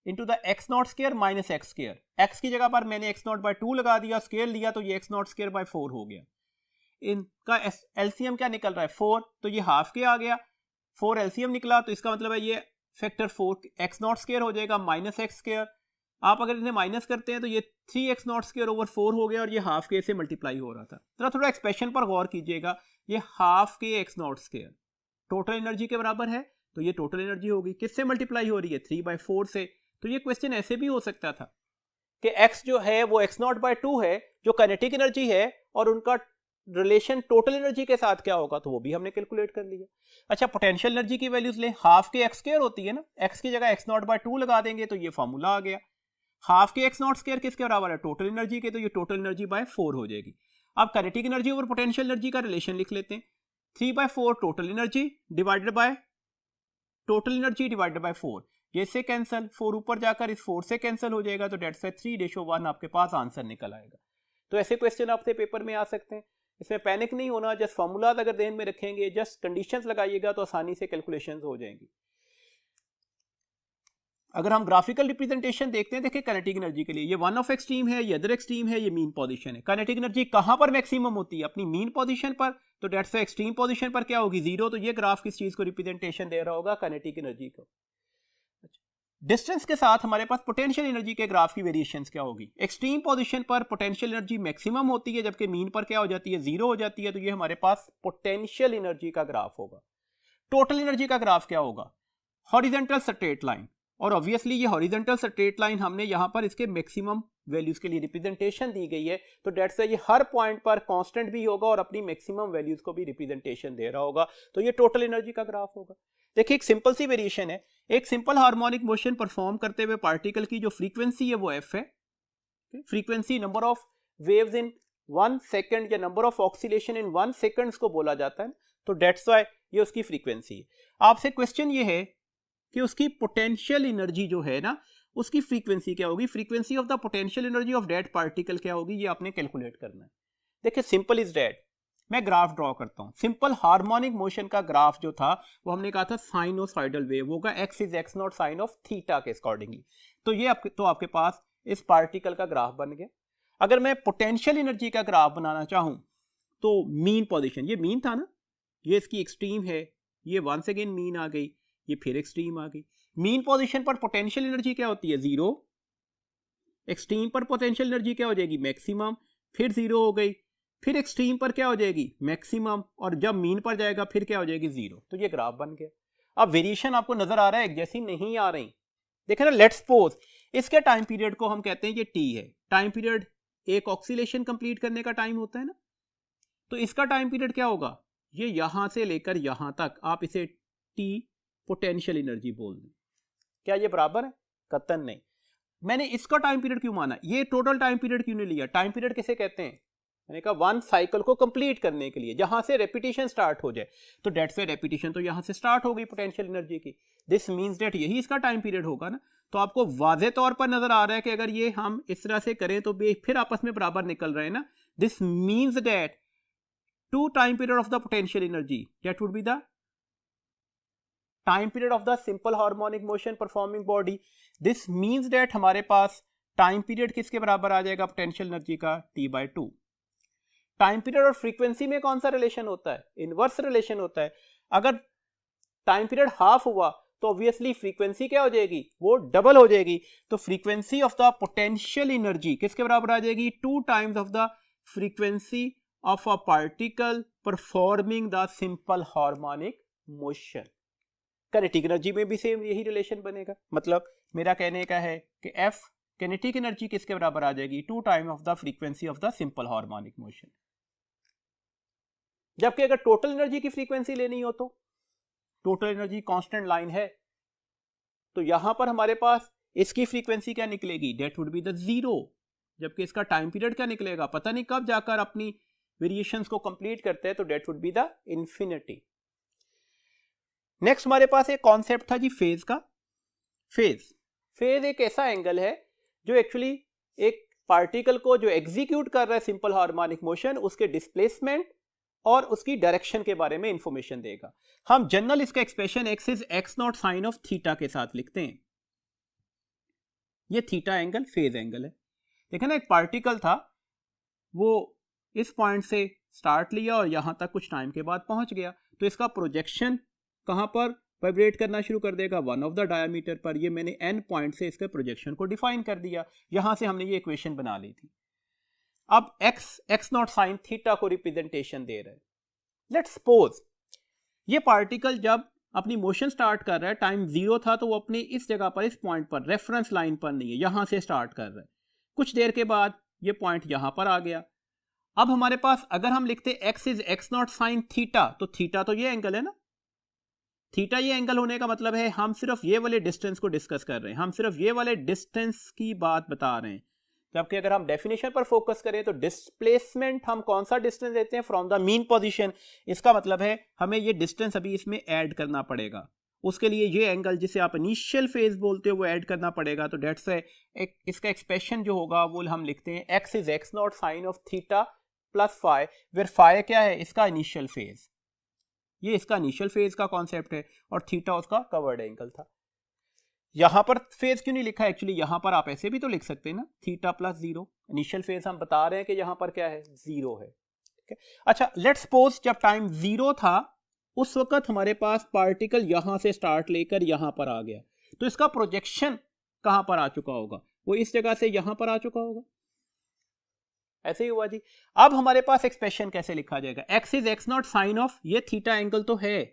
Speaker 1: into the x not square minus x square. X की जगह पर मैंने एक्स नॉट बाय 2 लगा दिया, स्क्वायर लिया तो ये एक्स नॉट स्क्वायर बाय 4 हो गया। इनका एलसीएम क्या निकल रहा है, 4, तो ये हाफ के आ गया, 4 एलसीएम निकला, तो इसका मतलब है ये फैक्टर 4 एक्स नॉट स्क्वायर हो जाएगा माइनस एक्स स्क्वायर। आप अगर इन्हें माइनस करते हैं तो ये 3 एक्स नॉट स्क्वायर ओवर 4 हो गया, और ये हाफ के से मल्टीप्लाई हो रहा था। थोड़ा एक्सप्रेशन पर गौर कीजिएगा, ये half K X not square total energy के बराबर है, तो ये टोटल एनर्जी होगी, किससे मल्टीप्लाई हो रही है, 3/4 से। तो ये क्वेश्चन ऐसे भी हो सकता था कि x जो है वो x नॉट बाय 2 है, जो काइनेटिक एनर्जी है, और उनका रिलेशन टोटल एनर्जी के साथ क्या होगा, तो वो भी हमने कैलकुलेट कर लिया। अच्छा पोटेंशियल एनर्जी की वैल्यूज ले, हाफ के एक्स स्क्वायर होती है ना, x की जगह x नॉट बाय 2 लगा देंगे तो ये फॉर्मूला आ गया। Half K X not square किसके बराबर है, टोटल एनर्जी के, तो ये टोटल एनर्जी बाय 4 हो जाएगी। अब kinetic energy over potential energy का रिलेशन लिख लेते हैं, 3/4 total energy divided by total energy divided by 4, ये से कैंसिल, 4 ऊपर जाकर इस 4 से कैंसिल हो जाएगा, तो डेट्स 3/1 आपके पास आंसर निकल आएगा। तो ऐसे क्वेश्चन आपसे पेपर में आ सकते हैं, इसमें पैनिक नहीं होना, जस्ट फॉर्मूला अगर ध्यान में रखेंगे, जस्ट कंडीशंस लगाइएगा तो आसानी से कैलकुलेशंस हो जाएंगी। अगर हम ग्राफिकल रिप्रेजेंटेशन देखते हैं, देखिए काइनेटिक एनर्जी के लिए ये वन ऑफ एक्सट्रीम है, ये अदर एक्सट्रीम है, ये मीन पोजीशन है। काइनेटिक एनर्जी कहां पर मैक्सिमम होती है, अपनी मीन पोजीशन पर, तो डेट्स एक्सट्रीम पोजीशन पर क्या होगी, 0। तो ये ग्राफ किस चीज को रिप्रेजेंटेशन दे रहा होगा, काइनेटिक एनर्जी को। डिस्टेंस के साथ हमारे पास पोटेंशियल एनर्जी के ग्राफ की वेरिएशंस क्या होगी, एक्सट्रीम पोजीशन पर पोटेंशियल एनर्जी मैक्सिमम होती है, जबकि मीन पर क्या हो जाती है, 0 हो जाती है, तो ये हमारे पास पोटेंशियल एनर्जी का ग्राफ होगा। टोटल एनर्जी का ग्राफ क्या होगा, हॉरिजॉन्टल स्ट्रेट लाइन, और ऑब्वियसली ये हॉरिजॉन्टल स्ट्रेट लाइन हमने यहां पर इसके मैक्सिमम वैल्यूज के लिए रिप्रेजेंटेशन दी गई है, तो डेट्स ये हर पॉइंट पर कांस्टेंट भी होगा और अपनी मैक्सिमम वैल्यूज को भी रिप्रेजेंटेशन दे रहा होगा, तो ये टोटल एनर्जी का ग्राफ होगा। देखिए एक सिंपल सी वेरिएशन है, एक सिंपल हार्मोनिक मोशन परफॉर्म करते हुए पार्टिकल की जो फ्रीक्वेंसी है वो f है, frequency number of waves in 1 second या number of oscillation in 1 second को बोला जाता है, तो डेट्स वाई ये उसकी फ्रीक्वेंसी है। आपसे क्वेश्चन ये है कि उसकी पोटेंशियल एनर्जी जो है ना, उसकी फ्रीक्वेंसी क्या होगी, frequency of the potential energy of that particle क्या होगी, ये आपने कैलकुलेट करना है। देखिए सिंपल इज दैट, मैं ग्राफ ड्रॉ करता हूं। सिंपल हार्मोनिक मोशन का ग्राफ जो था वो हमने कहा था साइनोसॉइडल वेव होगा, x is x not sine of theta के अकॉर्डिंगली। तो ये आपके पास इस पार्टिकल का ग्राफ बन गया। अगर मैं पोटेंशियल एनर्जी का ग्राफ बनाना चाहूं तो मीन पोजीशन, ये मीन था ना, ये इसकी एक्सट्रीम है, ये वंस अगेन मीन आ गई, ये फिर एक्सट्रीम आ गई। मीन पोजीशन पर पोटेंशियल एनर्जी क्या होती है, 0। एक्सट्रीम पर पोटेंशियल एनर्जी क्या हो जाएगी, मैक्सिमम, फिर 0 हो गई, फिर एक्सट्रीम पर क्या हो जाएगी, मैक्सिमम, और जब मीन पर जाएगा फिर क्या हो जाएगी, 0। तो ये ग्राफ बन गया। अब वेरिएशन आपको नजर आ रहा है, एक जैसी नहीं आ रही। देखें ना, लेट्स सपोज इसके टाइम पीरियड को हम कहते हैं ये t है, टाइम पीरियड एक ऑक्सीलेशन कंप्लीट करने का टाइम होता है ना, तो इसका टाइम पीरियड क्या होगा, ये यहां से लेकर यहां तक, आप इसे t पोटेंशियल एनर्जी बोल दें। क्या ये बराबर है, कतन नहीं। मैंने इसका टाइम पीरियड क्यों माना, ये टोटल टाइम पीरियड क्यों नहीं लिया, टाइम पीरियड किसे कहते हैं, मैंने कहा 1 साइकिल को कंप्लीट करने के लिए, जहां से रेपिटेशन स्टार्ट हो जाए, तो डेट से रेपिटेशन तो यहां से स्टार्ट हो गई पोटेंशियल एनर्जी की, दिस मींस डेट यही इसका टाइम पीरियड होगा ना। तो आपको वाज़े तौर पर नजर आ रहा है कि अगर ये हम इस तरह से करें तो फिर आपस में बराबर निकल रहे हैं ना, this means that 2 time period of the potential energy, that would be the time period of the simple harmonic motion performing body. This means that हमारे पास टाइम पीरियड किसके बराबर आ जाएगा पोटेंशियल एनर्जी का, T/2. टाइम पीरियड और frequency में कौन सा रिलेशन होता है, इनवर्स रिलेशन होता है. अगर टाइम पीरियड हाफ हुआ तो ऑब्वियसली फ्रीक्वेंसी क्या हो जाएगी, वो डबल हो जाएगी. तो frequency of the potential energy किसके बराबर आ जाएगी, 2 times of the frequency of a particle performing the simple harmonic motion. Kinetic energy में भी सेम यही रिलेशन बनेगा. मतलब मेरा कहने का है कि F काइनेटिक एनर्जी किसके बराबर आ जाएगी, 2 times of the frequency of the simple harmonic motion. जबकि अगर टोटल एनर्जी की फ्रीक्वेंसी लेनी हो तो टोटल एनर्जी कांस्टेंट लाइन है, तो यहां पर हमारे पास इसकी फ्रीक्वेंसी क्या निकलेगी, डेट वुड बी द 0. जबकि इसका टाइम पीरियड क्या निकलेगा, पता नहीं कब जाकर अपनी वेरिएशंस को कंप्लीट करते हैं, तो that would be the infinity. Next हमारे पास एक कॉन्सेप्ट था जी फेज का. फेज एक ऐसा एंगल है जो एक्चुअली एक पार्टिकल को जो एग्जीक्यूट कर रहा है सिंपल हार्मोनिक मोशन, उसके डिस्प्लेसमेंट और उसकी डायरेक्शन के बारे में इंफॉर्मेशन देगा. हम जनरल इसका expression x is x0 sine of theta के साथ लिखते हैं. ये थीटा एंगल फेज एंगल है. देखा ना, एक पार्टिकल था, वो इस पॉइंट से स्टार्ट लिया और यहां तक कुछ टाइम के बाद पहुंच गया, तो इसका प्रोजेक्शन कहां पर वाइब्रेट करना शुरू कर देगा, 1 ऑफ द डायमीटर पर. ये मैंने n पॉइंट से इसके प्रोजेक्शन को डिफाइन कर दिया. यहां से हमने ये इक्वेशन बना ली थी. अब x0 साइन थीटा को रिप्रेजेंटेशन दे रहा है. लेट्स सपोज ये पार्टिकल जब अपनी मोशन स्टार्ट कर रहा है, टाइम 0 था, तो वो अपनी इस जगह पर, इस पॉइंट पर, रेफरेंस लाइन पर नहीं है, यहां से स्टार्ट कर रहा है. कुछ देर के बाद ये पॉइंट यहां पर आ गया. अब हमारे पास अगर हम लिखते x is x0 sine theta, तो थीटा तो ये एंगल है ना. थीटा ये एंगल होने का मतलब है हम सिर्फ ये वाले डिस्टेंस को डिस्कस कर रहे हैं, हम सिर्फ ये वाले डिस्टेंस की बात बता रहे हैं. जबकि अगर हम डेफिनेशन पर फोकस करें तो डिस्प्लेसमेंट हम कौन सा डिस्टेंस देते हैं, फ्रॉम द मीन पोजीशन. इसका मतलब है हमें ये डिस्टेंस अभी इसमें ऐड करना पड़ेगा. उसके लिए ये एंगल जिसे आप इनिशियल फेज बोलते हो वो ऐड करना पड़ेगा. तो डेट्स इसका एक्सप्रेशन जो होगा वो हम लिखते हैं x is x0 sine of theta plus phi, where phi क्या है, इसका इनिशियल फेज. ये इसका इनिशियल फेज का कॉन्सेप्ट है और थीटा उसका कवर्ड एंगल था. यहां पर फेज क्यों नहीं लिखा, एक्चुअली यहां पर आप ऐसे भी तो लिख सकते हैं ना, थीटा प्लस 0. इनिशियल फेज हम बता रहे हैं कि यहां पर क्या है, 0 है. अच्छा, लेट्स सपोज जब टाइम 0 था उस वक्त हमारे पास पार्टिकल यहां से स्टार्ट लेकर यहां पर आ गया, तो इसका प्रोजेक्शन कहां पर आ चुका होगा, वो इस जगह से यहां पर आ चुका होगा. ऐसे ही हुआ जी. अब हमारे पास एक्सप्रेशन कैसे लिखा जाएगा, x is x0 sine of, ये थीटा एंगल तो है,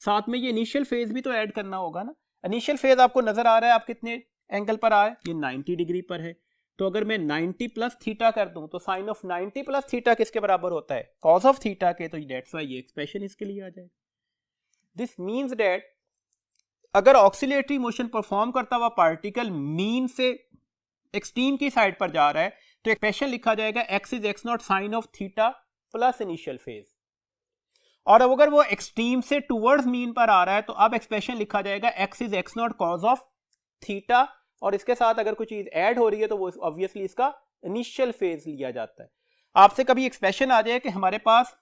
Speaker 1: साथ में ये इनिशियल फेज भी तो ऐड करना होगा ना. इनिशियल फेज आपको नजर आ रहा है, आप कितने एंगल पर आए, ये 90 डिग्री पर है. तो अगर मैं 90 प्लस थीटा कर दूं तो साइन ऑफ 90 प्लस थीटा किसके बराबर होता है, कॉस ऑफ थीटा के. तो दैट्स व्हाई ये एक्सप्रेशन इसके लिए आ जाएगा. दिस मींस दैट अगर ऑक्सीलेटरी मोशन परफॉर्म करता हुआ पार्टिकल मीन से एक्सट्रीम की साइड पर जा रहा है, तो एक्सप्रेशन लिखा जाएगा x is x0 sine of theta plus initial phase. और अब अगर वो एक्सट्रीम से टुवर्ड्स मीन पर आ रहा है तो अब एक्सप्रेशन लिखा जाएगा x is x0 cos of theta, और इसके साथ अगर कोई चीज ऐड हो रही है तो वो ऑब्वियसली इसका इनिशियल फेज लिया जाता है. आपसे कभी एक्सप्रेशन आ जाए कि हमारे पास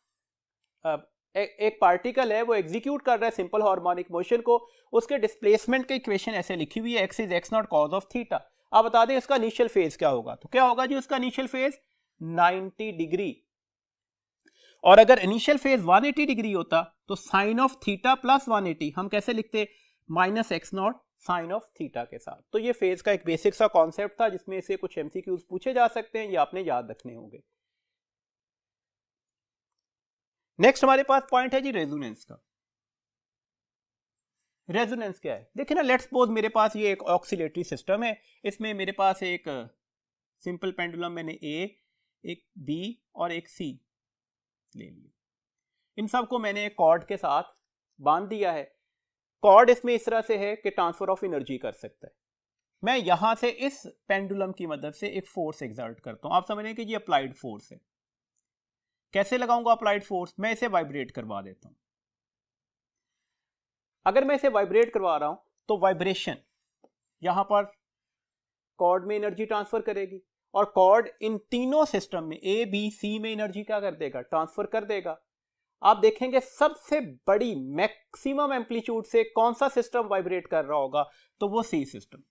Speaker 1: एक पार्टिकल है, वो एग्जीक्यूट कर रहा है सिंपल हार्मोनिक मोशन को, उसके डिस्प्लेसमेंट की इक्वेशन ऐसे लिखी हुई है, x is x0 cos of theta. आप बता दें इसका इनिशियल फेज क्या होगा, तो क्या होगा जी उसका इनिशियल फेज 90 डिग्री. और अगर इनिशियल फेज 180 डिग्री होता तो साइन ऑफ थीटा प्लस 180 हम कैसे लिखते, minus x0 sine of theta के साथ. तो ये फेज का एक बेसिक सा कॉन्सेप्ट था जिसमें से कुछ एमसीक्यूज पूछे जा सकते हैं, ये आपने याद रखने होंगे. नेक्स्ट हमारे पास पॉइंट है जी रेजोनेंस का. रेजोनेंस क्या है, देखिए ना, लेट्स सपोज मेरे पास ये एक ऑक्सीलेटरी सिस्टम है, इसमें मेरे पास एक सिंपल पेंडुलम मैंने A, एक B और एक C ले लिया. इन सब को मैंने एक कॉर्ड के साथ बांध दिया है. कॉर्ड इसमें इस तरह से है कि ट्रांसफर ऑफ एनर्जी कर सकता है. मैं यहां से इस पेंडुलम की मदद से एक फोर्स एग्जर्ट करता हूं. आप समझ रहे हैं कि ये अप्लाइड फोर्स है. कैसे लगाऊंगा अप्लाइड फोर्स, मैं इसे वाइब्रेट करवा देता हूं. अगर मैं इसे वाइब्रेट करवा रहा हूं तो वाइब्रेशन यहां पर कॉर्ड में एनर्जी ट्रांसफर करेगी, और कॉर्ड इन तीनों सिस्टम में A, B, C में एनर्जी क्या कर देगा, ट्रांसफर कर देगा. आप देखेंगे सबसे बड़ी मैक्सिमम एम्पलीट्यूड से कौन सा सिस्टम वाइब्रेट कर रहा होगा, तो वो सी सिस्टम।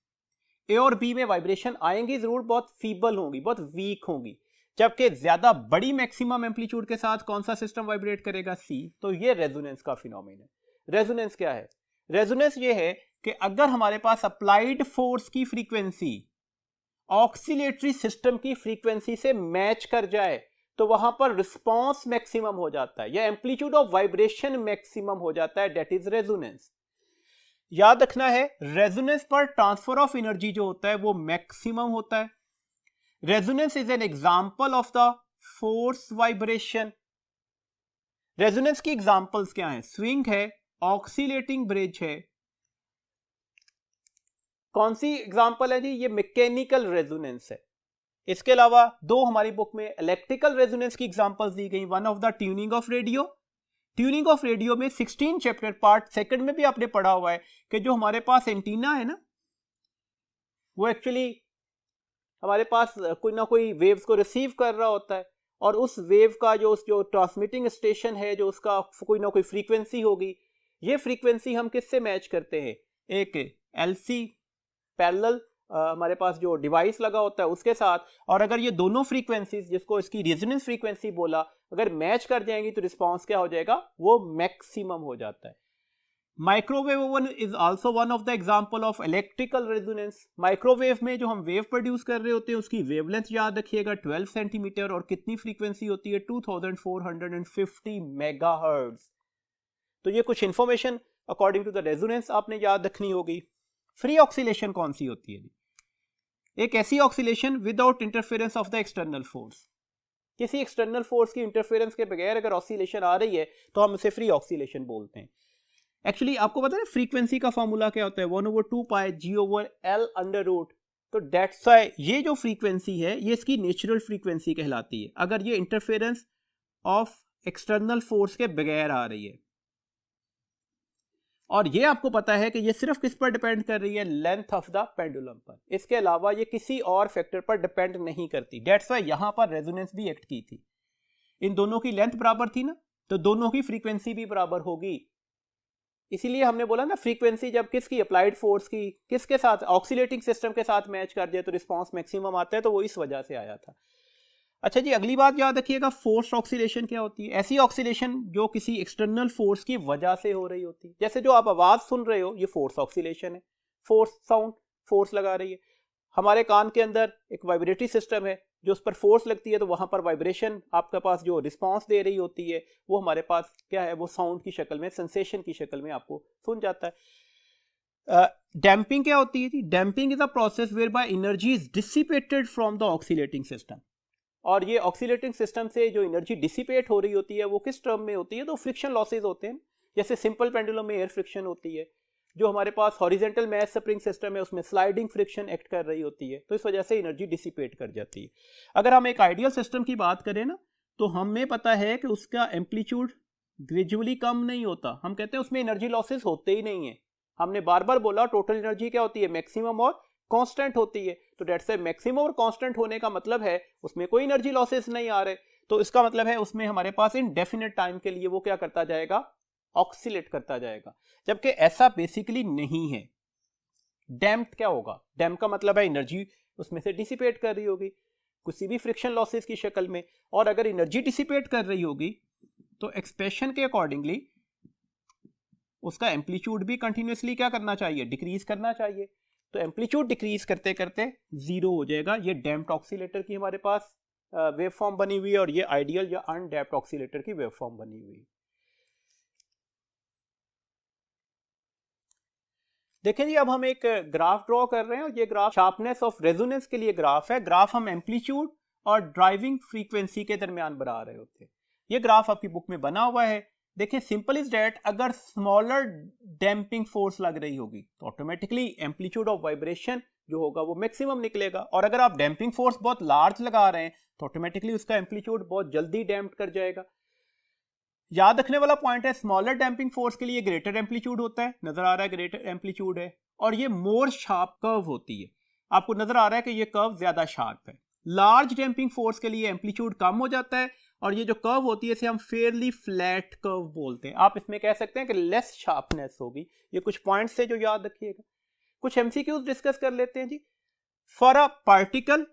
Speaker 1: ए और बी में वाइब्रेशन आएंगी जरूर, बहुत फीबल होंगी, बहुत वीक होंगी, जबकि ज्यादा बड़ी मैक्सिमम एम्पलीट्यूड के साथ कौन सा सिस्टम वाइब्रेट करेगा, सी। तो ये रेजोनेंस का फिनोमेना है। रेजोनेंस क्या है? रेजोनेंस ये है कि अगर हमारे पास अप्लाइड फोर्स की फ्रीक्वेंसी ऑक्सीलेटरी सिस्टम की फ्रीक्वेंसी से मैच कर जाए तो वहां पर रिस्पांस मैक्सिमम हो जाता है, या एम्पलीट्यूड ऑफ वाइब्रेशन मैक्सिमम हो जाता है, दैट इज रेजोनेंस। याद रखना है, रेजोनेंस पर ट्रांसफर ऑफ एनर्जी जो होता है वो मैक्सिमम होता है। Resonance is an example of the force vibration. Resonance की एग्जांपल्स क्या हैं? स्विंग है, ऑक्सीलेटिंग ब्रिज है। कौन सी एग्जांपल है जी? ये मैकेनिकल रेजोनेंस है। इसके अलावा दो हमारी बुक में इलेक्ट्रिकल रेजोनेंस की एग्जांपल्स दी गई। One of the tuning of radio. Tuning of radio में 16 चैप्टर पार्ट सेकंड में भी आपने पढ़ा हुआ है कि जो हमारे पास एंटीना है ना, वो एक्चुअली हमारे पास कोई ना कोई वेव्स को रिसीव कर रहा होता है, और उस वेव का जो ट्रांसमिटिंग स्टेशन है, जो उसका कोई ना कोई फ्रीक्वेंसी होगी, ये फ्रीक्वेंसी हम किससे मैच करते हैं? एक एलसी पैरेलल हमारे पास जो डिवाइस लगा होता है उसके साथ। और अगर ये दोनों फ्रीक्वेंसीज, जिसको इसकी रेजोनेंस फ्रीक्वेंसी बोला, अगर मैच कर जाएंगी तो रिस्पांस क्या हो जाएगा? वो मैक्सिमम हो जाता है। Microwave oven is also one of the example of electrical resonance. Microwave में जो हम वेव प्रोड्यूस कर रहे होते हैं उसकी वेवलेंथ याद रखिएगा 12 सेंटीमीटर, और कितनी फ्रीक्वेंसी होती है? 2450 मेगाहर्ट्ज। तो ये कुछ information according to the resonance आपने याद रखनी होगी। फ्री ऑक्सीलेशन कौन सी होती है? एक ऐसी oscillation without interference of the external force. किसी एक्सटर्नल फोर्स की इंटरफेरेंस के बगैर अगर ऑक्सीलेशन आ रही है तो हम उसे फ्री ऑक्सीलेशन बोलते हैं। एक्चुअली आपको पता है फ्रीक्वेंसी का फॉर्मूला क्या होता है? 1/2 पाई g/L अंडर रूट। तो दैट्स व्हाई ये जो फ्रीक्वेंसी है ये इसकी नेचुरल फ्रीक्वेंसी कहलाती है, अगर ये इंटरफेरेंस ऑफ एक्सटर्नल फोर्स के बगैर आ रही है। और ये आपको पता है कि ये सिर्फ किस पर डिपेंड कर रही है? लेंथ ऑफ द पेंडुलम पर। इसके अलावा ये किसी और फैक्टर पर डिपेंड नहीं करती। दैट्स व्हाई यहां पर रेजोनेंस भी एक्ट की थी। इन दोनों की लेंथ बराबर थी ना, तो दोनों की फ्रीक्वेंसी भी बराबर होगी। इसीलिए हमने बोला ना, फ्रीक्वेंसी जब किसकी, अप्लाइड फोर्स की, किसके साथ, ऑक्सीलेटिंग सिस्टम के साथ मैच कर जाए तो रिस्पांस मैक्सिमम आता है। तो वो इस वजह से आया था। अच्छा जी, अगली बात याद रखिएगा, फोर्स ऑक्सीलेशन क्या होती है? ऐसी ऑक्सीलेशन जो किसी एक्सटर्नल फोर्स की वजह से हो रही होती है। जैसे जो आप आवाज सुन रहे हो, ये फोर्स ऑक्सीलेशन है। फोर्स साउंड, फोर्स लगा रही है। हमारे कान के अंदर एक वाइब्रेटरी सिस्टम है, जो उस पर फोर्स लगती है तो वहां पर वाइब्रेशन आपके पास जो रिस्पांस दे रही होती है वो हमारे पास क्या है? वो साउंड की शक्ल में, सेंसेशन की शक्ल में आपको सुन जाता है। डैम्पिंग क्या होती है? Damping is a process where by energy is dissipated from the oscillating system. और ये ऑक्सीलेटिंग सिस्टम से जो एनर्जी डिसिपेट हो रही होती है वो किस टर्म में होती है? तो फ्रिक्शन लॉसेज होते हैं। जैसे सिंपल पेंडुलम में एयर फ्रिक्शन होती है, जो हमारे पास हॉरिजेंटल मैस स्प्रिंग सिस्टम है उसमें स्लाइडिंग फ्रिक्शन एक्ट कर रही होती है, तो इस वजह से एनर्जी डिसिपेट कर जाती है। अगर हम एक आइडियल सिस्टम की बात करें ना, तो हमें पता है कि उसका एम्पलीट्यूड ग्रेजुअली कम नहीं होता। हम कहते हैं उसमें एनर्जी लॉसेज होते ही नहीं है। हमने बार बार बोला टोटल एनर्जी क्या होती है? मैक्सिमम और कांस्टेंट होती है। तो डेट्स से मैक्सिमम और कांस्टेंट होने का मतलब है उसमें कोई एनर्जी लॉसेस नहीं आ रहे। तो इसका मतलब है उसमें हमारे पास इनडेफिनेट टाइम के लिए वो क्या करता जाएगा? ऑक्सीलेट करता जाएगा। जबकि ऐसा बेसिकली नहीं है। डैम्प्ड क्या होगा? डैम्प का मतलब है एनर्जी उसमें से डिसिपेट कर रही होगी किसी भी फ्रिक्शन लॉसेस की शक्ल में। और अगर एनर्जी डिसिपेट कर रही होगी तो एक्सप्रेशन के अकॉर्डिंगली उसका एम्पलीट्यूड भी कंटिन्यूसली क्या करना चाहिए? डिक्रीज करना चाहिए। तो एम्पलीट्यूड डिक्रीज करते करते जीरो हो जाएगा। ये डैम्प्ड ऑक्सीलेटर की हमारे पास वेव फॉर्म बनी हुई है, और ये आइडियल या अनडैम्प्ड ऑक्सीलेटर की वेव फॉर्म बनी हुई है। देखें जी, अब हम एक ग्राफ ड्रॉ कर रहे हैं, और ये ग्राफ शार्पनेस ऑफ रेजोनेंस के लिए ग्राफ है। ग्राफ हम एम्पलीट्यूड और ड्राइविंग फ्रीक्वेंसी के दरमियान बना रहे होते हैं। ये ग्राफ आपकी बुक में बना हुआ है। देखिए, सिंपल इज डेट, अगर स्मॉलर डैम्पिंग फोर्स लग रही होगी तो ऑटोमेटिकली एम्पलीट्यूड ऑफ वाइब्रेशन जो होगा वो मैक्सिमम निकलेगा। और अगर आप डैम्पिंग फोर्स बहुत लार्ज लगा रहे हैं तो ऑटोमेटिकली उसका एम्पलीट्यूड बहुत जल्दी डैम्प कर जाएगा। याद रखने वाला पॉइंट है, स्मॉलर डैम्पिंग फोर्स के लिए ग्रेटर एम्पलीट्यूड होता है। नजर आ रहा है ग्रेटर एम्पलीट्यूड है, और ये मोर शार्प कर्व होती है। आपको नजर आ रहा है कि ये कर्व ज्यादा शार्प है। लार्ज डैम्पिंग फोर्स के लिए एम्पलीट्यूड कम हो जाता है, और ये जो कर्व होती है इसे हम फेयरली फ्लैट कर्व बोलते हैं। आप इसमें कह सकते हैं कि लेस शार्पनेस होगी। ये कुछ पॉइंट्स है जो याद रखिएगा। कुछ एमसीक्यूज डिस्कस कर लेते हैं जी। For a particle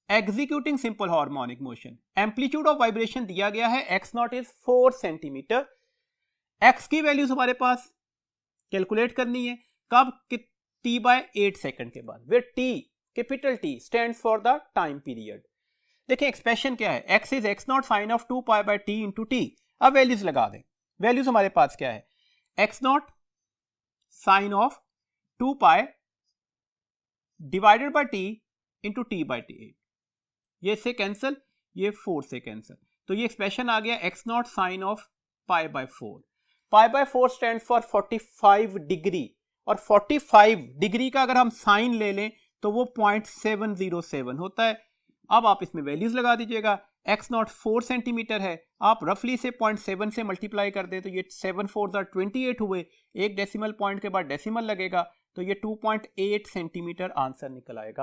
Speaker 1: executing simple harmonic motion, amplitude of vibration दिया गया है x not is 4 centimetre. x की वैल्यूज हमारे पास कैलकुलेट करनी है कब? t/8 सेकंड के बाद, where t capital T stands for the time period. देखिए एक्सप्रेशन क्या है, x is x not sine of 2π/t into t। अब वैल्यूज लगा दें। वैल्यूज हमारे पास क्या है, x not sine of 2π divided by t into t/8। ये इससे कैंसिल, ये 4 से कैंसिल, तो ये एक्सप्रेशन आ गया x not sine of π/4। π/4 stand for 45 degree, और 45 डिग्री का अगर हम साइन ले लें तो वो 0.707 होता है। अब आप इसमें वैल्यूज लगा दीजिएगा। x नॉट 4 सेंटीमीटर है, आप रफली से 0.7 से मल्टीप्लाई कर दें तो ये 7 4 28 हुए। एक डेसिमल पॉइंट के बाद डेसिमल लगेगा तो ये 2.8 सेंटीमीटर आंसर निकल आएगा।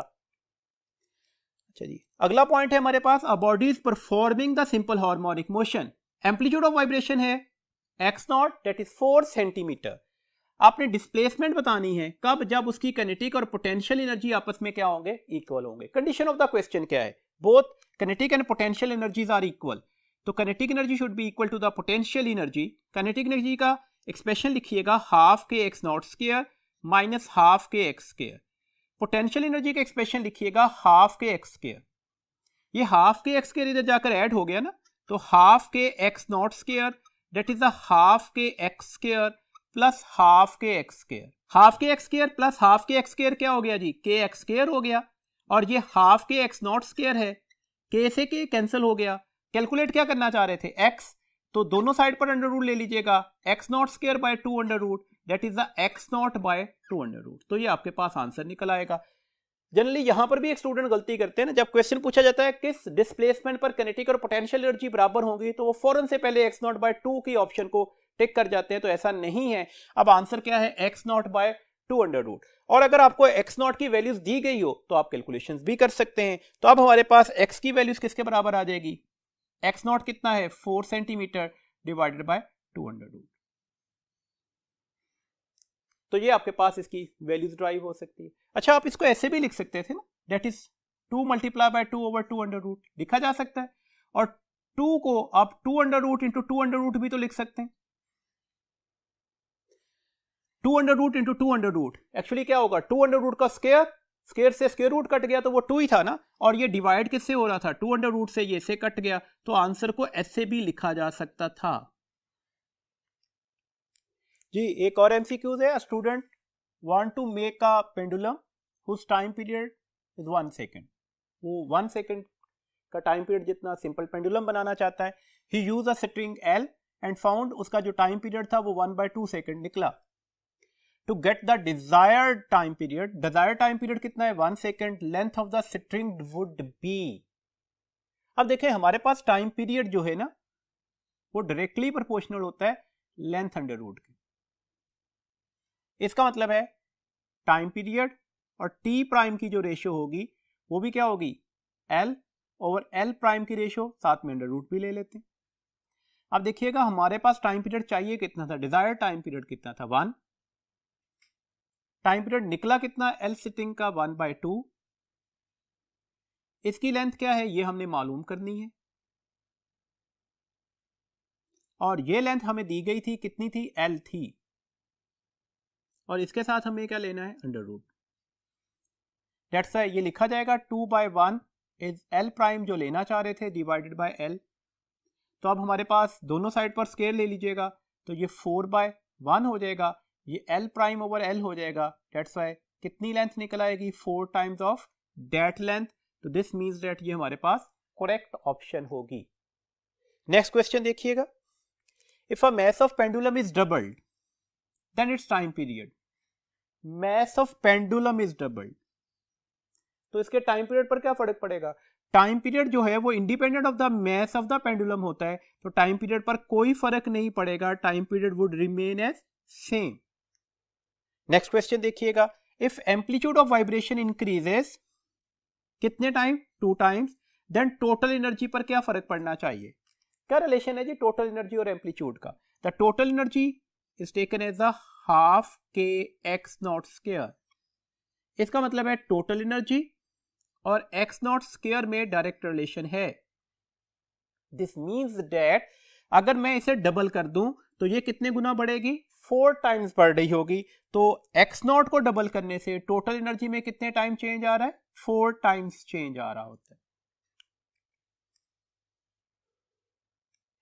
Speaker 1: अच्छा जी, अगला पॉइंट है हमारे पास, a body is performing the simple harmonic motion, amplitude of vibration है x not that is 4 centimetre. आपने डिस्प्लेसमेंट बतानी है कब? जब उसकी काइनेटिक और पोटेंशियल एनर्जी आपस में क्या होंगे? इक्वल होंगे। कंडीशन ऑफ द क्वेश्चन क्या है? Both kinetic and potential energies are equal. तो kinetic energy should be equal to the potential energy. Kinetic energy का एक्सप्रेशन लिखिएगा half K x not square minus half K x square. Potential energy का expression लिखिएगा half K x square. ये half K x square इधर जाकर add हो गया ना, तो half K x not square that is the half K x square plus half K x square. Half K x square plus half K x square क्या हो गया जी? के x स्क्वायर हो गया। और ये half K x not square है, के से के कैंसिल हो गया। कैलकुलेट क्या करना चाह रहे थे? x, तो दोनों साइड पर अंडर रूट ले लीजिएगा। x not square by 2 under root that is the x not by 2 under root. तो ये आपके पास आंसर निकल आएगा। जनरली यहां पर भी एक स्टूडेंट गलती करते हैं ना, जब क्वेश्चन पूछा जाता है किस डिस्प्लेसमेंट पर काइनेटिक और पोटेंशियल एनर्जी बराबर होंगी, तो वो फौरन से पहले x नॉट बाय 2 की ऑप्शन को टिक कर जाते हैं। तो ऐसा नहीं है। अब आंसर क्या है? x not by 2 under root. और अगर आपको x नॉट की वैल्यूज दी गई हो तो आप कैलकुलेशंस भी कर सकते हैं। तो अब हमारे पास x की वैल्यूज किसके बराबर आ जाएगी? x नॉट कितना है? 4 centimetre divided by 2 under root. तो ये आपके पास इसकी वैल्यूज ड्राइव हो सकती है। अच्छा, आप इसको ऐसे भी लिख सकते थे ना, that is 2 multiply by 2 over 2 under root लिखा जा सकता है। और 2 को आप 2 under root into 2 under root भी तो लिख सकते हैं। 2 under root into 2 under root actually क्या होगा? 2 अंडर रूट का स्क्वायर, स्क्वायर से स्क्वायर रूट कट गया तो वो 2 ही था ना, और ये डिवाइड किससे हो रहा था? 2 अंडर रूट से, ये से कट गया, तो आंसर को ऐसे भी लिखा जा सकता था जी। एक और एमसीक्यूज है, student want to make a pendulum whose time period is 1 second. वो 1 सेकेंड का टाइम पीरियड जितना सिंपल पेंडुलम बनाना चाहता है। He use a string L and found उसका जो टाइम पीरियड था वो 1/2 सेकेंड निकला। To get the desired time period, desired time period कितना है? 1 second. Length of the string would be. अब देखें हमारे पास टाइम पीरियड जो है ना वो डायरेक्टली प्रोपोर्शनल होता है लेंथ अंडर रूट के। इसका मतलब है टाइम पीरियड और टी प्राइम की जो रेशियो होगी वो भी क्या होगी? L ओवर L प्राइम की रेशियो, साथ में अंडर रूट भी ले लेते हैं। अब देखिएगा हमारे पास टाइम पीरियड चाहिए कितना था? डिजायर्ड टाइम पीरियड कितना था? 1। टाइम पीरियड निकला कितना? L सिटिंग का 1/2। इसकी लेंथ क्या है ये हमने मालूम करनी है, और ये लेंथ हमें दी गई थी कितनी थी? L थी, और इसके साथ हमें क्या लेना है? Under root. दैट्स व्हाई ये लिखा जाएगा 2/1 इज L प्राइम जो लेना चाह रहे थे डिवाइडेड बाय L। तो अब हमारे पास दोनों साइड पर स्केयर ले लीजिएगा, तो ये 4/1 हो जाएगा, ये L प्राइम ओवर L हो जाएगा। दैट्स व्हाई कितनी लेंथ निकल आएगी? 4 टाइम्स ऑफ दैट लेंथ। तो दिस मीन्स दैट ये हमारे पास करेक्ट ऑप्शन होगी। नेक्स्ट क्वेश्चन देखिएगा, if a mass of pendulum is doubled then its time period. Mass of pendulum is doubled, तो इसके टाइम पीरियड पर क्या फर्क पड़ेगा? टाइम पीरियड जो है वो independent of the mass of the pendulum होता है, तो टाइम पीरियड पर कोई फर्क नहीं पड़ेगा, time period would remain as same. Next question देखिएगा, if amplitude of vibration increases कितने time? 2 times, then total energy पर क्या फर्क पड़ना चाहिए? क्या रिलेशन है जी टोटल एनर्जी और एम्पलीट्यूड का? The total energy is taken as a half K X not square. इसका मतलब है टोटल एनर्जी और एक्स नॉट स्क्वायर में डायरेक्ट रिलेशन है। दिस मीन्स दैट अगर मैं इसे डबल कर दूं तो ये कितने गुना बढ़ेगी? 4 टाइम्स बढ़ रही होगी। तो एक्स नॉट को डबल करने से टोटल एनर्जी में कितने टाइम चेंज आ रहा है? 4 टाइम्स चेंज आ रहा होता है।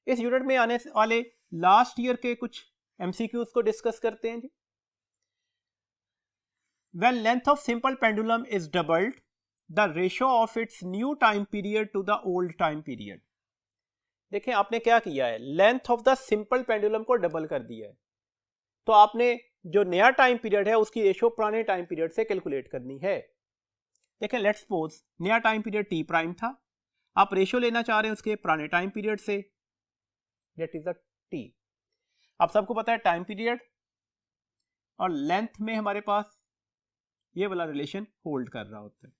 Speaker 1: इस यूनिट में आने वाले लास्ट ईयर के कुछ एमसीक्यूज को डिस्कस करते हैं जी। When length of simple pendulum is doubled, the ratio of its new time period to the old time period. देखें आपने क्या किया है, length of the simple pendulum को डबल कर दिया है, तो आपने जो नया टाइम पीरियड है उसकी रेशियो पुराने टाइम पीरियड से कैलकुलेट करनी है। देखें लेट्स सपोज नया टाइम पीरियड टी प्राइम था, आप रेशियो लेना चाह रहे हैं उसके पुराने टाइम पीरियड से, दैट इज द टी। आप सबको पता है टाइम पीरियड और लेंथ में हमारे पास ये वाला रिलेशन होल्ड कर रहा होता है।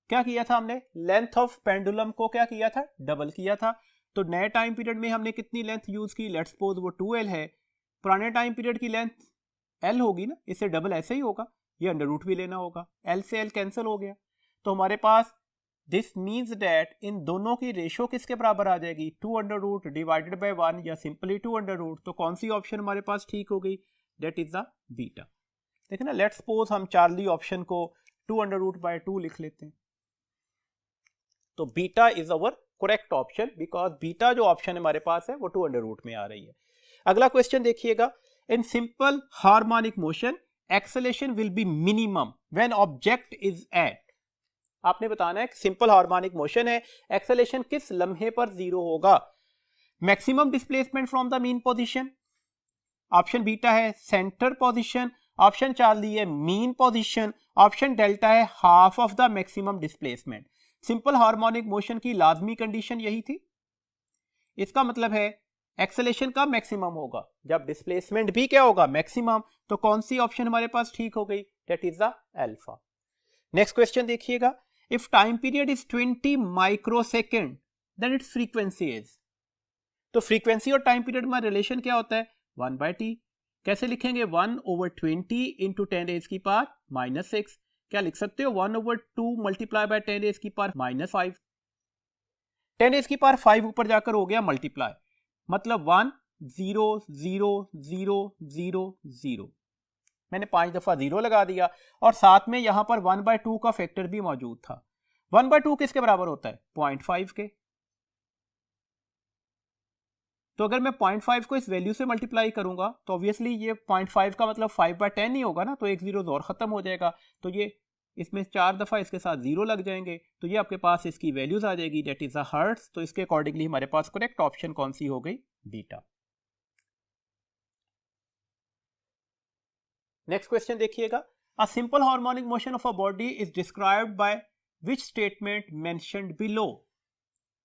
Speaker 1: क्या किया था हमने? लेंथ ऑफ पेंडुलम को क्या किया था? डबल किया था। तो नए टाइम पीरियड में हमने कितनी लेंथ यूज की? लेट्स सपोज वो 2L है, पुराने टाइम पीरियड की लेंथ L होगी ना, इससे डबल ऐसे ही होगा, ये अंडर रूट भी लेना होगा, L से L कैंसिल हो गया। तो हमारे पास दिस मीन्स दैट इन दोनों की रेशियो किसके बराबर आ जाएगी? 2 अंडर रूट डिवाइडेड बाय 1 या सिंपली 2 अंडर रूट। तो कौन सी ऑप्शन हमारे पास ठीक हो गई? That is the beta. देखिए ना, लेट्स सपोज हम चार्ली ऑप्शन को 2 अंडर रूट बाय 2 लिख लेते हैं, तो beta is our correct option because beta जो ऑप्शन हमारे पास है वो 2 अंडर रूट में आ रही है। अगला क्वेश्चन देखिएगा, in simple harmonic motion acceleration will be minimum when object is at. आपने बताना है सिंपल हार्मोनिक मोशन है, एक्सेलेरेशन किस लम्हे पर 0 होगा? Maximum displacement from the mean position, option beta है सेंटर पोजिशन, ऑप्शन चार्ली है मीन पोजिशन, ऑप्शन डेल्टा है half of the maximum displacement. Simple harmonic motion की लाजमी कंडीशन यही थी। इसका मतलब है एक्सेलेरेशन का मैक्सिमम होगा जब डिस्प्लेसमेंट भी क्या होगा? मैक्सिमम। तो कौन सी ऑप्शन हमारे पास ठीक हो गई? That is the alpha. Next question देखिएगा, if time period is 20 microsecond then its frequency is. तो फ्रीक्वेंसी और टाइम पीरियड में रिलेशन क्या होता है? 1/t। कैसे लिखेंगे? 1/20 इंटू 10⁻⁻⁶। क्या लिख सकते हो? 1/2 मल्टीप्लाई बाय 10⁻⁻5। 10⁻5 ऊपर जाकर हो गया मल्टीप्लाई, मतलब 1 0 0 0 0 0। मैंने 5 दफा 0 लगा दिया और साथ में यहां पर 1/2 का फैक्टर भी मौजूद था। 1/2 किसके बराबर होता है? 0.5 के। तो अगर मैं 0.5 को इस वैल्यू से मल्टीप्लाई करूंगा तो ऑब्वियसली ये 0.5 का मतलब 5/10 ही होगा ना, तो एक 0 और खत्म हो जाएगा। तो ये इसमें 4 दफा इसके साथ 0 लग जाएंगे, तो ये आपके पास इसकी वैल्यूज आ जाएगी, दैट इज अ हर्ट्ज। तो इसके अकॉर्डिंगली हमारे पास करेक्ट ऑप्शन कौन सी हो गई? बीटा। नेक्स्ट क्वेश्चन देखिएगा, a simple harmonic motion of a body is described by which statement mentioned below.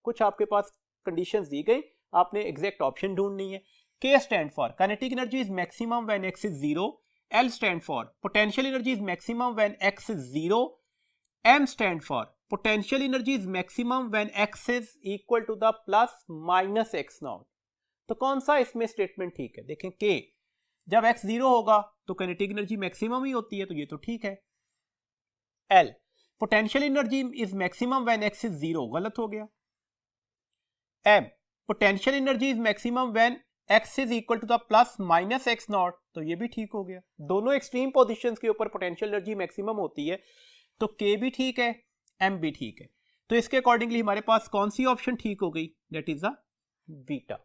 Speaker 1: कुछ आपके पास कंडीशंस दी गई, आपने एग्जैक्ट ऑप्शन ढूंढनी है। K stand for kinetic energy is maximum when x is 0, L stand for potential energy is maximum when x is 0, M stand for potential energy is maximum when x is equal to the plus minus x not. तो कौन सा इसमें statement ठीक है? देखें K जब x 0 होगा तो काइनेटिक एनर्जी मैक्सिमम ही होती है, तो ये तो ठीक है। L potential energy is maximum when x is 0, गलत हो गया। M potential energy is maximum when x is equal to the plus minus x not, तो ये भी ठीक हो गया। दोनों एक्सट्रीम पोजीशंस के ऊपर पोटेंशियल एनर्जी मैक्सिमम होती है, तो K भी ठीक है, M भी ठीक है। तो इसके अकॉर्डिंगली हमारे पास कौन सी ऑप्शन ठीक हो गई? That is the beta.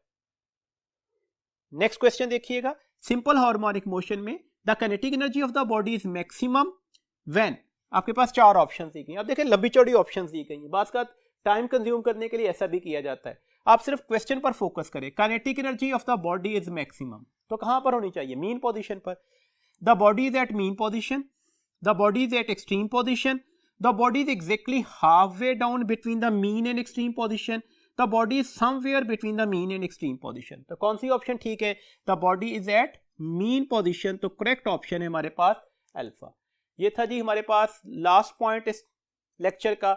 Speaker 1: Next question देखिएगा, सिंपल हार्मोनिक मोशन में the kinetic energy of the body is maximum when. आपके पास 4 ऑप्शन दी गई। अब देखें लंबी चौड़ी ऑप्शन दी गई है, बात का टाइम कंज्यूम करने के लिए ऐसा भी किया जाता है। आप सिर्फ क्वेश्चन पर फोकस करें, kinetic energy of the body is maximum, तो कहां पर होनी चाहिए? मीन पोजीशन पर। The body is at mean position, the body is at extreme position, the body is exactly half way down between the mean and extreme position, the body is somewhere between the mean and extreme position. तो कौन सी option ठीक है? The body is at mean position, तो correct option है हमारे पास alpha. ये था जी हमारे पास लास्ट पॉइंट इस लेक्चर का।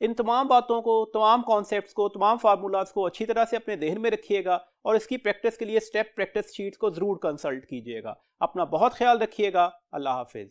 Speaker 1: इन तमाम बातों को, तमाम कॉन्सेप्ट्स को, तमाम फार्मूलाज को अच्छी तरह से अपने जहन में रखिएगा और इसकी प्रैक्टिस के लिए स्टेप प्रैक्टिस शीट्स को ज़रूर कंसल्ट कीजिएगा। अपना बहुत ख्याल रखिएगा। अल्लाह हाफिज़।